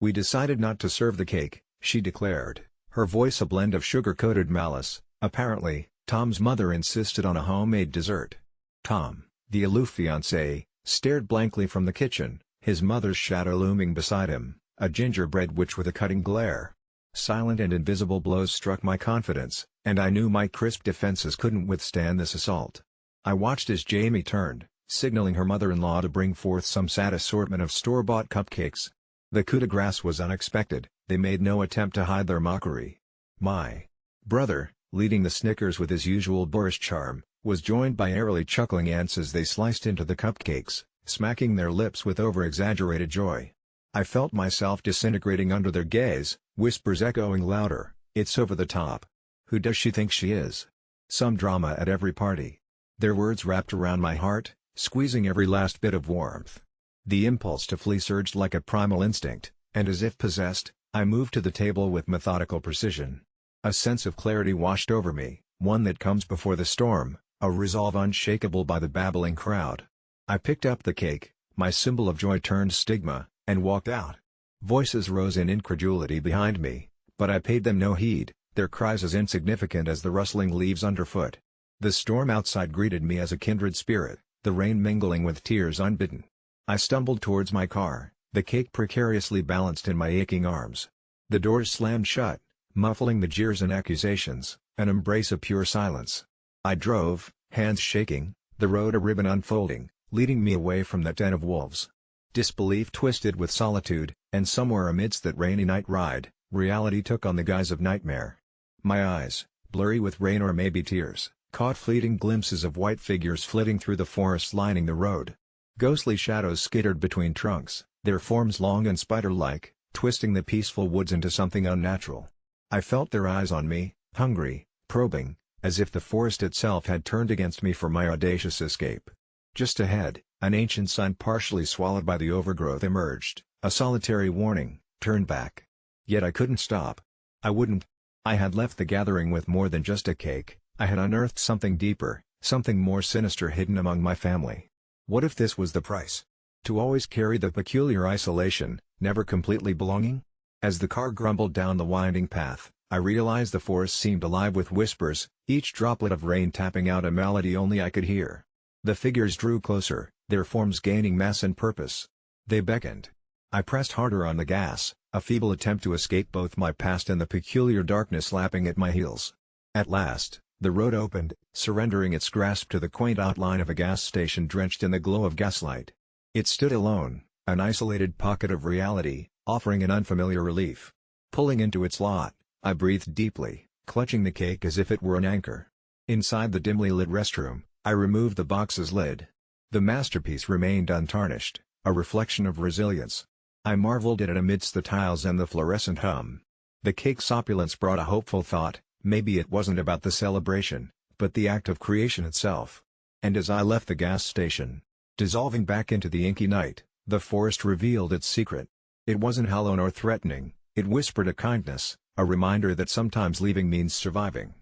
"We decided not to serve the cake," she declared, her voice a blend of sugar-coated malice. Apparently, Tom's mother insisted on a homemade dessert. Tom, the aloof fiancé, stared blankly from the kitchen, his mother's shadow looming beside him, a gingerbread witch with a cutting glare. Silent and invisible blows struck my confidence, and I knew my crisp defenses couldn't withstand this assault. I watched as Jamie turned, signaling her mother-in-law to bring forth some sad assortment of store-bought cupcakes. The coup de grace was unexpected, they made no attempt to hide their mockery. My brother, leading the Snickers with his usual boorish charm, was joined by airily chuckling aunts as they sliced into the cupcakes, smacking their lips with over-exaggerated joy. I felt myself disintegrating under their gaze, whispers echoing louder, "It's over the top. Who does she think she is? Some drama at every party." Their words wrapped around my heart, squeezing every last bit of warmth. The impulse to flee surged like a primal instinct, and as if possessed, I moved to the table with methodical precision. A sense of clarity washed over me, one that comes before the storm, a resolve unshakable by the babbling crowd. I picked up the cake, my symbol of joy turned stigma, and walked out. Voices rose in incredulity behind me, but I paid them no heed, their cries as insignificant as the rustling leaves underfoot. The storm outside greeted me as a kindred spirit, the rain mingling with tears unbidden. I stumbled towards my car, the cake precariously balanced in my aching arms. The doors slammed shut, muffling the jeers and accusations, an embrace of pure silence. I drove, hands shaking, the road a ribbon unfolding, leading me away from that den of wolves. Disbelief twisted with solitude, and somewhere amidst that rainy night ride, reality took on the guise of nightmare. My eyes, blurry with rain or maybe tears, caught fleeting glimpses of white figures flitting through the forest lining the road. Ghostly shadows skittered between trunks, their forms long and spider-like, twisting the peaceful woods into something unnatural. I felt their eyes on me, hungry, probing, as if the forest itself had turned against me for my audacious escape. Just ahead, an ancient sign partially swallowed by the overgrowth emerged, a solitary warning, "Turn back." Yet I couldn't stop. I wouldn't. I had left the gathering with more than just a cake, I had unearthed something deeper, something more sinister hidden among my family. What if this was the price? To always carry the peculiar isolation, never completely belonging? As the car grumbled down the winding path, I realized the forest seemed alive with whispers, each droplet of rain tapping out a melody only I could hear. The figures drew closer, their forms gaining mass and purpose. They beckoned. I pressed harder on the gas, a feeble attempt to escape both my past and the peculiar darkness lapping at my heels. At last, the road opened, surrendering its grasp to the quaint outline of a gas station drenched in the glow of gaslight. It stood alone, an isolated pocket of reality, offering an unfamiliar relief. Pulling into its lot, I breathed deeply, clutching the cake as if it were an anchor. Inside the dimly lit restroom, I removed the box's lid. The masterpiece remained untarnished, a reflection of resilience. I marveled at it amidst the tiles and the fluorescent hum. The cake's opulence brought a hopeful thought, maybe it wasn't about the celebration, but the act of creation itself. And as I left the gas station, dissolving back into the inky night, the forest revealed its secret. It wasn't hollow nor threatening, it whispered a kindness, a reminder that sometimes leaving means surviving.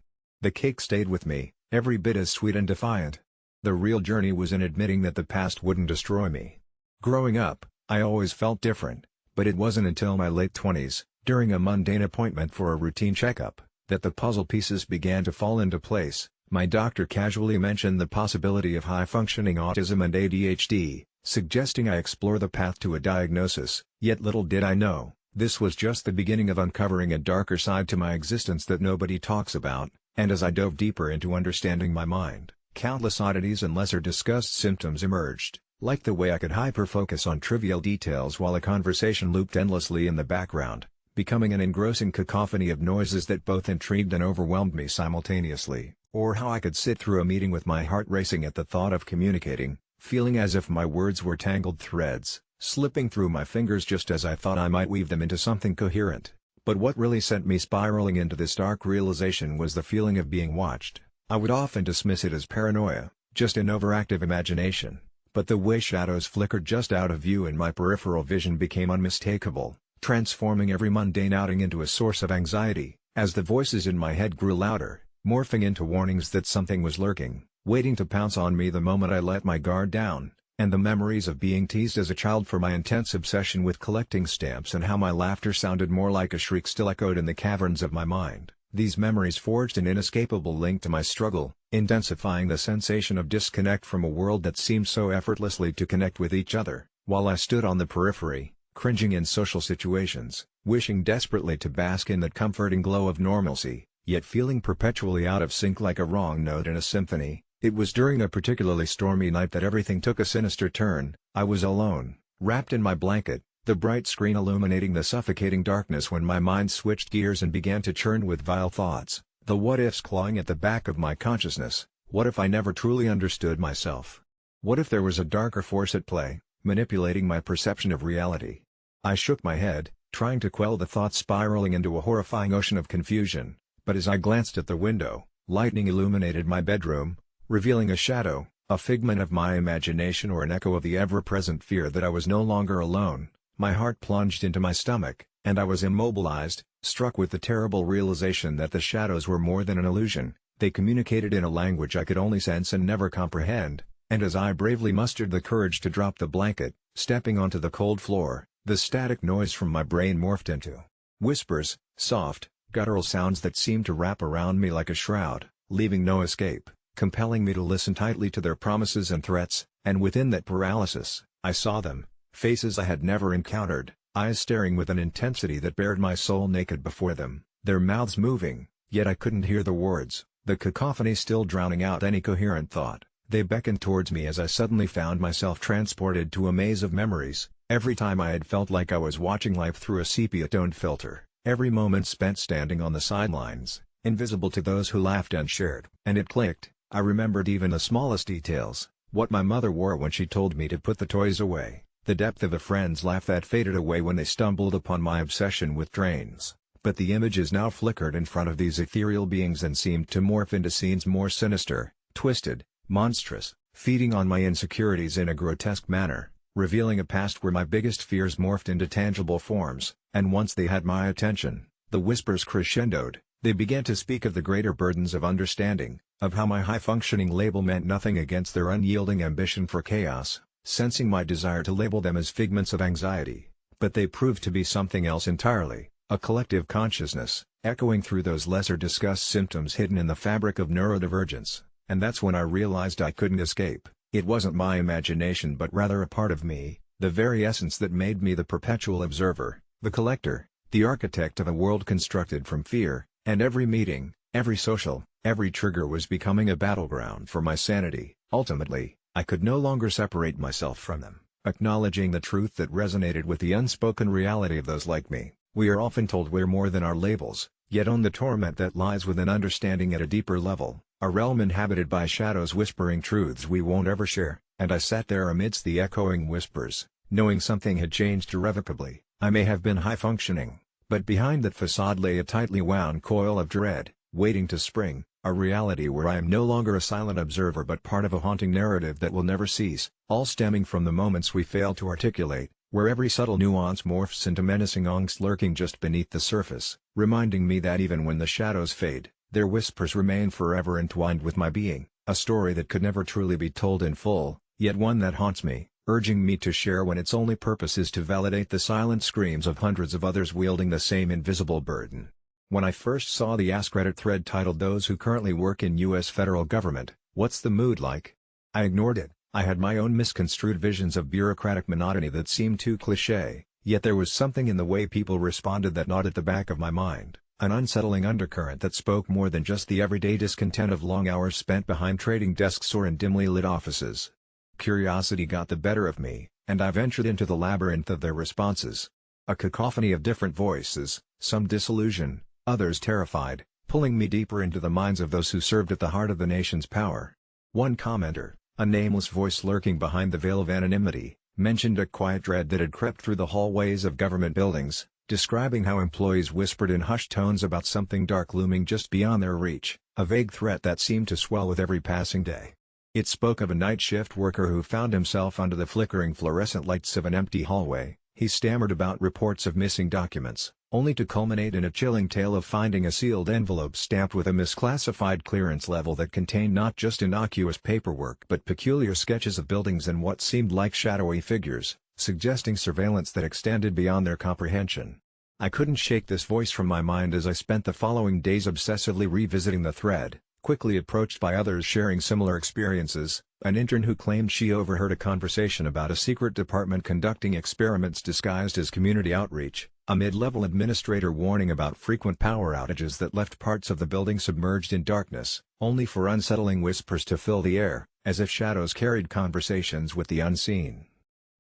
The cake stayed with me, every bit as sweet and defiant. The real journey was in admitting that the past wouldn't destroy me. Growing up, I always felt different, but it wasn't until my late 20s, during a mundane appointment for a routine checkup, that the puzzle pieces began to fall into place. My doctor casually mentioned the possibility of high-functioning autism and ADHD, suggesting I explore the path to a diagnosis, yet little did I know, this was just the beginning of uncovering a darker side to my existence that nobody talks about, and as I dove deeper into understanding my mind, countless oddities and lesser-discussed symptoms emerged, like the way I could hyper-focus on trivial details while a conversation looped endlessly in the background, becoming an engrossing cacophony of noises that both intrigued and overwhelmed me simultaneously, or how I could sit through a meeting with my heart racing at the thought of communicating, feeling as if my words were tangled threads, slipping through my fingers just as I thought I might weave them into something coherent. But what really sent me spiraling into this dark realization was the feeling of being watched. I would often dismiss it as paranoia, just an overactive imagination, but the way shadows flickered just out of view and my peripheral vision became unmistakable, transforming every mundane outing into a source of anxiety, as the voices in my head grew louder, morphing into warnings that something was lurking, waiting to pounce on me the moment I let my guard down, and the memories of being teased as a child for my intense obsession with collecting stamps and how my laughter sounded more like a shriek still echoed in the caverns of my mind. These memories forged an inescapable link to my struggle, intensifying the sensation of disconnect from a world that seemed so effortlessly to connect with each other, while I stood on the periphery, cringing in social situations, wishing desperately to bask in that comforting glow of normalcy, yet feeling perpetually out of sync like a wrong note in a symphony. It was during a particularly stormy night that everything took a sinister turn. I was alone, wrapped in my blanket, the bright screen illuminating the suffocating darkness when my mind switched gears and began to churn with vile thoughts, the what-ifs clawing at the back of my consciousness. What if I never truly understood myself? What if there was a darker force at play, manipulating my perception of reality? I shook my head, trying to quell the thoughts spiraling into a horrifying ocean of confusion, but as I glanced at the window, lightning illuminated my bedroom, revealing a shadow, a figment of my imagination or an echo of the ever-present fear that I was no longer alone. My heart plunged into my stomach, and I was immobilized, struck with the terrible realization that the shadows were more than an illusion. They communicated in a language I could only sense and never comprehend, and as I bravely mustered the courage to drop the blanket, stepping onto the cold floor, the static noise from my brain morphed into whispers, soft, guttural sounds that seemed to wrap around me like a shroud, leaving no escape, compelling me to listen tightly to their promises and threats, and within that paralysis, I saw them, faces I had never encountered, eyes staring with an intensity that bared my soul naked before them, their mouths moving, yet I couldn't hear the words, the cacophony still drowning out any coherent thought. They beckoned towards me as I suddenly found myself transported to a maze of memories. Every time I had felt like I was watching life through a sepia-toned filter, every moment spent standing on the sidelines, invisible to those who laughed and shared. And it clicked, I remembered even the smallest details, what my mother wore when she told me to put the toys away, the depth of a friend's laugh that faded away when they stumbled upon my obsession with trains. But the images now flickered in front of these ethereal beings and seemed to morph into scenes more sinister, twisted, monstrous, feeding on my insecurities in a grotesque manner, revealing a past where my biggest fears morphed into tangible forms, and once they had my attention, the whispers crescendoed. They began to speak of the greater burdens of understanding, of how my high-functioning label meant nothing against their unyielding ambition for chaos, sensing my desire to label them as figments of anxiety. But they proved to be something else entirely, a collective consciousness, echoing through those lesser-discussed symptoms hidden in the fabric of neurodivergence. And that's when I realized I couldn't escape. It wasn't my imagination but rather a part of me, the very essence that made me the perpetual observer, the collector, the architect of a world constructed from fear, and every meeting, every social, every trigger was becoming a battleground for my sanity. Ultimately, I could no longer separate myself from them, acknowledging the truth that resonated with the unspoken reality of those like me. We are often told we're more than our labels, yet own the torment that lies within understanding at a deeper level, a realm inhabited by shadows whispering truths we won't ever share. And I sat there amidst the echoing whispers, knowing something had changed irrevocably. I may have been high-functioning, but behind that facade lay a tightly wound coil of dread, waiting to spring, a reality where I am no longer a silent observer but part of a haunting narrative that will never cease, all stemming from the moments we fail to articulate, where every subtle nuance morphs into menacing angst lurking just beneath the surface, reminding me that even when the shadows fade, their whispers remain forever entwined with my being, a story that could never truly be told in full, yet one that haunts me, urging me to share when its only purpose is to validate the silent screams of hundreds of others wielding the same invisible burden. When I first saw the Ask Reddit thread titled "Those Who Currently Work in U.S. Federal Government, What's the Mood Like?" I ignored it. I had my own misconstrued visions of bureaucratic monotony that seemed too cliché, yet there was something in the way people responded that gnawed at the back of my mind, an unsettling undercurrent that spoke more than just the everyday discontent of long hours spent behind trading desks or in dimly lit offices. Curiosity got the better of me, and I ventured into the labyrinth of their responses. A cacophony of different voices, some disillusioned, others terrified, pulling me deeper into the minds of those who served at the heart of the nation's power. One commenter, a nameless voice lurking behind the veil of anonymity, mentioned a quiet dread that had crept through the hallways of government buildings, describing how employees whispered in hushed tones about something dark looming just beyond their reach, a vague threat that seemed to swell with every passing day. It spoke of a night shift worker who found himself under the flickering fluorescent lights of an empty hallway. He stammered about reports of missing documents, only to culminate in a chilling tale of finding a sealed envelope stamped with a misclassified clearance level that contained not just innocuous paperwork but peculiar sketches of buildings and what seemed like shadowy figures, suggesting surveillance that extended beyond their comprehension. I couldn't shake this voice from my mind as I spent the following days obsessively revisiting the thread, quickly approached by others sharing similar experiences. An intern who claimed she overheard a conversation about a secret department conducting experiments disguised as community outreach, a mid-level administrator warning about frequent power outages that left parts of the building submerged in darkness, only for unsettling whispers to fill the air, as if shadows carried conversations with the unseen.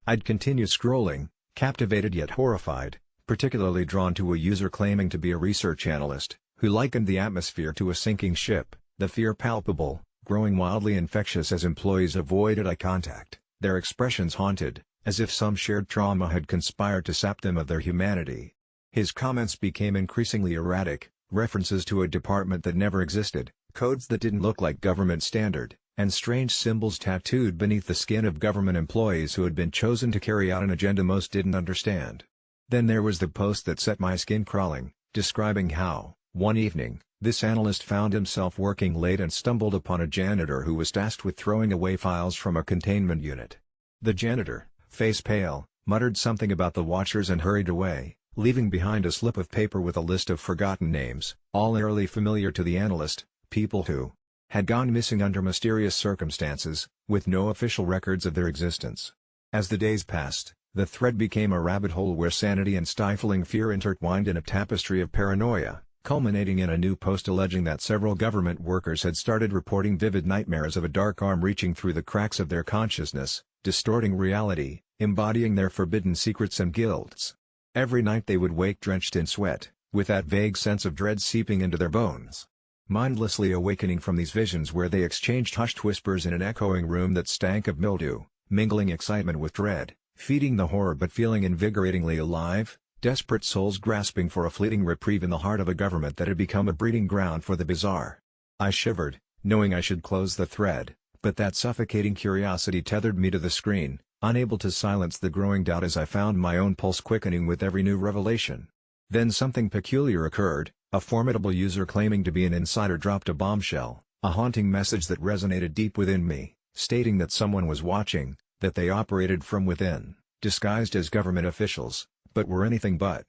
I'd continue scrolling, Captivated yet horrified, particularly drawn to a user claiming to be a research analyst, who likened the atmosphere to a sinking ship, the fear palpable, growing wildly infectious as employees avoided eye contact, their expressions haunted, as if some shared trauma had conspired to sap them of their humanity. His comments became increasingly erratic, references to a department that never existed, codes that didn't look like government standard, and strange symbols tattooed beneath the skin of government employees who had been chosen to carry out an agenda most didn't understand. Then there was the post that set my skin crawling, describing how, one evening, this analyst found himself working late and stumbled upon a janitor who was tasked with throwing away files from a containment unit. The janitor, face pale, muttered something about the watchers and hurried away, leaving behind a slip of paper with a list of forgotten names, all eerily familiar to the analyst, people who had gone missing under mysterious circumstances, with no official records of their existence. As the days passed, the thread became a rabbit hole where sanity and stifling fear intertwined in a tapestry of paranoia, culminating in a new post alleging that several government workers had started reporting vivid nightmares of a dark arm reaching through the cracks of their consciousness, distorting reality, embodying their forbidden secrets and guilts. Every night they would wake drenched in sweat, with that vague sense of dread seeping into their bones. Mindlessly awakening from these visions where they exchanged hushed whispers in an echoing room that stank of mildew, mingling excitement with dread, feeding the horror but feeling invigoratingly alive, desperate souls grasping for a fleeting reprieve in the heart of a government that had become a breeding ground for the bizarre. I shivered, knowing I should close the thread, but that suffocating curiosity tethered me to the screen, unable to silence the growing doubt as I found my own pulse quickening with every new revelation. Then something peculiar occurred. A formidable user claiming to be an insider dropped a bombshell, a haunting message that resonated deep within me, stating that someone was watching, that they operated from within, disguised as government officials, but were anything but.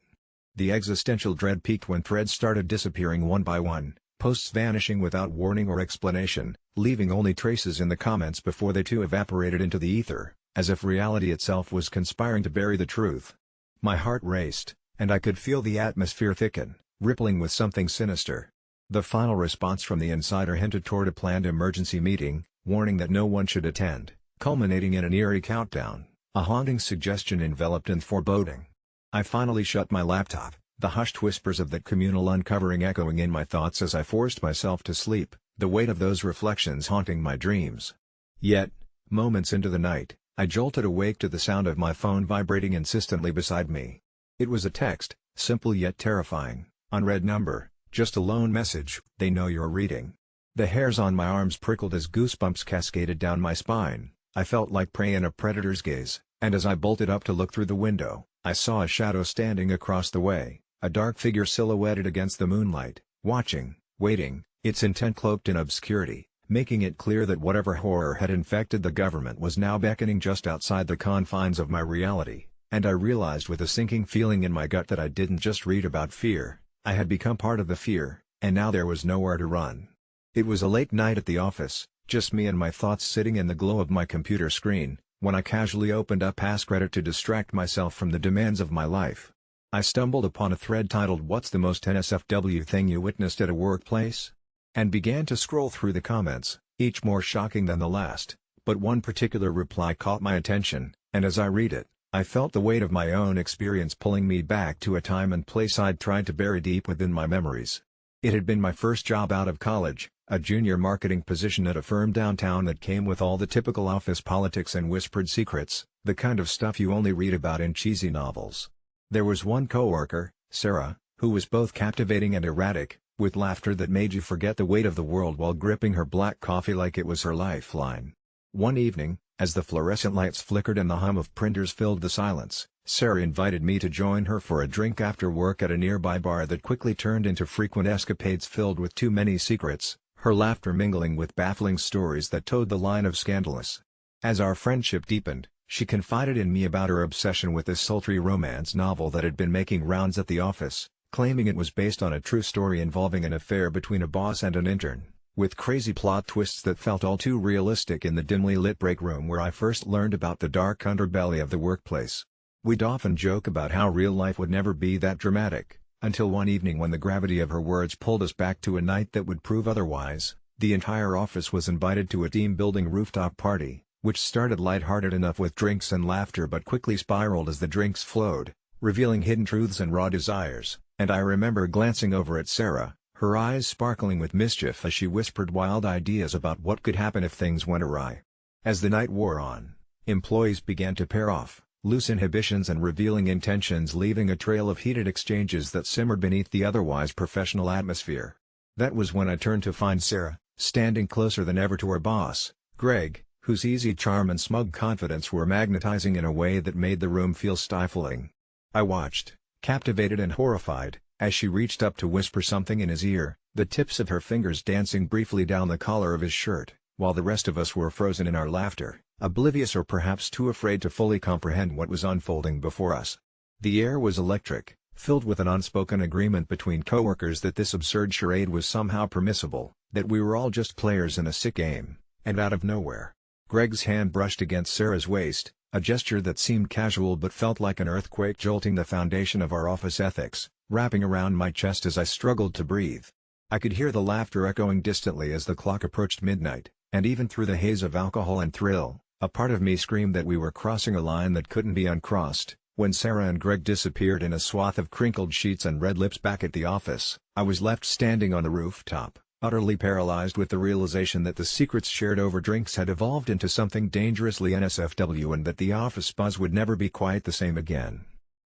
The existential dread peaked when threads started disappearing one by one, posts vanishing without warning or explanation, leaving only traces in the comments before they too evaporated into the ether, as if reality itself was conspiring to bury the truth. My heart raced, and I could feel the atmosphere thicken, rippling with something sinister. The final response from the insider hinted toward a planned emergency meeting, warning that no one should attend, culminating in an eerie countdown, a haunting suggestion enveloped in foreboding. I finally shut my laptop, the hushed whispers of that communal uncovering echoing in my thoughts as I forced myself to sleep, the weight of those reflections haunting my dreams. Yet, moments into the night, I jolted awake to the sound of my phone vibrating insistently beside me. It was a text, simple yet terrifying. Unread number, just a lone message. They know you're reading. The hairs on my arms prickled as goosebumps cascaded down my spine. I felt like prey in a predator's gaze, and as I bolted up to look through the window, I saw a shadow standing across the way, a dark figure silhouetted against the moonlight, watching, waiting, its intent cloaked in obscurity, making it clear that whatever horror had infected the government was now beckoning just outside the confines of my reality, and I realized with a sinking feeling in my gut that I didn't just read about fear. I had become part of the fear, and now there was nowhere to run. It was a late night at the office, just me and my thoughts sitting in the glow of my computer screen, when I casually opened up Reddit to distract myself from the demands of my life. I stumbled upon a thread titled "What's the most NSFW thing you witnessed at a workplace?" and began to scroll through the comments, each more shocking than the last, but one particular reply caught my attention, and as I read it, I felt the weight of my own experience pulling me back to a time and place I'd tried to bury deep within my memories. It had been my first job out of college, a junior marketing position at a firm downtown that came with all the typical office politics and whispered secrets, the kind of stuff you only read about in cheesy novels. There was one coworker, Sarah, who was both captivating and erratic, with laughter that made you forget the weight of the world while gripping her black coffee like it was her lifeline. One evening, as the fluorescent lights flickered and the hum of printers filled the silence, Sarah invited me to join her for a drink after work at a nearby bar that quickly turned into frequent escapades filled with too many secrets, her laughter mingling with baffling stories that towed the line of scandalous. As our friendship deepened, she confided in me about her obsession with this sultry romance novel that had been making rounds at the office, claiming it was based on a true story involving an affair between a boss and an intern, with crazy plot twists that felt all too realistic in the dimly lit break room where I first learned about the dark underbelly of the workplace. We'd often joke about how real life would never be that dramatic, until one evening when the gravity of her words pulled us back to a night that would prove otherwise. The entire office was invited to a team-building rooftop party, which started lighthearted enough with drinks and laughter but quickly spiraled as the drinks flowed, revealing hidden truths and raw desires, and I remember glancing over at Sarah, her eyes sparkling with mischief as she whispered wild ideas about what could happen if things went awry. As the night wore on, employees began to pair off, loose inhibitions and revealing intentions, leaving a trail of heated exchanges that simmered beneath the otherwise professional atmosphere. That was when I turned to find Sarah, standing closer than ever to her boss, Greg, whose easy charm and smug confidence were magnetizing in a way that made the room feel stifling. I watched, captivated and horrified, as she reached up to whisper something in his ear, the tips of her fingers dancing briefly down the collar of his shirt, while the rest of us were frozen in our laughter, oblivious or perhaps too afraid to fully comprehend what was unfolding before us. The air was electric, filled with an unspoken agreement between coworkers that this absurd charade was somehow permissible, that we were all just players in a sick game, and out of nowhere, Greg's hand brushed against Sarah's waist, a gesture that seemed casual but felt like an earthquake jolting the foundation of our office ethics, wrapping around my chest as I struggled to breathe. I could hear the laughter echoing distantly as the clock approached midnight, and even through the haze of alcohol and thrill, a part of me screamed that we were crossing a line that couldn't be uncrossed. When Sarah and Greg disappeared in a swath of crinkled sheets and red lips back at the office, I was left standing on the rooftop, utterly paralyzed with the realization that the secrets shared over drinks had evolved into something dangerously NSFW and that the office buzz would never be quite the same again.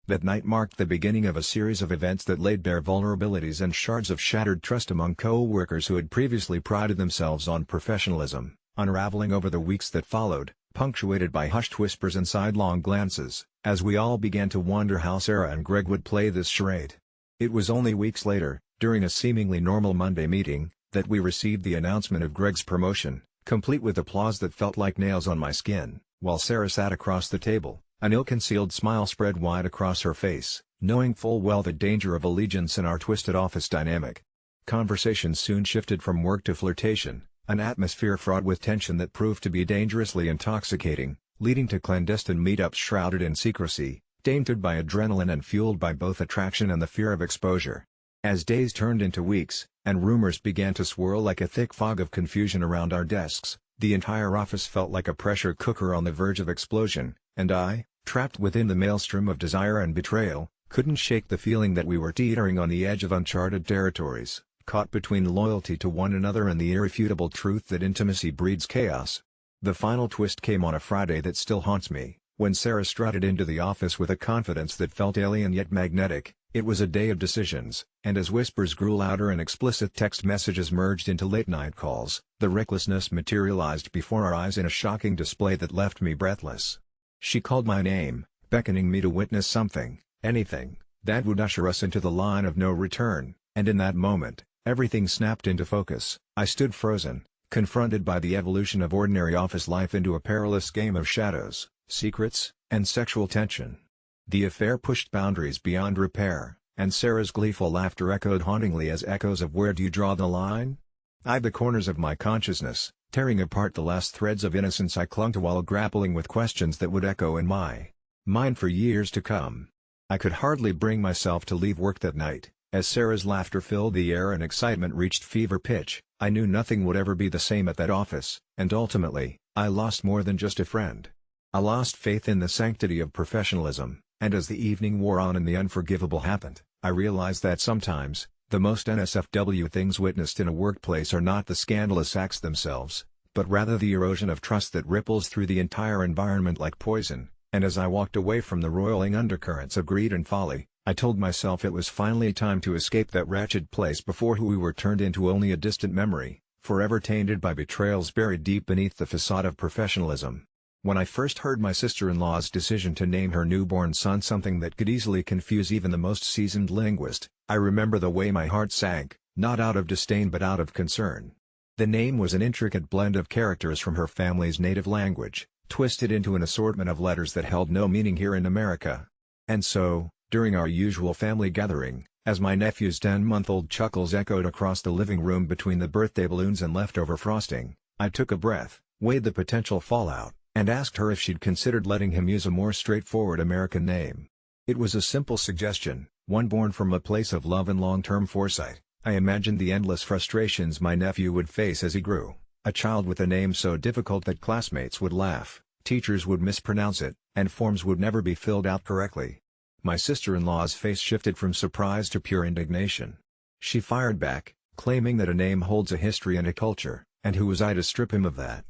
That night marked the beginning of a series of events that laid bare vulnerabilities and shards of shattered trust among co-workers who had previously prided themselves on professionalism, unraveling over the weeks that followed, punctuated by hushed whispers and sidelong glances, as we all began to wonder how Sarah and Greg would play this charade. It was only weeks later, during a seemingly normal Monday meeting, that we received the announcement of Greg's promotion, complete with applause that felt like nails on my skin, while Sarah sat across the table, an ill-concealed smile spread wide across her face, knowing full well the danger of allegiance in our twisted office dynamic. Conversations soon shifted from work to flirtation, an atmosphere fraught with tension that proved to be dangerously intoxicating, leading to clandestine meetups shrouded in secrecy, tainted by adrenaline and fueled by both attraction and the fear of exposure. As days turned into weeks, and rumors began to swirl like a thick fog of confusion around our desks, the entire office felt like a pressure cooker on the verge of explosion, and I, trapped within the maelstrom of desire and betrayal, couldn't shake the feeling that we were teetering on the edge of uncharted territories, caught between loyalty to one another and the irrefutable truth that intimacy breeds chaos. The final twist came on a Friday that still haunts me, when Sarah strutted into the office with a confidence that felt alien yet magnetic. It was a day of decisions, and as whispers grew louder and explicit text messages merged into late-night calls, the recklessness materialized before our eyes in a shocking display that left me breathless. She called my name, beckoning me to witness something, anything, that would usher us into the line of no return, and in that moment, everything snapped into focus. I stood frozen, confronted by the evolution of ordinary office life into a perilous game of shadows, secrets, and sexual tension. The affair pushed boundaries beyond repair, and Sarah's gleeful laughter echoed hauntingly as echoes of "Where do you draw the line?" eyed the corners of my consciousness, tearing apart the last threads of innocence I clung to while grappling with questions that would echo in my mind for years to come. I could hardly bring myself to leave work that night. As Sarah's laughter filled the air and excitement reached fever pitch, I knew nothing would ever be the same at that office, and ultimately, I lost more than just a friend. I lost faith in the sanctity of professionalism, and as the evening wore on and the unforgivable happened, I realized that sometimes, the most NSFW things witnessed in a workplace are not the scandalous acts themselves, but rather the erosion of trust that ripples through the entire environment like poison. And as I walked away from the roiling undercurrents of greed and folly, I told myself it was finally time to escape that wretched place before we were turned into only a distant memory, forever tainted by betrayals buried deep beneath the facade of professionalism. When I first heard my sister-in-law's decision to name her newborn son something that could easily confuse even the most seasoned linguist, I remember the way my heart sank, not out of disdain but out of concern. The name was an intricate blend of characters from her family's native language, twisted into an assortment of letters that held no meaning here in America. And so, during our usual family gathering, as my nephew's 10-month-old chuckles echoed across the living room between the birthday balloons and leftover frosting, I took a breath, weighed the potential fallout, and asked her if she'd considered letting him use a more straightforward American name. It was a simple suggestion, one born from a place of love and long-term foresight. I imagined the endless frustrations my nephew would face as he grew, A child with a name so difficult that classmates would laugh, teachers would mispronounce it, and forms would never be filled out correctly. My sister-in-law's face shifted from surprise to pure indignation. She fired back, claiming that a name holds a history and a culture, and who was I to strip him of that?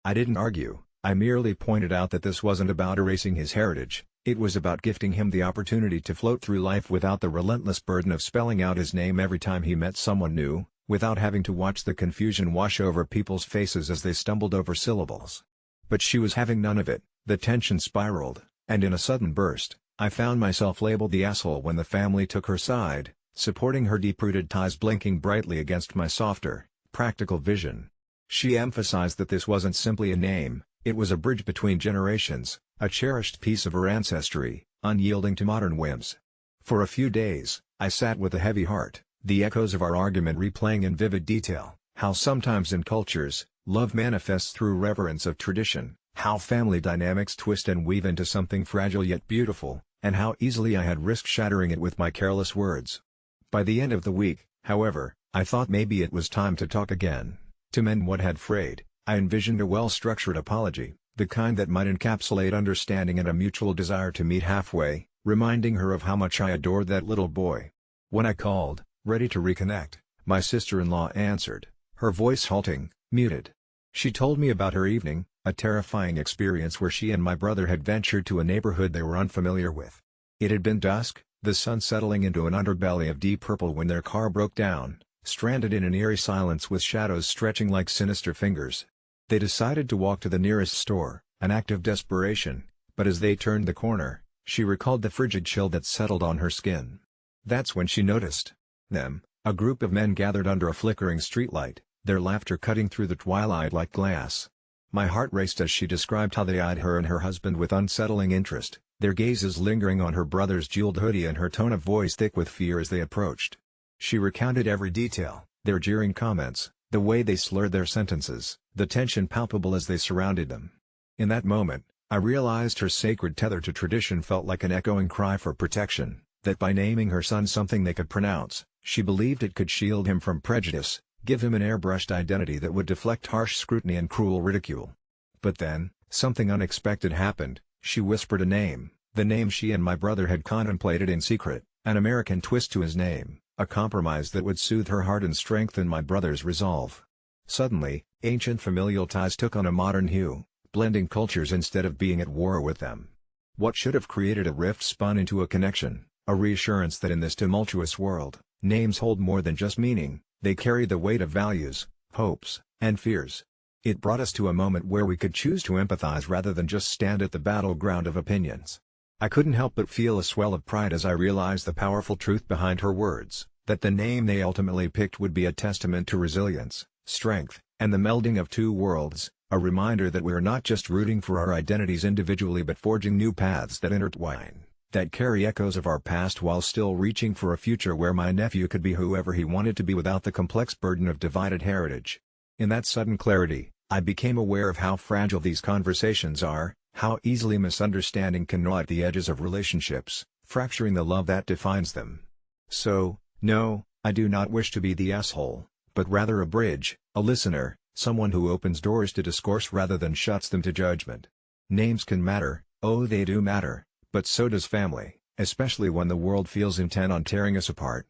I didn't argue, I merely pointed out that this wasn't about erasing his heritage, it was about gifting him the opportunity to float through life without the relentless burden of spelling out his name every time he met someone new, without having to watch the confusion wash over people's faces as they stumbled over syllables. But she was having none of it, the tension spiraled, and in a sudden burst, I found myself labeled the asshole when the family took her side, supporting her deep-rooted ties blinking brightly against my softer, practical vision. She emphasized that this wasn't simply a name, it was a bridge between generations, a cherished piece of her ancestry, unyielding to modern whims. For a few days, I sat with a heavy heart, the echoes of our argument replaying in vivid detail, how sometimes in cultures, love manifests through reverence of tradition, how family dynamics twist and weave into something fragile yet beautiful, and how easily I had risked shattering it with my careless words. By the end of the week, however, I thought maybe it was time to talk again. To mend what had frayed, I envisioned a well-structured apology, the kind that might encapsulate understanding and a mutual desire to meet halfway, reminding her of how much I adored that little boy. When I called, ready to reconnect, my sister-in-law answered, her voice halting, muted. She told me about her evening, a terrifying experience where she and my brother had ventured to a neighborhood they were unfamiliar with. It had been dusk, the sun settling into an underbelly of deep purple when their car broke down, stranded in an eerie silence with shadows stretching like sinister fingers. They decided to walk to the nearest store, an act of desperation, but as they turned the corner, she recalled the frigid chill that settled on her skin. That's when she noticed them, a group of men gathered under a flickering streetlight, their laughter cutting through the twilight like glass. My heart raced as she described how they eyed her and her husband with unsettling interest, their gazes lingering on her brother's jeweled hoodie and her tone of voice thick with fear as they approached. She recounted every detail, their jeering comments, the way they slurred their sentences, the tension palpable as they surrounded them. In that moment, I realized her sacred tether to tradition felt like an echoing cry for protection, that by naming her son something they could pronounce, she believed it could shield him from prejudice, give him an airbrushed identity that would deflect harsh scrutiny and cruel ridicule. But then, something unexpected happened. She whispered a name, the name she and my brother had contemplated in secret, an American twist to his name, a compromise that would soothe her heart and strengthen my brother's resolve. Suddenly, ancient familial ties took on a modern hue, blending cultures instead of being at war with them. What should have created a rift spun into a connection, a reassurance that in this tumultuous world, names hold more than just meaning, they carry the weight of values, hopes, and fears. It brought us to a moment where we could choose to empathize rather than just stand at the battleground of opinions. I couldn't help but feel a swell of pride as I realized the powerful truth behind her words, that the name they ultimately picked would be a testament to resilience, strength, and the melding of two worlds, a reminder that we're not just rooting for our identities individually but forging new paths that intertwine, that carry echoes of our past while still reaching for a future where my nephew could be whoever he wanted to be without the complex burden of divided heritage. In that sudden clarity, I became aware of how fragile these conversations are, how easily misunderstanding can gnaw at the edges of relationships, fracturing the love that defines them. So, no, I do not wish to be the asshole, but rather a bridge, a listener, someone who opens doors to discourse rather than shuts them to judgment. Names can matter, oh they do matter, but so does family, especially when the world feels intent on tearing us apart.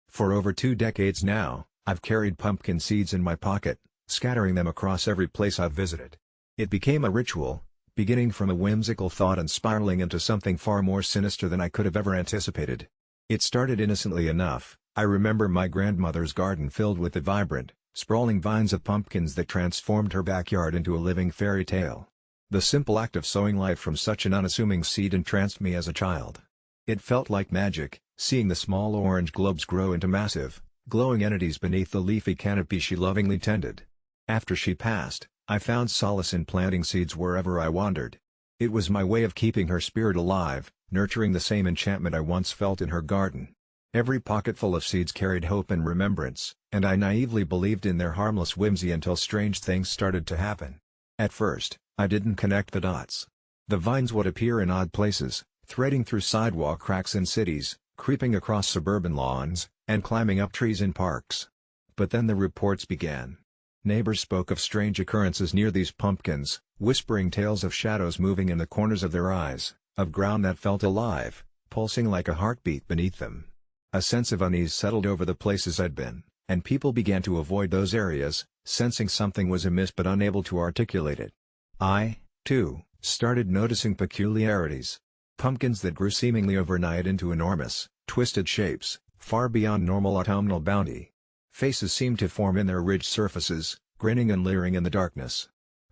For over 2 decades now, I've carried pumpkin seeds in my pocket, scattering them across every place I've visited. It became a ritual, beginning from a whimsical thought and spiraling into something far more sinister than I could have ever anticipated. It started innocently enough. I remember my grandmother's garden filled with the vibrant, sprawling vines of pumpkins that transformed her backyard into a living fairy tale. The simple act of sowing life from such an unassuming seed entranced me as a child. It felt like magic, seeing the small orange globes grow into massive, glowing entities beneath the leafy canopy she lovingly tended. After she passed, I found solace in planting seeds wherever I wandered. It was my way of keeping her spirit alive, nurturing the same enchantment I once felt in her garden. Every pocketful of seeds carried hope and remembrance, and I naively believed in their harmless whimsy until strange things started to happen. At first, I didn't connect the dots. The vines would appear in odd places, threading through sidewalk cracks in cities, creeping across suburban lawns, and climbing up trees in parks. But then the reports began. Neighbors spoke of strange occurrences near these pumpkins, whispering tales of shadows moving in the corners of their eyes, of ground that felt alive, pulsing like a heartbeat beneath them. A sense of unease settled over the places I'd been, and people began to avoid those areas, sensing something was amiss but unable to articulate it. I, too, started noticing peculiarities. Pumpkins that grew seemingly overnight into enormous, twisted shapes, far beyond normal autumnal bounty. Faces seemed to form in their ridged surfaces, grinning and leering in the darkness.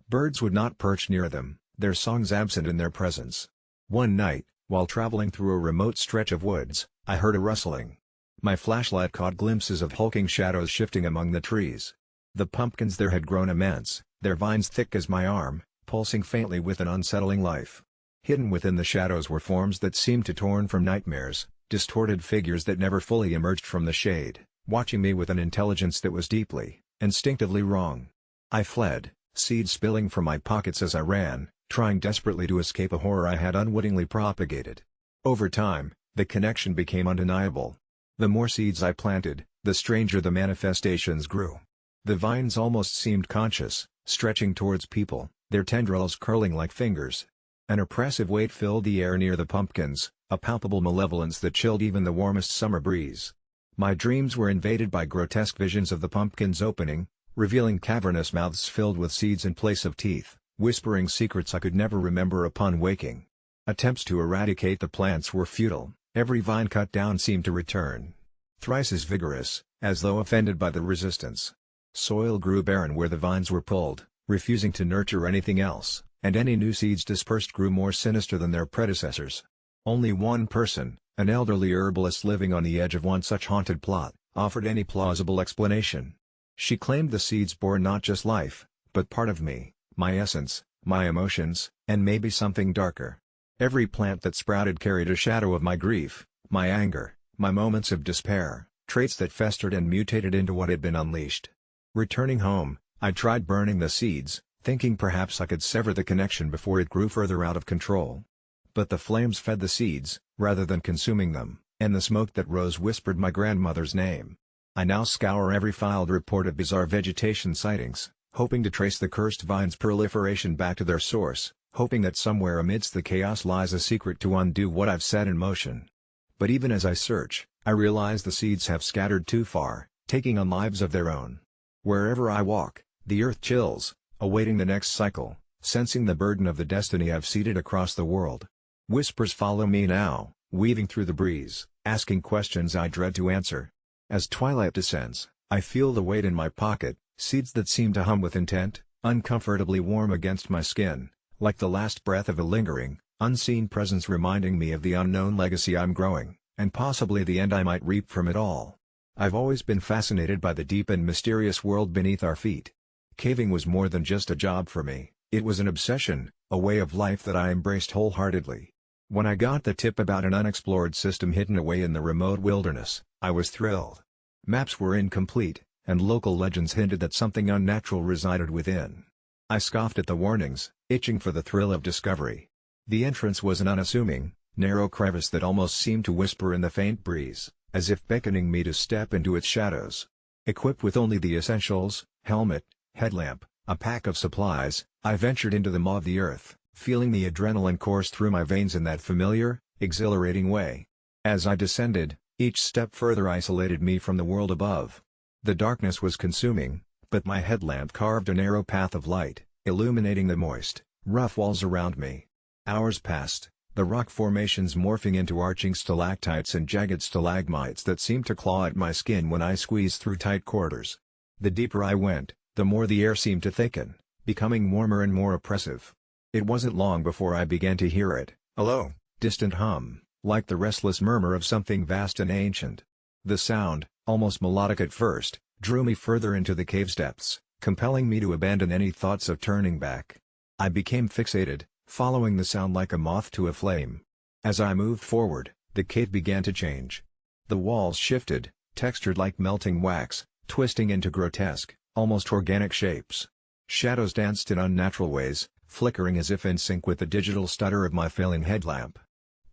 Birds would not perch near them, their songs absent in their presence. One night, while traveling through a remote stretch of woods, I heard a rustling. My flashlight caught glimpses of hulking shadows shifting among the trees. The pumpkins there had grown immense, their vines thick as my arm, pulsing faintly with an unsettling life. Hidden within the shadows were forms that seemed to torn from nightmares, distorted figures that never fully emerged from the shade, watching me with an intelligence that was deeply, instinctively wrong. I fled, seeds spilling from my pockets as I ran, trying desperately to escape a horror I had unwittingly propagated. Over time, the connection became undeniable. The more seeds I planted, the stranger the manifestations grew. The vines almost seemed conscious, stretching towards people, their tendrils curling like fingers. An oppressive weight filled the air near the pumpkins, a palpable malevolence that chilled even the warmest summer breeze. My dreams were invaded by grotesque visions of the pumpkins opening, revealing cavernous mouths filled with seeds in place of teeth, whispering secrets I could never remember upon waking. Attempts to eradicate the plants were futile, every vine cut down seemed to return. Thrice as vigorous, as though offended by the resistance. Soil grew barren where the vines were pulled, refusing to nurture anything else, and any new seeds dispersed grew more sinister than their predecessors. Only one person, an elderly herbalist living on the edge of one such haunted plot, offered any plausible explanation. She claimed the seeds bore not just life, but part of me, my essence, my emotions, and maybe something darker. Every plant that sprouted carried a shadow of my grief, my anger, my moments of despair, traits that festered and mutated into what had been unleashed. Returning home, I tried burning the seeds, thinking perhaps I could sever the connection before it grew further out of control. But the flames fed the seeds, rather than consuming them, and the smoke that rose whispered my grandmother's name. I now scour every filed report of bizarre vegetation sightings, hoping to trace the cursed vine's proliferation back to their source, hoping that somewhere amidst the chaos lies a secret to undo what I've set in motion. But even as I search, I realize the seeds have scattered too far, taking on lives of their own. Wherever I walk, the earth chills, awaiting the next cycle, sensing the burden of the destiny I've seeded across the world. Whispers follow me now, weaving through the breeze, asking questions I dread to answer. As twilight descends, I feel the weight in my pocket, seeds that seem to hum with intent, uncomfortably warm against my skin, like the last breath of a lingering, unseen presence reminding me of the unknown legacy I'm growing, and possibly the end I might reap from it all. I've always been fascinated by the deep and mysterious world beneath our feet. Caving was more than just a job for me, it was an obsession, a way of life that I embraced wholeheartedly. When I got the tip about an unexplored system hidden away in the remote wilderness, I was thrilled. Maps were incomplete, and local legends hinted that something unnatural resided within. I scoffed at the warnings, itching for the thrill of discovery. The entrance was an unassuming, narrow crevice that almost seemed to whisper in the faint breeze, as if beckoning me to step into its shadows. Equipped with only the essentials, helmet, headlamp, a pack of supplies, I ventured into the maw of the earth, feeling the adrenaline course through my veins in that familiar, exhilarating way. As I descended, each step further isolated me from the world above. The darkness was consuming, but my headlamp carved a narrow path of light, illuminating the moist, rough walls around me. Hours passed, the rock formations morphing into arching stalactites and jagged stalagmites that seemed to claw at my skin when I squeezed through tight quarters. The deeper I went, the more the air seemed to thicken, becoming warmer and more oppressive. It wasn't long before I began to hear it, a low, distant hum, like the restless murmur of something vast and ancient. The sound, almost melodic at first, drew me further into the cave's depths, compelling me to abandon any thoughts of turning back. I became fixated, following the sound like a moth to a flame. As I moved forward, the cave began to change. The walls shifted, textured like melting wax, twisting into grotesque, almost organic shapes. Shadows danced in unnatural ways, flickering as if in sync with the digital stutter of my failing headlamp.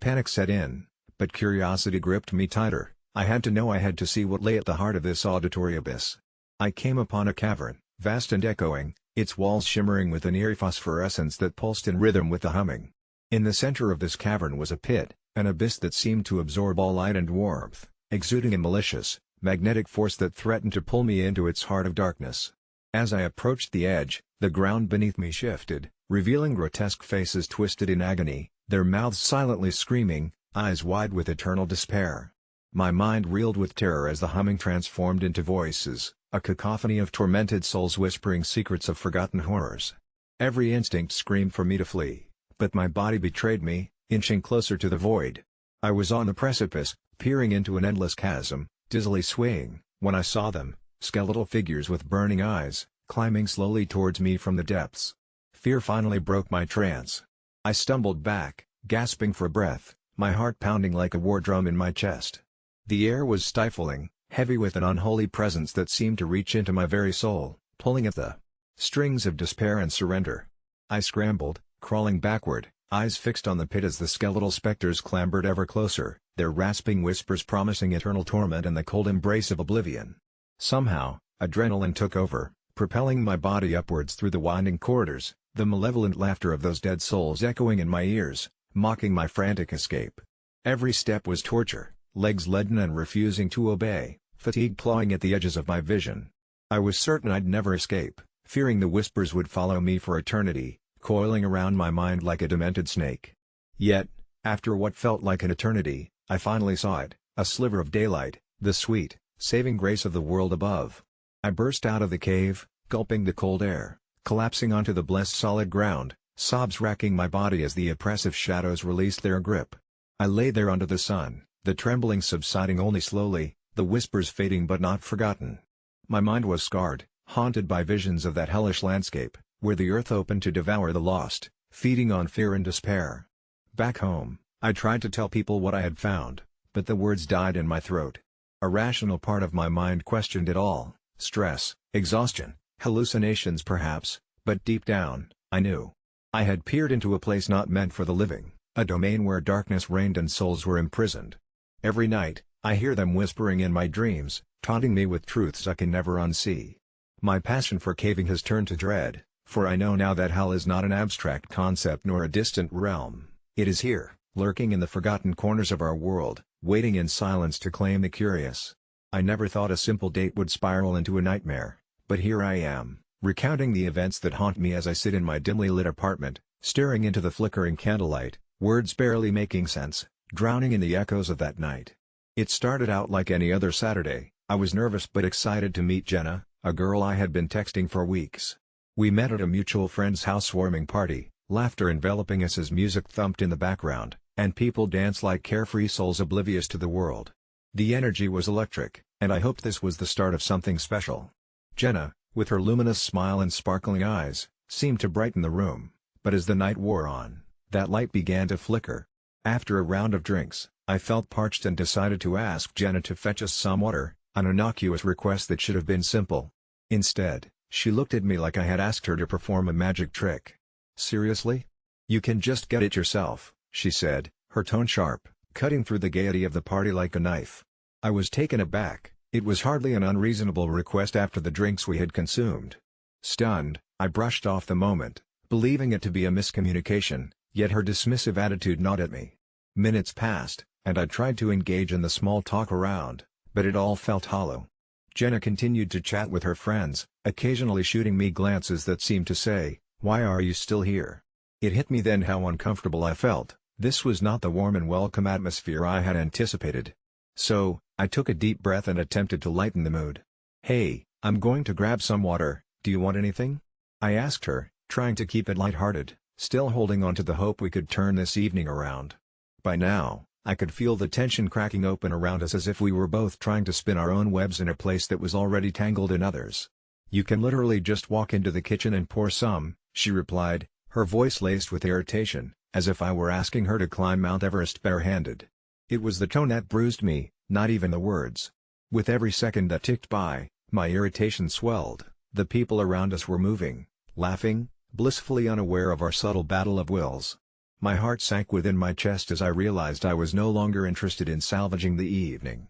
Panic set in, but curiosity gripped me tighter. I had to know, I had to see what lay at the heart of this auditory abyss. I came upon a cavern, Vast and echoing, its walls shimmering with an eerie phosphorescence that pulsed in rhythm with the humming. In the center of this cavern was a pit, an abyss that seemed to absorb all light and warmth, exuding a malicious, magnetic force that threatened to pull me into its heart of darkness. As I approached the edge, the ground beneath me shifted, revealing grotesque faces twisted in agony, their mouths silently screaming, eyes wide with eternal despair. My mind reeled with terror as the humming transformed into voices, a cacophony of tormented souls whispering secrets of forgotten horrors. Every instinct screamed for me to flee, but my body betrayed me, inching closer to the void. I was on the precipice, peering into an endless chasm, dizzily swaying, when I saw them, skeletal figures with burning eyes, climbing slowly towards me from the depths. Fear finally broke my trance. I stumbled back, gasping for breath, my heart pounding like a war drum in my chest. The air was stifling, heavy with an unholy presence that seemed to reach into my very soul, pulling at the strings of despair and surrender. I scrambled, crawling backward, eyes fixed on the pit as the skeletal specters clambered ever closer, their rasping whispers promising eternal torment and the cold embrace of oblivion. Somehow, adrenaline took over, propelling my body upwards through the winding corridors, the malevolent laughter of those dead souls echoing in my ears, mocking my frantic escape. Every step was torture, legs leaden and refusing to obey, fatigue clawing at the edges of my vision. I was certain I'd never escape, fearing the whispers would follow me for eternity, coiling around my mind like a demented snake. Yet, after what felt like an eternity, I finally saw it, a sliver of daylight, the sweet, saving grace of the world above. I burst out of the cave, gulping the cold air, collapsing onto the blessed solid ground, sobs racking my body as the oppressive shadows released their grip. I lay there under the sun, the trembling subsiding only slowly, the whispers fading but not forgotten. My mind was scarred, haunted by visions of that hellish landscape, where the earth opened to devour the lost, feeding on fear and despair. Back home, I tried to tell people what I had found, but the words died in my throat. A rational part of my mind questioned it all, stress, exhaustion, hallucinations perhaps, but deep down, I knew. I had peered into a place not meant for the living, a domain where darkness reigned and souls were imprisoned. Every night, I hear them whispering in my dreams, taunting me with truths I can never unsee. My passion for caving has turned to dread, for I know now that hell is not an abstract concept nor a distant realm. It is here, lurking in the forgotten corners of our world, waiting in silence to claim the curious. I never thought a simple date would spiral into a nightmare, but here I am, recounting the events that haunt me as I sit in my dimly lit apartment, staring into the flickering candlelight, words barely making sense, drowning in the echoes of that night. It started out like any other Saturday. I was nervous but excited to meet Jenna, a girl I had been texting for weeks. We met at a mutual friend's housewarming party, laughter enveloping us as music thumped in the background, and people danced like carefree souls oblivious to the world. The energy was electric, and I hoped this was the start of something special. Jenna, with her luminous smile and sparkling eyes, seemed to brighten the room, but as the night wore on, that light began to flicker. After a round of drinks, I felt parched and decided to ask Jenna to fetch us some water, an innocuous request that should have been simple. Instead, she looked at me like I had asked her to perform a magic trick. "Seriously? You can just get it yourself," she said, her tone sharp, cutting through the gaiety of the party like a knife. I was taken aback. It was hardly an unreasonable request after the drinks we had consumed. Stunned, I brushed off the moment, believing it to be a miscommunication, yet her dismissive attitude gnawed at me. Minutes passed, and I tried to engage in the small talk around, but it all felt hollow. Jenna continued to chat with her friends, occasionally shooting me glances that seemed to say, "Why are you still here?" It hit me then how uncomfortable I felt. This was not the warm and welcome atmosphere I had anticipated. So, I took a deep breath and attempted to lighten the mood. "Hey, I'm going to grab some water, do you want anything?" I asked her, trying to keep it lighthearted, still holding on to the hope we could turn this evening around. By now, I could feel the tension cracking open around us as if we were both trying to spin our own webs in a place that was already tangled in others. "You can literally just walk into the kitchen and pour some," she replied, her voice laced with irritation, as if I were asking her to climb Mount Everest barehanded. It was the tone that bruised me, not even the words. With every second that ticked by, my irritation swelled. The people around us were moving, laughing, blissfully unaware of our subtle battle of wills. My heart sank within my chest as I realized I was no longer interested in salvaging the evening.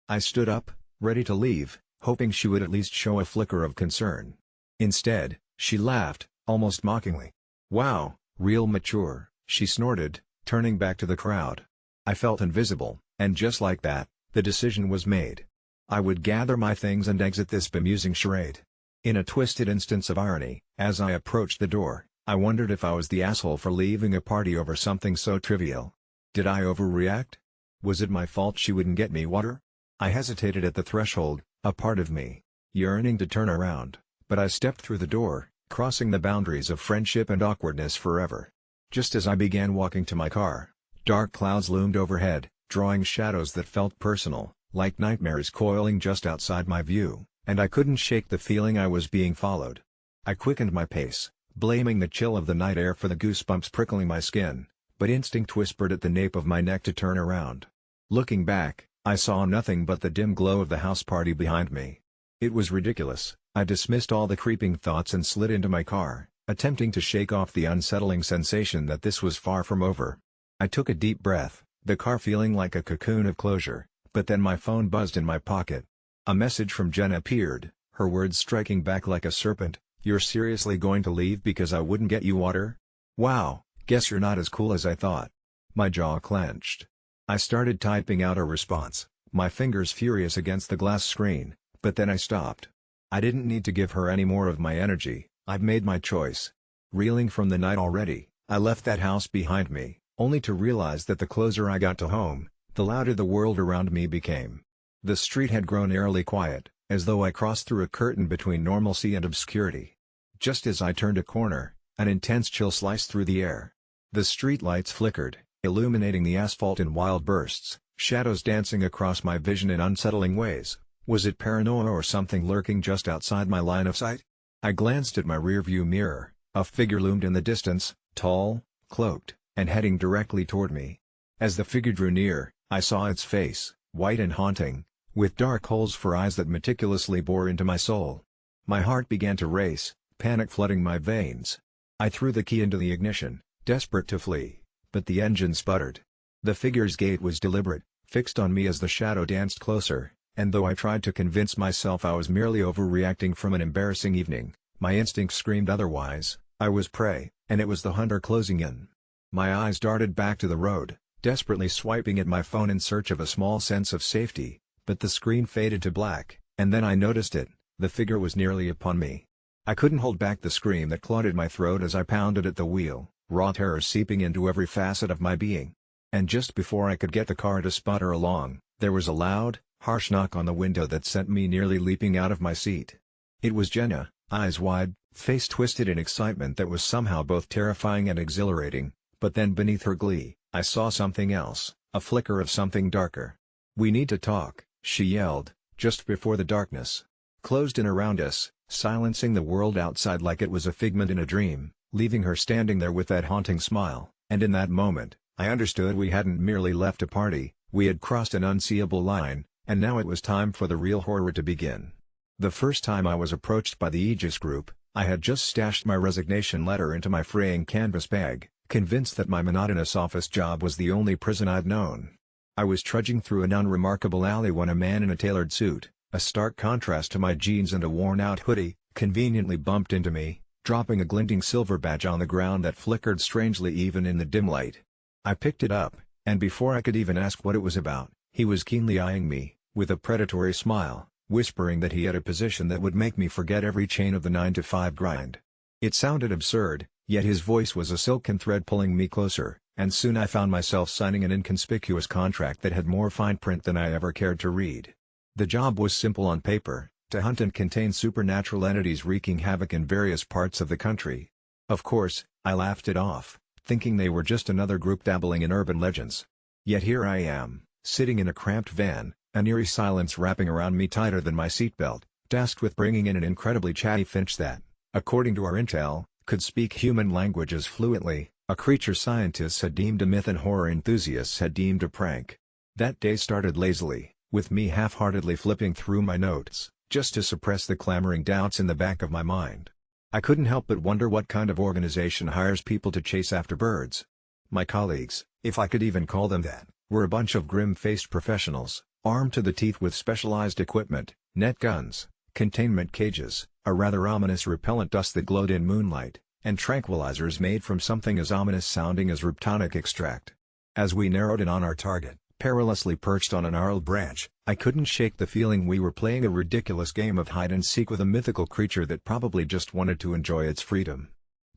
I stood up, ready to leave, hoping she would at least show a flicker of concern. Instead, she laughed, almost mockingly. "Wow, real mature," she snorted, turning back to the crowd. I felt invisible, and just like that, the decision was made. I would gather my things and exit this bemusing charade. In a twisted instance of irony, as I approached the door, I wondered if I was the asshole for leaving a party over something so trivial. Did I overreact? Was it my fault she wouldn't get me water? I hesitated at the threshold, a part of me yearning to turn around, but I stepped through the door, crossing the boundaries of friendship and awkwardness forever. Just as I began walking to my car, dark clouds loomed overhead, drawing shadows that felt personal, like nightmares coiling just outside my view, and I couldn't shake the feeling I was being followed. I quickened my pace, blaming the chill of the night air for the goosebumps prickling my skin, but instinct whispered at the nape of my neck to turn around. Looking back, I saw nothing but the dim glow of the house party behind me. It was ridiculous. I dismissed all the creeping thoughts and slid into my car, attempting to shake off the unsettling sensation that this was far from over. I took a deep breath, the car feeling like a cocoon of closure, but then my phone buzzed in my pocket. A message from Jen appeared, her words striking back like a serpent. "You're seriously going to leave because I wouldn't get you water? Wow, guess you're not as cool as I thought." My jaw clenched. I started typing out a response, my fingers furious against the glass screen, but then I stopped. I didn't need to give her any more of my energy. I'd made my choice. Reeling from the night already, I left that house behind me, only to realize that the closer I got to home, the louder the world around me became. The street had grown eerily quiet, as though I crossed through a curtain between normalcy and obscurity. Just as I turned a corner, an intense chill sliced through the air. The street lights flickered, illuminating the asphalt in wild bursts, shadows dancing across my vision in unsettling ways. Was it paranoia or something lurking just outside my line of sight? I glanced at my rearview mirror. A figure loomed in the distance, tall, cloaked, and heading directly toward me. As the figure drew near, I saw its face, white and haunting, with dark holes for eyes that meticulously bore into my soul. My heart began to race, panic flooding my veins. I threw the key into the ignition, desperate to flee, but the engine sputtered. The figure's gait was deliberate, fixed on me as the shadow danced closer, and though I tried to convince myself I was merely overreacting from an embarrassing evening, my instinct screamed otherwise. I was prey, and it was the hunter closing in. My eyes darted back to the road, desperately swiping at my phone in search of a small sense of safety, but the screen faded to black, and then I noticed it, the figure was nearly upon me. I couldn't hold back the scream that clawed at my throat as I pounded at the wheel, raw terror seeping into every facet of my being. And just before I could get the car to sputter along, there was a loud, harsh knock on the window that sent me nearly leaping out of my seat. It was Jenna, eyes wide, face twisted in excitement that was somehow both terrifying and exhilarating, but then beneath her glee, I saw something else, a flicker of something darker. "We need to talk," she yelled, just before the darkness closed in around us, silencing the world outside like it was a figment in a dream, leaving her standing there with that haunting smile, and in that moment, I understood we hadn't merely left a party, we had crossed an unseeable line, and now it was time for the real horror to begin. The first time I was approached by the Aegis group, I had just stashed my resignation letter into my fraying canvas bag, convinced that my monotonous office job was the only prison I'd known. I was trudging through an unremarkable alley when a man in a tailored suit, a stark contrast to my jeans and a worn-out hoodie, conveniently bumped into me, dropping a glinting silver badge on the ground that flickered strangely even in the dim light. I picked it up, and before I could even ask what it was about, he was keenly eyeing me, with a predatory smile, whispering that he had a position that would make me forget every chain of the 9-to-5 grind. It sounded absurd, yet his voice was a silken thread pulling me closer, and soon I found myself signing an inconspicuous contract that had more fine print than I ever cared to read. The job was simple on paper, to hunt and contain supernatural entities wreaking havoc in various parts of the country. Of course, I laughed it off, thinking they were just another group dabbling in urban legends. Yet here I am, sitting in a cramped van, an eerie silence wrapping around me tighter than my seatbelt, tasked with bringing in an incredibly chatty finch that, according to our intel, could speak human languages fluently, a creature scientists had deemed a myth and horror enthusiasts had deemed a prank. That day started lazily, with me half-heartedly flipping through my notes, just to suppress the clamoring doubts in the back of my mind. I couldn't help but wonder what kind of organization hires people to chase after birds. My colleagues, if I could even call them that, were a bunch of grim-faced professionals, armed to the teeth with specialized equipment, net guns, containment cages, a rather ominous repellent dust that glowed in moonlight, and tranquilizers made from something as ominous sounding as riptonic extract. As we narrowed in on our target, perilously perched on a gnarled branch, I couldn't shake the feeling we were playing a ridiculous game of hide-and-seek with a mythical creature that probably just wanted to enjoy its freedom.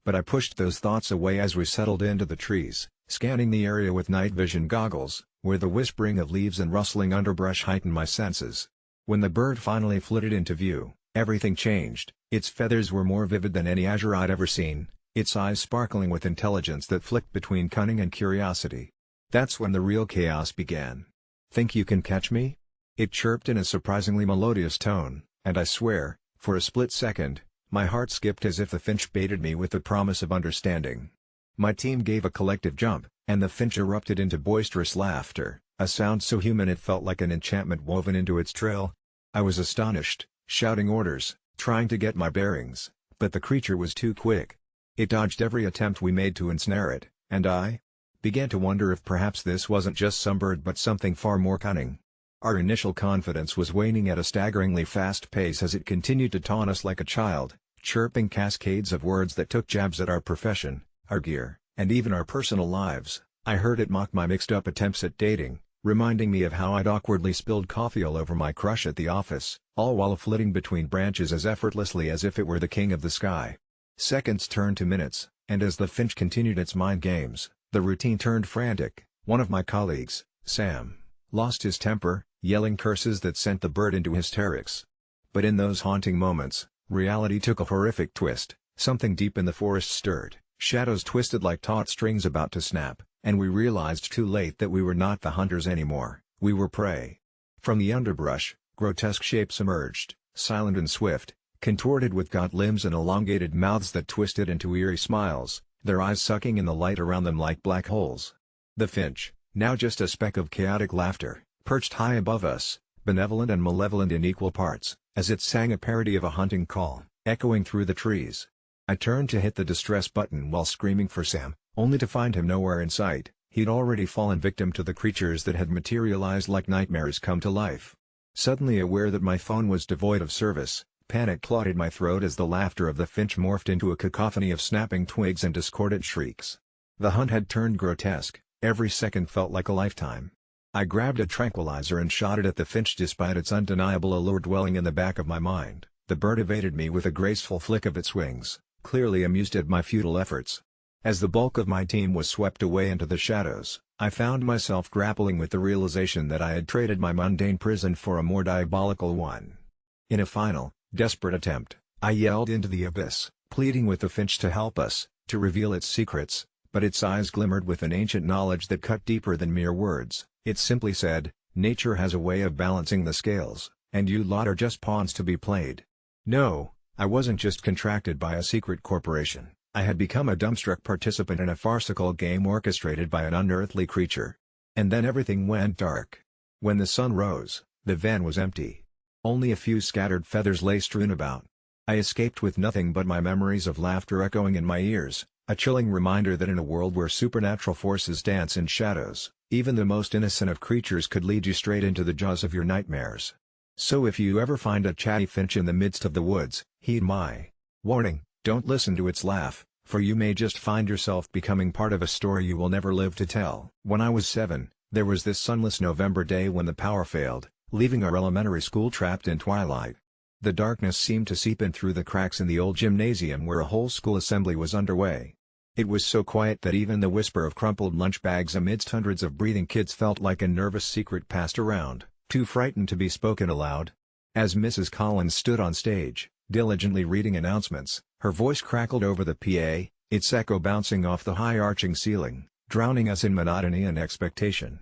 But I pushed those thoughts away as we settled into the trees, scanning the area with night vision goggles, where the whispering of leaves and rustling underbrush heightened my senses. When the bird finally flitted into view, everything changed. Its feathers were more vivid than any azure I'd ever seen, its eyes sparkling with intelligence that flicked between cunning and curiosity. That's when the real chaos began. "Think you can catch me?" It chirped in a surprisingly melodious tone, and I swear, for a split second, my heart skipped as if the finch baited me with the promise of understanding. My team gave a collective jump, and the finch erupted into boisterous laughter, a sound so human it felt like an enchantment woven into its trill. I was astonished, shouting orders, trying to get my bearings, but the creature was too quick. It dodged every attempt we made to ensnare it, and I began to wonder if perhaps this wasn't just some bird but something far more cunning. Our initial confidence was waning at a staggeringly fast pace as it continued to taunt us like a child, chirping cascades of words that took jabs at our profession, our gear, and even our personal lives. I heard it mock my mixed-up attempts at dating, reminding me of how I'd awkwardly spilled coffee all over my crush at the office, all while flitting between branches as effortlessly as if it were the king of the sky. Seconds turned to minutes, and as the finch continued its mind games, the routine turned frantic. One of my colleagues, Sam, lost his temper, yelling curses that sent the bird into hysterics. But in those haunting moments, reality took a horrific twist. Something deep in the forest stirred, shadows twisted like taut strings about to snap, and we realized too late that we were not the hunters anymore, we were prey. From the underbrush, grotesque shapes emerged, silent and swift, contorted with gaunt limbs and elongated mouths that twisted into eerie smiles, their eyes sucking in the light around them like black holes. The finch, now just a speck of chaotic laughter, perched high above us, benevolent and malevolent in equal parts, as it sang a parody of a hunting call, echoing through the trees. I turned to hit the distress button while screaming for Sam, only to find him nowhere in sight. He'd already fallen victim to the creatures that had materialized like nightmares come to life. Suddenly aware that my phone was devoid of service, panic clotted my throat as the laughter of the finch morphed into a cacophony of snapping twigs and discordant shrieks. The hunt had turned grotesque, every second felt like a lifetime. I grabbed a tranquilizer and shot it at the finch despite its undeniable allure dwelling in the back of my mind. The bird evaded me with a graceful flick of its wings, clearly amused at my futile efforts. As the bulk of my team was swept away into the shadows, I found myself grappling with the realization that I had traded my mundane prison for a more diabolical one. In a final, desperate attempt, I yelled into the abyss, pleading with the finch to help us, to reveal its secrets, but its eyes glimmered with an ancient knowledge that cut deeper than mere words. It simply said, "Nature has a way of balancing the scales, and you lot are just pawns to be played." No, I wasn't just contracted by a secret corporation, I had become a dumbstruck participant in a farcical game orchestrated by an unearthly creature. And then everything went dark. When the sun rose, the van was empty. Only a few scattered feathers lay strewn about. I escaped with nothing but my memories of laughter echoing in my ears, a chilling reminder that in a world where supernatural forces dance in shadows, even the most innocent of creatures could lead you straight into the jaws of your nightmares. So if you ever find a chatty finch in the midst of the woods, heed my warning, don't listen to its laugh, for you may just find yourself becoming part of a story you will never live to tell. When I was 7, there was this sunless November day when the power failed, leaving our elementary school trapped in twilight. The darkness seemed to seep in through the cracks in the old gymnasium where a whole school assembly was underway. It was so quiet that even the whisper of crumpled lunch bags amidst hundreds of breathing kids felt like a nervous secret passed around, too frightened to be spoken aloud. As Mrs. Collins stood on stage, diligently reading announcements, her voice crackled over the PA, its echo bouncing off the high arching ceiling, drowning us in monotony and expectation.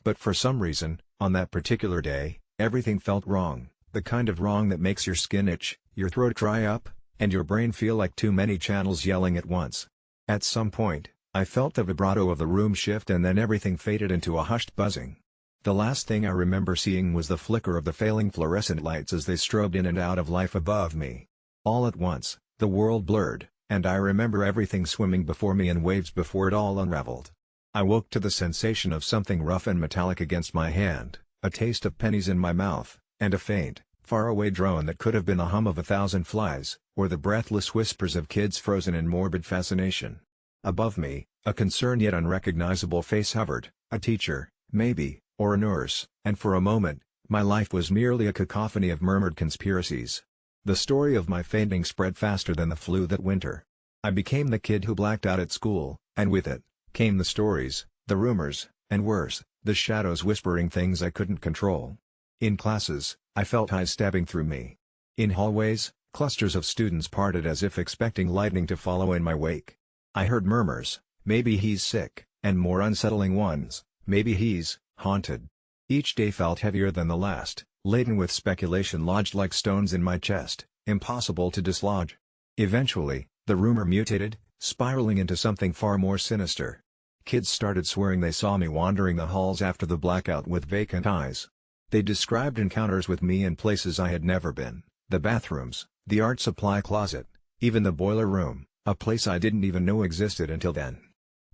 But for some reason, on that particular day, everything felt wrong, the kind of wrong that makes your skin itch, your throat dry up, and your brain feel like too many channels yelling at once. At some point, I felt the vibrato of the room shift and then everything faded into a hushed buzzing. The last thing I remember seeing was the flicker of the failing fluorescent lights as they strobed in and out of life above me. All at once, the world blurred, and I remember everything swimming before me in waves before it all unraveled. I woke to the sensation of something rough and metallic against my hand, a taste of pennies in my mouth, and a faint, faraway drone that could have been the hum of 1,000 flies, or the breathless whispers of kids frozen in morbid fascination. Above me, a concerned yet unrecognizable face hovered, a teacher, maybe, or a nurse, and for a moment, my life was merely a cacophony of murmured conspiracies. The story of my fainting spread faster than the flu that winter. I became the kid who blacked out at school, and with it, came the stories, the rumors, and worse, the shadows whispering things I couldn't control. In classes, I felt eyes stabbing through me. In hallways, clusters of students parted as if expecting lightning to follow in my wake. I heard murmurs, maybe he's sick, and more unsettling ones, maybe he's haunted. Each day felt heavier than the last, laden with speculation lodged like stones in my chest, impossible to dislodge. Eventually, the rumor mutated, spiraling into something far more sinister. Kids started swearing they saw me wandering the halls after the blackout with vacant eyes. They described encounters with me in places I had never been, the bathrooms, the art supply closet, even the boiler room, a place I didn't even know existed until then.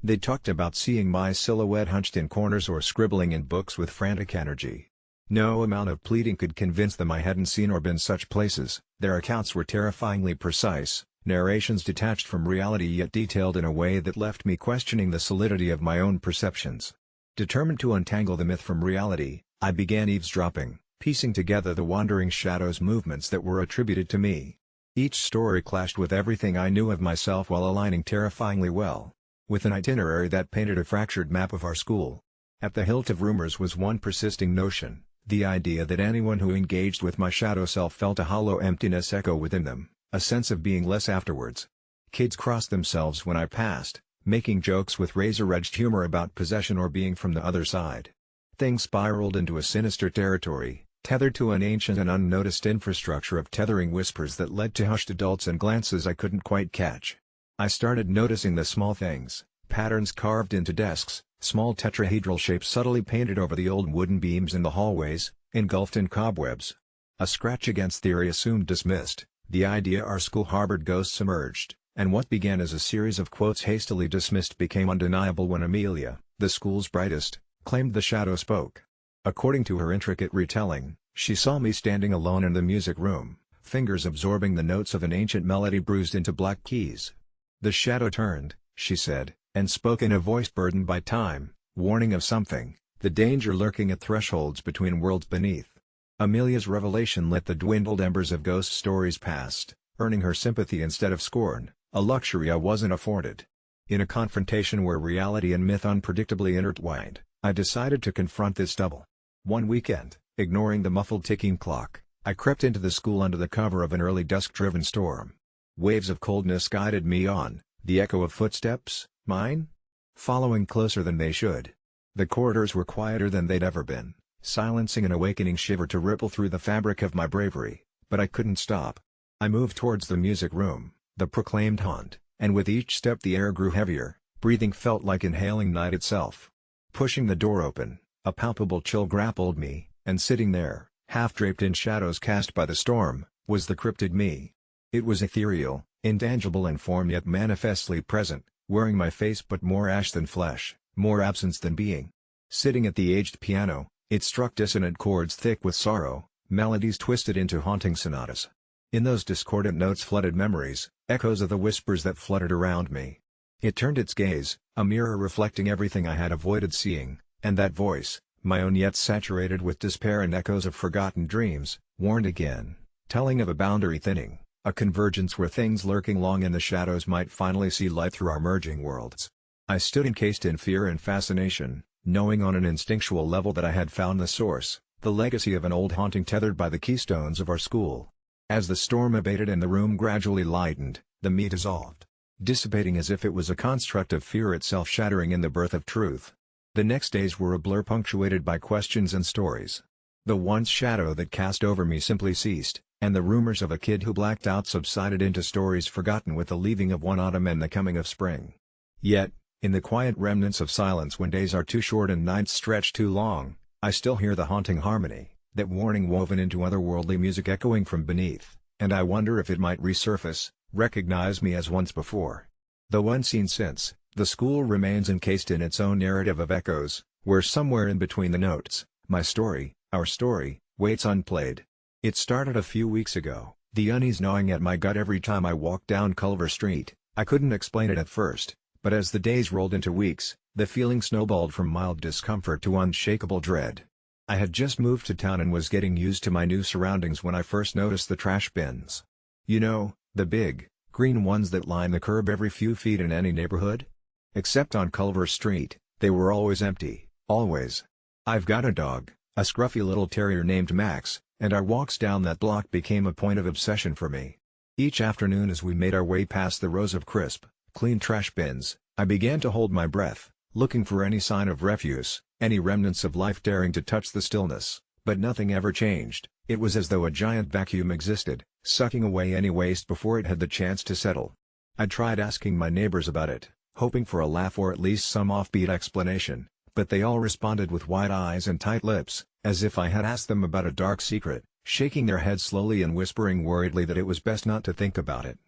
They talked about seeing my silhouette hunched in corners or scribbling in books with frantic energy. No amount of pleading could convince them I hadn't seen or been such places. Their accounts were terrifyingly precise, narrations detached from reality yet detailed in a way that left me questioning the solidity of my own perceptions. Determined to untangle the myth from reality, I began eavesdropping, piecing together the wandering shadows' movements that were attributed to me. Each story clashed with everything I knew of myself while aligning terrifyingly well with an itinerary that painted a fractured map of our school. At the hilt of rumors was one persisting notion, the idea that anyone who engaged with my shadow self felt a hollow emptiness echo within them, a sense of being less afterwards. Kids crossed themselves when I passed, making jokes with razor-edged humor about possession or being from the other side. Things spiraled into a sinister territory, tethered to an ancient and unnoticed infrastructure of tethering whispers that led to hushed adults and glances I couldn't quite catch. I started noticing the small things, patterns carved into desks, small tetrahedral shapes subtly painted over the old wooden beams in the hallways, engulfed in cobwebs. A scratch against theory assumed dismissed, the idea our school harbored ghosts emerged, and what began as a series of quotes hastily dismissed became undeniable when Amelia, the school's brightest, claimed the shadow spoke. According to her intricate retelling, she saw me standing alone in the music room, fingers absorbing the notes of an ancient melody bruised into black keys. The shadow turned, she said, and spoke in a voice burdened by time, warning of something, the danger lurking at thresholds between worlds beneath. Amelia's revelation lit the dwindled embers of ghost stories past, earning her sympathy instead of scorn, a luxury I wasn't afforded. In a confrontation where reality and myth unpredictably intertwined, I decided to confront this double. One weekend, ignoring the muffled ticking clock, I crept into the school under the cover of an early dusk-driven storm. Waves of coldness guided me on, the echo of footsteps, mine? Following closer than they should. The corridors were quieter than they'd ever been, silencing an awakening shiver to ripple through the fabric of my bravery, but I couldn't stop. I moved towards the music room, the proclaimed haunt, and with each step the air grew heavier, breathing felt like inhaling night itself. Pushing the door open, a palpable chill grappled me, and sitting there, half draped in shadows cast by the storm, was the cryptid me. It was ethereal, intangible in form yet manifestly present, wearing my face but more ash than flesh, more absence than being. Sitting at the aged piano, it struck dissonant chords thick with sorrow, melodies twisted into haunting sonatas. In those discordant notes flooded memories, echoes of the whispers that fluttered around me. It turned its gaze, a mirror reflecting everything I had avoided seeing, and that voice, my own yet saturated with despair and echoes of forgotten dreams, warned again, telling of a boundary thinning, a convergence where things lurking long in the shadows might finally see light through our merging worlds. I stood encased in fear and fascination, knowing on an instinctual level that I had found the source, the legacy of an old haunting tethered by the keystones of our school. As the storm abated and the room gradually lightened, the me dissolved, dissipating as if it was a construct of fear itself shattering in the birth of truth. The next days were a blur punctuated by questions and stories. The once shadow that cast over me simply ceased, and the rumors of a kid who blacked out subsided into stories forgotten with the leaving of one autumn and the coming of spring. Yet, in the quiet remnants of silence when days are too short and nights stretch too long, I still hear the haunting harmony, that warning woven into otherworldly music echoing from beneath, and I wonder if it might resurface, recognize me as once before. Though unseen since, the school remains encased in its own narrative of echoes, where somewhere in between the notes, my story, our story, waits unplayed. It started a few weeks ago, the unease gnawing at my gut every time I walked down Culver Street. I couldn't explain it at first, but as the days rolled into weeks, the feeling snowballed from mild discomfort to unshakable dread. I had just moved to town and was getting used to my new surroundings when I first noticed the trash bins. You know, the big, green ones that line the curb every few feet in any neighborhood? Except on Culver Street, they were always empty, always. I've got a dog, a scruffy little terrier named Max, and our walks down that block became a point of obsession for me. Each afternoon as we made our way past the rows of crisp, clean trash bins, I began to hold my breath, looking for any sign of refuse, any remnants of life daring to touch the stillness, but nothing ever changed. It was as though a giant vacuum existed, sucking away any waste before it had the chance to settle. I tried asking my neighbors about it, hoping for a laugh or at least some offbeat explanation, but they all responded with wide eyes and tight lips, as if I had asked them about a dark secret, shaking their heads slowly and whispering worriedly that it was best not to think about it.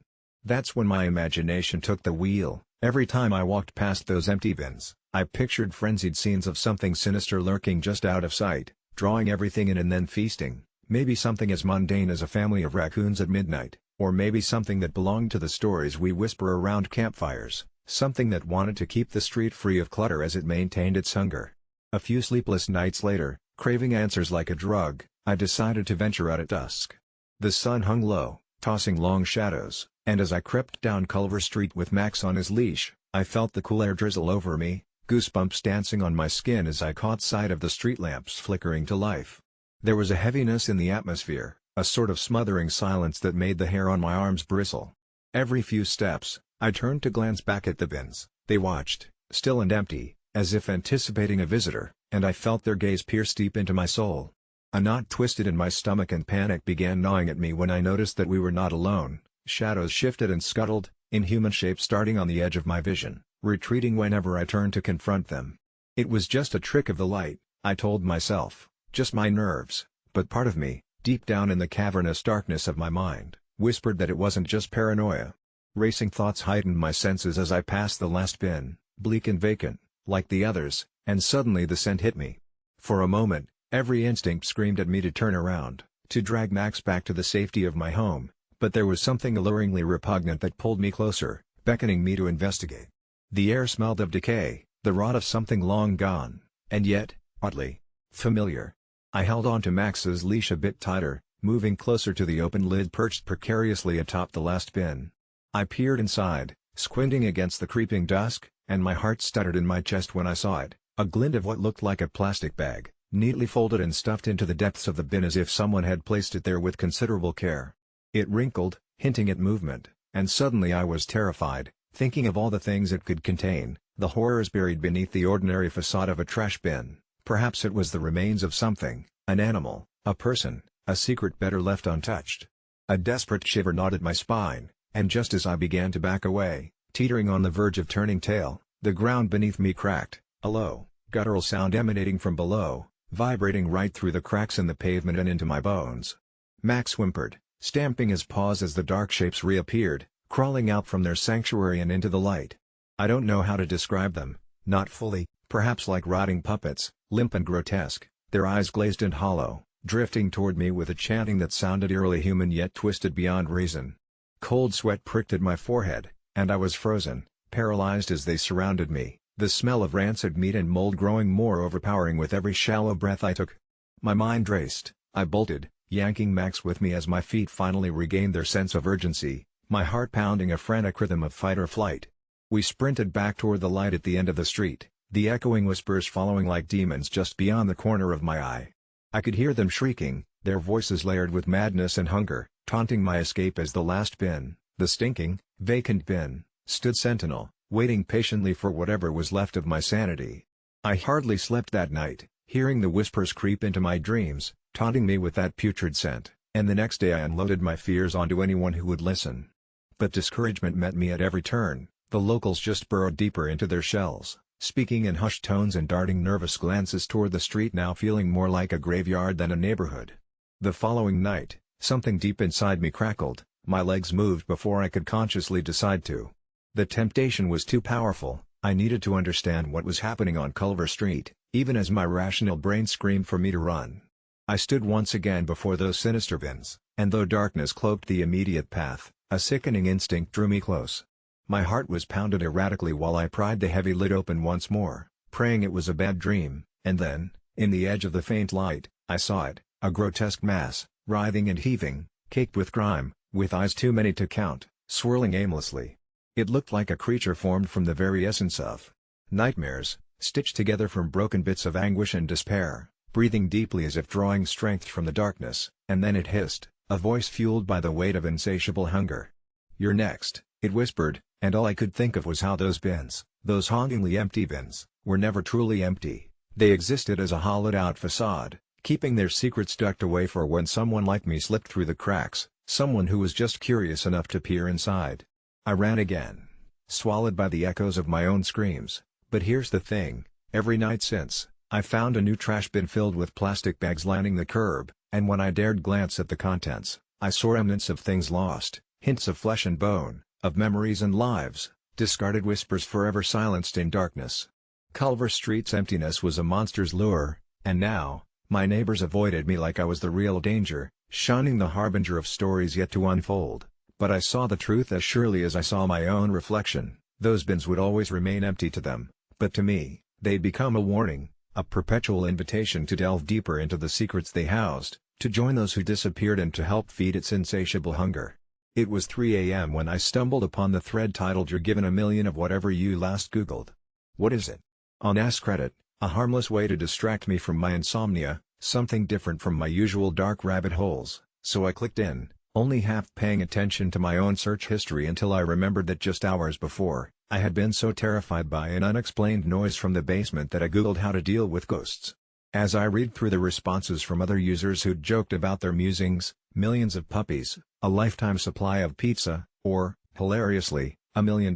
That's when my imagination took the wheel. Every time I walked past those empty bins, I pictured frenzied scenes of something sinister lurking just out of sight, drawing everything in and then feasting. Maybe something as mundane as a family of raccoons at midnight, or maybe something that belonged to the stories we whisper around campfires, something that wanted to keep the street free of clutter as it maintained its hunger. A few sleepless nights later, craving answers like a drug, I decided to venture out at dusk. The sun hung low, tossing long shadows, and as I crept down Culver Street with Max on his leash, I felt the cool air drizzle over me, goosebumps dancing on my skin as I caught sight of the street lamps flickering to life. There was a heaviness in the atmosphere, a sort of smothering silence that made the hair on my arms bristle. Every few steps, I turned to glance back at the bins. They watched, still and empty, as if anticipating a visitor, and I felt their gaze pierce deep into my soul. A knot twisted in my stomach and panic began gnawing at me when I noticed that we were not alone. Shadows shifted and scuttled, inhuman shapes starting on the edge of my vision, retreating whenever I turned to confront them. It was just a trick of the light, I told myself, just my nerves, but part of me, deep down in the cavernous darkness of my mind, whispered that it wasn't just paranoia. Racing thoughts heightened my senses as I passed the last bin, bleak and vacant, like the others, and suddenly the scent hit me. For a moment, every instinct screamed at me to turn around, to drag Max back to the safety of my home, but there was something alluringly repugnant that pulled me closer, beckoning me to investigate. The air smelled of decay, the rot of something long gone, and yet, oddly, familiar. I held on to Max's leash a bit tighter, moving closer to the open lid perched precariously atop the last bin. I peered inside, squinting against the creeping dusk, and my heart stuttered in my chest when I saw it, a glint of what looked like a plastic bag, neatly folded and stuffed into the depths of the bin as if someone had placed it there with considerable care. It wrinkled, hinting at movement, and suddenly I was terrified, thinking of all the things it could contain, the horrors buried beneath the ordinary facade of a trash bin. Perhaps it was the remains of something, an animal, a person, a secret better left untouched. A desperate shiver gnawed my spine, and just as I began to back away, teetering on the verge of turning tail, the ground beneath me cracked, a low, guttural sound emanating from below, vibrating right through the cracks in the pavement and into my bones. Max whimpered, stamping his paws as the dark shapes reappeared, crawling out from their sanctuary and into the light. I don't know how to describe them, not fully, perhaps like rotting puppets, limp and grotesque, their eyes glazed and hollow, drifting toward me with a chanting that sounded eerily human yet twisted beyond reason. Cold sweat pricked at my forehead, and I was frozen, paralyzed as they surrounded me, the smell of rancid meat and mold growing more overpowering with every shallow breath I took. My mind raced, I bolted, yanking Max with me as my feet finally regained their sense of urgency, my heart pounding a frantic rhythm of fight or flight. We sprinted back toward the light at the end of the street, the echoing whispers following like demons just beyond the corner of my eye. I could hear them shrieking, their voices layered with madness and hunger, taunting my escape as the last bin, the stinking, vacant bin, stood sentinel, waiting patiently for whatever was left of my sanity. I hardly slept that night, hearing the whispers creep into my dreams, taunting me with that putrid scent, and the next day I unloaded my fears onto anyone who would listen. But discouragement met me at every turn. The locals just burrowed deeper into their shells, speaking in hushed tones and darting nervous glances toward the street now feeling more like a graveyard than a neighborhood. The following night, something deep inside me crackled, my legs moved before I could consciously decide to. The temptation was too powerful, I needed to understand what was happening on Culver Street, even as my rational brain screamed for me to run. I stood once again before those sinister bins, and though darkness cloaked the immediate path, a sickening instinct drew me close. My heart was pounded erratically while I pried the heavy lid open once more, praying it was a bad dream, and then, in the edge of the faint light, I saw it, a grotesque mass, writhing and heaving, caked with grime, with eyes too many to count, swirling aimlessly. It looked like a creature formed from the very essence of nightmares, stitched together from broken bits of anguish and despair, breathing deeply as if drawing strength from the darkness, and then it hissed, a voice fueled by the weight of insatiable hunger. "You're next," it whispered, and all I could think of was how those bins, those hauntingly empty bins, were never truly empty. They existed as a hollowed-out facade, keeping their secrets tucked away for when someone like me slipped through the cracks, someone who was just curious enough to peer inside. I ran again, swallowed by the echoes of my own screams, but here's the thing, every night since, I found a new trash bin filled with plastic bags lining the curb, and when I dared glance at the contents, I saw remnants of things lost, hints of flesh and bone, of memories and lives, discarded whispers forever silenced in darkness. Culver Street's emptiness was a monster's lure, and now, my neighbors avoided me like I was the real danger, shunning the harbinger of stories yet to unfold. But I saw the truth as surely as I saw my own reflection. Those bins would always remain empty to them, but to me, they'd become a warning, a perpetual invitation to delve deeper into the secrets they housed, to join those who disappeared and to help feed its insatiable hunger. It was 3 a.m. when I stumbled upon the thread titled "You're given a million of whatever you last googled." What is it? On Reddit, a harmless way to distract me from my insomnia, something different from my usual dark rabbit holes, so I clicked in, only half paying attention to my own search history until I remembered that just hours before, I had been so terrified by an unexplained noise from the basement that I googled how to deal with ghosts. As I read through the responses from other users who'd joked about their musings, millions of puppies, a lifetime supply of pizza, or, hilariously, $1 million,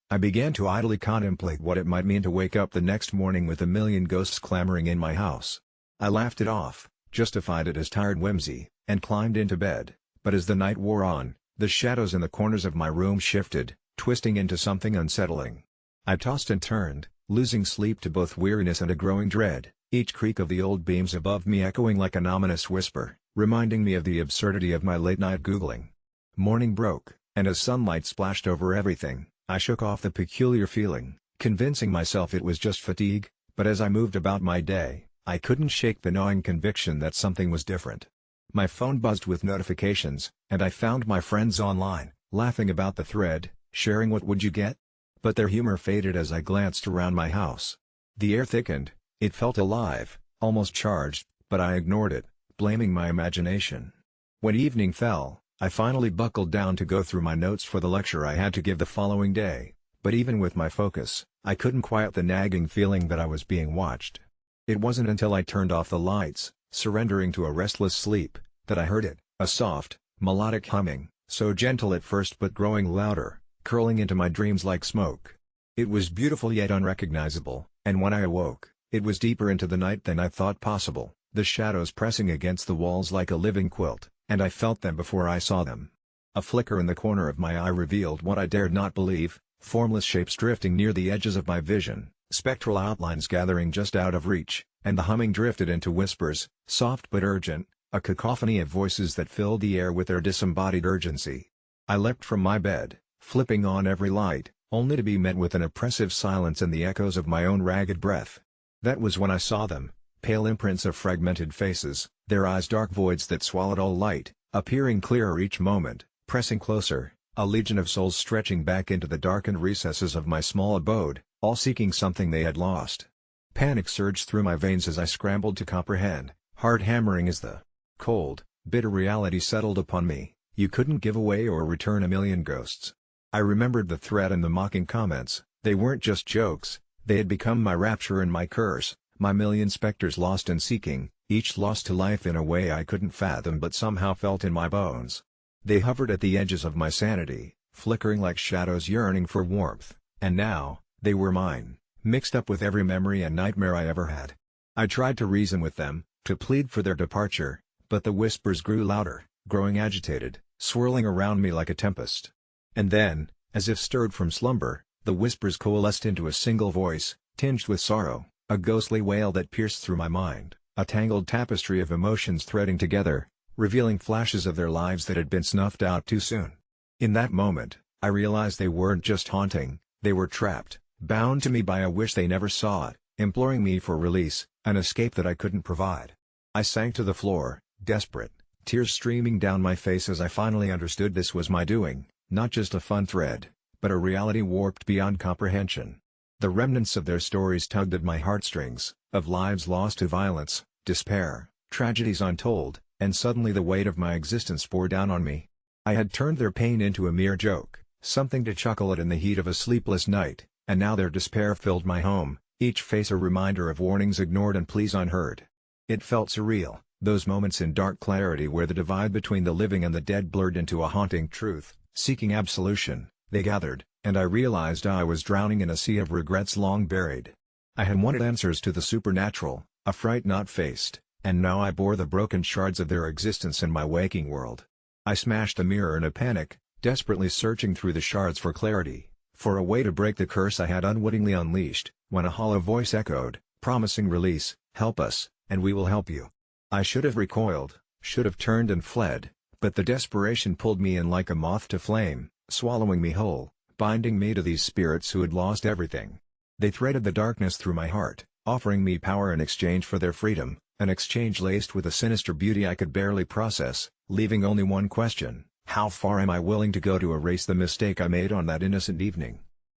I began to idly contemplate what it might mean to wake up the next morning with a million ghosts clamoring in my house. I laughed it off, justified it as tired whimsy, and climbed into bed. But as the night wore on, the shadows in the corners of my room shifted, twisting into something unsettling. I tossed and turned, losing sleep to both weariness and a growing dread, each creak of the old beams above me echoing like an ominous whisper, reminding me of the absurdity of my late-night Googling. Morning broke, and as sunlight splashed over everything, I shook off the peculiar feeling, convincing myself it was just fatigue, but as I moved about my day, I couldn't shake the gnawing conviction that something was different. My phone buzzed with notifications, and I found my friends online, laughing about the thread, sharing what would you get? But their humor faded as I glanced around my house. The air thickened, it felt alive, almost charged, but I ignored it, blaming my imagination. When evening fell, I finally buckled down to go through my notes for the lecture I had to give the following day, but even with my focus, I couldn't quiet the nagging feeling that I was being watched. It wasn't until I turned off the lights, surrendering to a restless sleep, that I heard it, a soft, melodic humming, so gentle at first but growing louder, curling into my dreams like smoke. It was beautiful yet unrecognizable, and when I awoke, it was deeper into the night than I thought possible, the shadows pressing against the walls like a living quilt, and I felt them before I saw them. A flicker in the corner of my eye revealed what I dared not believe, formless shapes drifting near the edges of my vision, spectral outlines gathering just out of reach, and the humming drifted into whispers, soft but urgent, a cacophony of voices that filled the air with their disembodied urgency. I leapt from my bed, flipping on every light, only to be met with an oppressive silence and the echoes of my own ragged breath. That was when I saw them, pale imprints of fragmented faces, their eyes dark voids that swallowed all light, appearing clearer each moment, pressing closer, a legion of souls stretching back into the darkened recesses of my small abode, all seeking something they had lost. Panic surged through my veins as I scrambled to comprehend, heart hammering as the cold, bitter reality settled upon me. You couldn't give away or return a million ghosts. I remembered the threat and the mocking comments. They weren't just jokes, they had become my rapture and my curse, my million specters lost and seeking, each lost to life in a way I couldn't fathom but somehow felt in my bones. They hovered at the edges of my sanity, flickering like shadows yearning for warmth, and now, they were mine, mixed up with every memory and nightmare I ever had. I tried to reason with them, to plead for their departure, but the whispers grew louder, growing agitated, swirling around me like a tempest. And then, as if stirred from slumber, the whispers coalesced into a single voice, tinged with sorrow, a ghostly wail that pierced through my mind. a tangled tapestry of emotions threading together, revealing flashes of their lives that had been snuffed out too soon. In that moment, I realized they weren't just haunting, they were trapped, bound to me by a wish they never saw it, imploring me for release, an escape that I couldn't provide. I sank to the floor, desperate, tears streaming down my face as I finally understood this was my doing, not just a fun thread, but a reality warped beyond comprehension. The remnants of their stories tugged at my heartstrings, of lives lost to violence, despair, tragedies untold, and suddenly the weight of my existence bore down on me. I had turned their pain into a mere joke, something to chuckle at in the heat of a sleepless night, and now their despair filled my home, each face a reminder of warnings ignored and pleas unheard. It felt surreal, those moments in dark clarity where the divide between the living and the dead blurred into a haunting truth. Seeking absolution, they gathered, and I realized I was drowning in a sea of regrets long buried. I had wanted answers to the supernatural, a fright not faced, and now I bore the broken shards of their existence in my waking world. I smashed the mirror in a panic, desperately searching through the shards for clarity, for a way to break the curse I had unwittingly unleashed, when a hollow voice echoed, promising release, "Help us, and we will help you." I should have recoiled, should have turned and fled, but the desperation pulled me in like a moth to flame, swallowing me whole, binding me to these spirits who had lost everything. They threaded the darkness through my heart, offering me power in exchange for their freedom, an exchange laced with a sinister beauty I could barely process, leaving only one question: how far am I willing to go to erase the mistake I made on that innocent evening?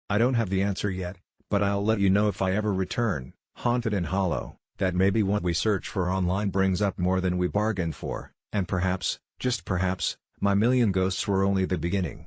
I don't have the answer yet, but I'll let you know if I ever return, haunted and hollow. That maybe what we search for online brings up more than we bargained for, and perhaps, just perhaps, my million ghosts were only the beginning.